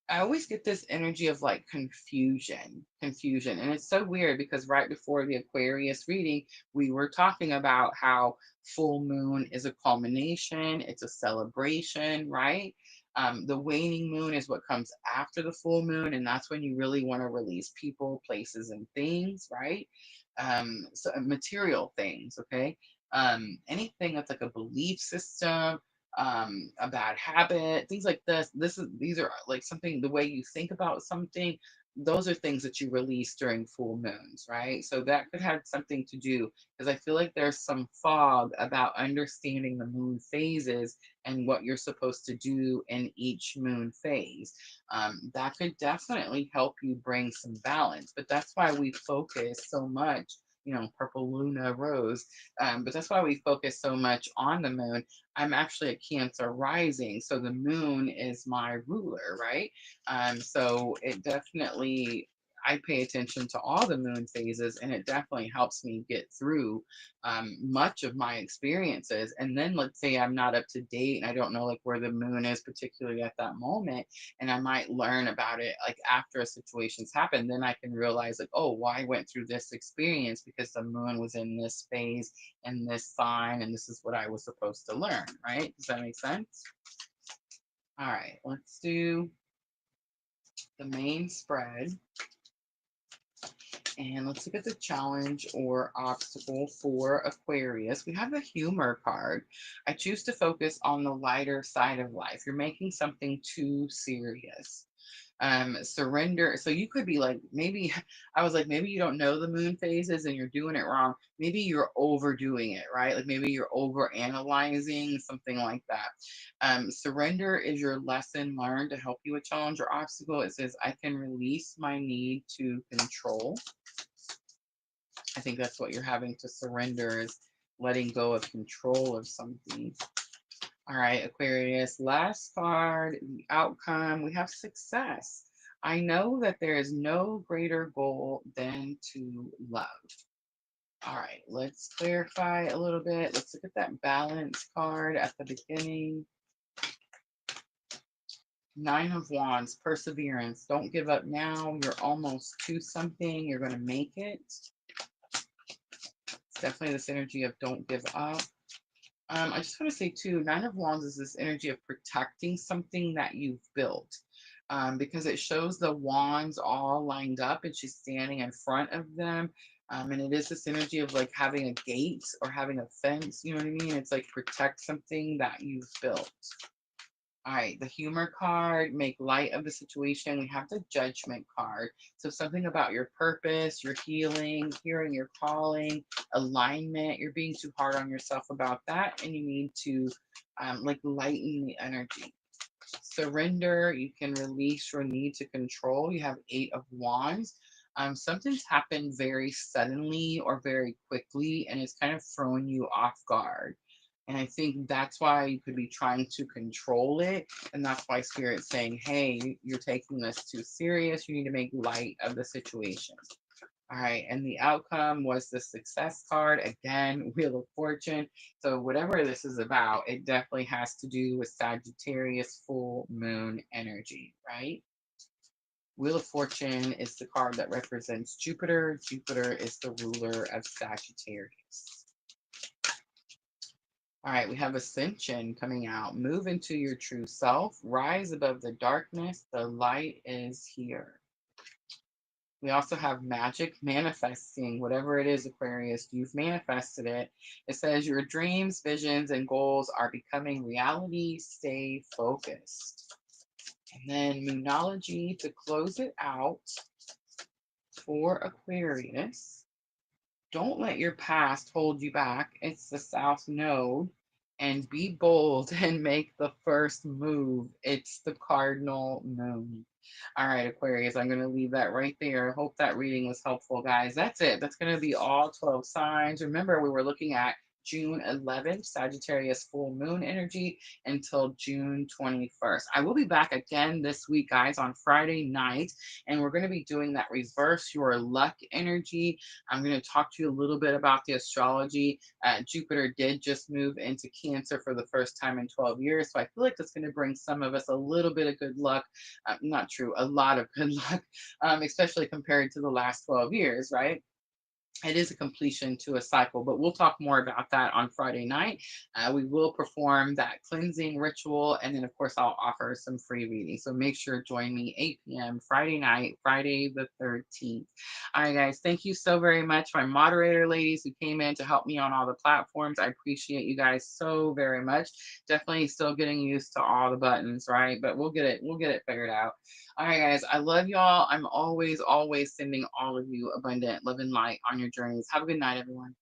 I always get this energy of like confusion. And it's so weird because right before the Aquarius reading, we were talking about how full moon is a culmination, it's a celebration, right? The waning moon is what comes after the full moon, and that's when you really want to release people, places, and things, right? So material things, okay? Anything that's like a belief system, a bad habit, things like this. These are like something, the way you think about something, those are things that you release during full moons, right? So that could have something to do, because I feel like there's some fog about understanding the moon phases and what you're supposed to do in each moon phase. That could definitely help you bring some balance, but that's why we focus so much, purplelunarose. But that's why we focus so much on the moon. I'm actually a Cancer rising, so the moon is my ruler, right? So it definitely I pay attention to all the moon phases, and it definitely helps me get through much of my experiences. And then let's say I'm not up to date and I don't know like where the moon is particularly at that moment, and I might learn about it like after a situation's happened, then I can realize like, oh, well, I went through this experience because the moon was in this phase and this sign, and this is what I was supposed to learn, right? Does that make sense? All right, let's do the main spread. And let's look at the challenge or obstacle for Aquarius. We have the humor card. I choose to focus on the lighter side of life. You're making something too serious. Surrender. So you could be like, maybe I was like, maybe you don't know the moon phases and you're doing it wrong. Maybe you're overdoing it, right? Like maybe you're over analyzing, something like that. Surrender is your lesson learned to help you with challenge or obstacle. It says, I can release my need to control. I think that's what you're having to surrender, is letting go of control of something. All right, Aquarius, last card, the outcome. We have success. I know that there is no greater goal than to love. All right, let's clarify a little bit. Let's look at that balance card at the beginning. 9 of Wands, perseverance. Don't give up now. You're almost to something. You're going to make it. It's definitely this energy of don't give up. I just want to say too, 9 of Wands is this energy of protecting something that you've built, because it shows the wands all lined up and she's standing in front of them. And it is this energy of like having a gate or having a fence, you know what I mean? It's like protect something that you've built. All right, the humor card, make light of the situation. We have the judgment card. So something about your purpose, your healing, hearing your calling, alignment. You're being too hard on yourself about that, and you need to like lighten the energy. Surrender, you can release your need to control. You have 8 of Wands. Something's happened very suddenly or very quickly, and it's kind of throwing you off guard. And I think that's why you could be trying to control it. And that's why Spirit's saying, hey, you're taking this too serious. You need to make light of the situation. All right. And the outcome was the success card. Again, Wheel of Fortune. So whatever this is about, it definitely has to do with Sagittarius full moon energy, right? Wheel of Fortune is the card that represents Jupiter. Jupiter is the ruler of Sagittarius. All right, we have Ascension coming out. Move into your true self. Rise above the darkness. The light is here. We also have Magic, manifesting. Whatever it is, Aquarius, you've manifested it. It says your dreams, visions, and goals are becoming reality. Stay focused. And then Moonology to close it out for Aquarius. Don't let your past hold you back. It's the South Node. And be bold and make the first move. It's the cardinal moon. All right, Aquarius, I'm going to leave that right there. I hope that reading was helpful, guys. That's it. That's going to be all 12 signs. Remember, we were looking at June 11th, Sagittarius full moon energy, until June 21st. I will be back again this week, guys, on Friday night, and we're going to be doing that reverse your luck energy. I'm going to talk to you a little bit about the astrology. Jupiter did just move into Cancer for the first time in 12 years, so I feel like that's going to bring some of us a little bit of good luck. Not true, a lot of good luck, especially compared to the last 12 years, right? It is a completion to a cycle, but we'll talk more about that on Friday night. We will perform that cleansing ritual, and then of course I'll offer some free readings. So make sure to join me 8 p.m. Friday night, Friday the 13th. All right, guys, thank you so very much, my moderator ladies who came in to help me on all the platforms. I appreciate you guys so very much. Definitely still getting used to all the buttons, right? But we'll get it figured out. All right, guys, I love y'all. I'm always sending all of you abundant love and light on your journeys. Have a good night, everyone.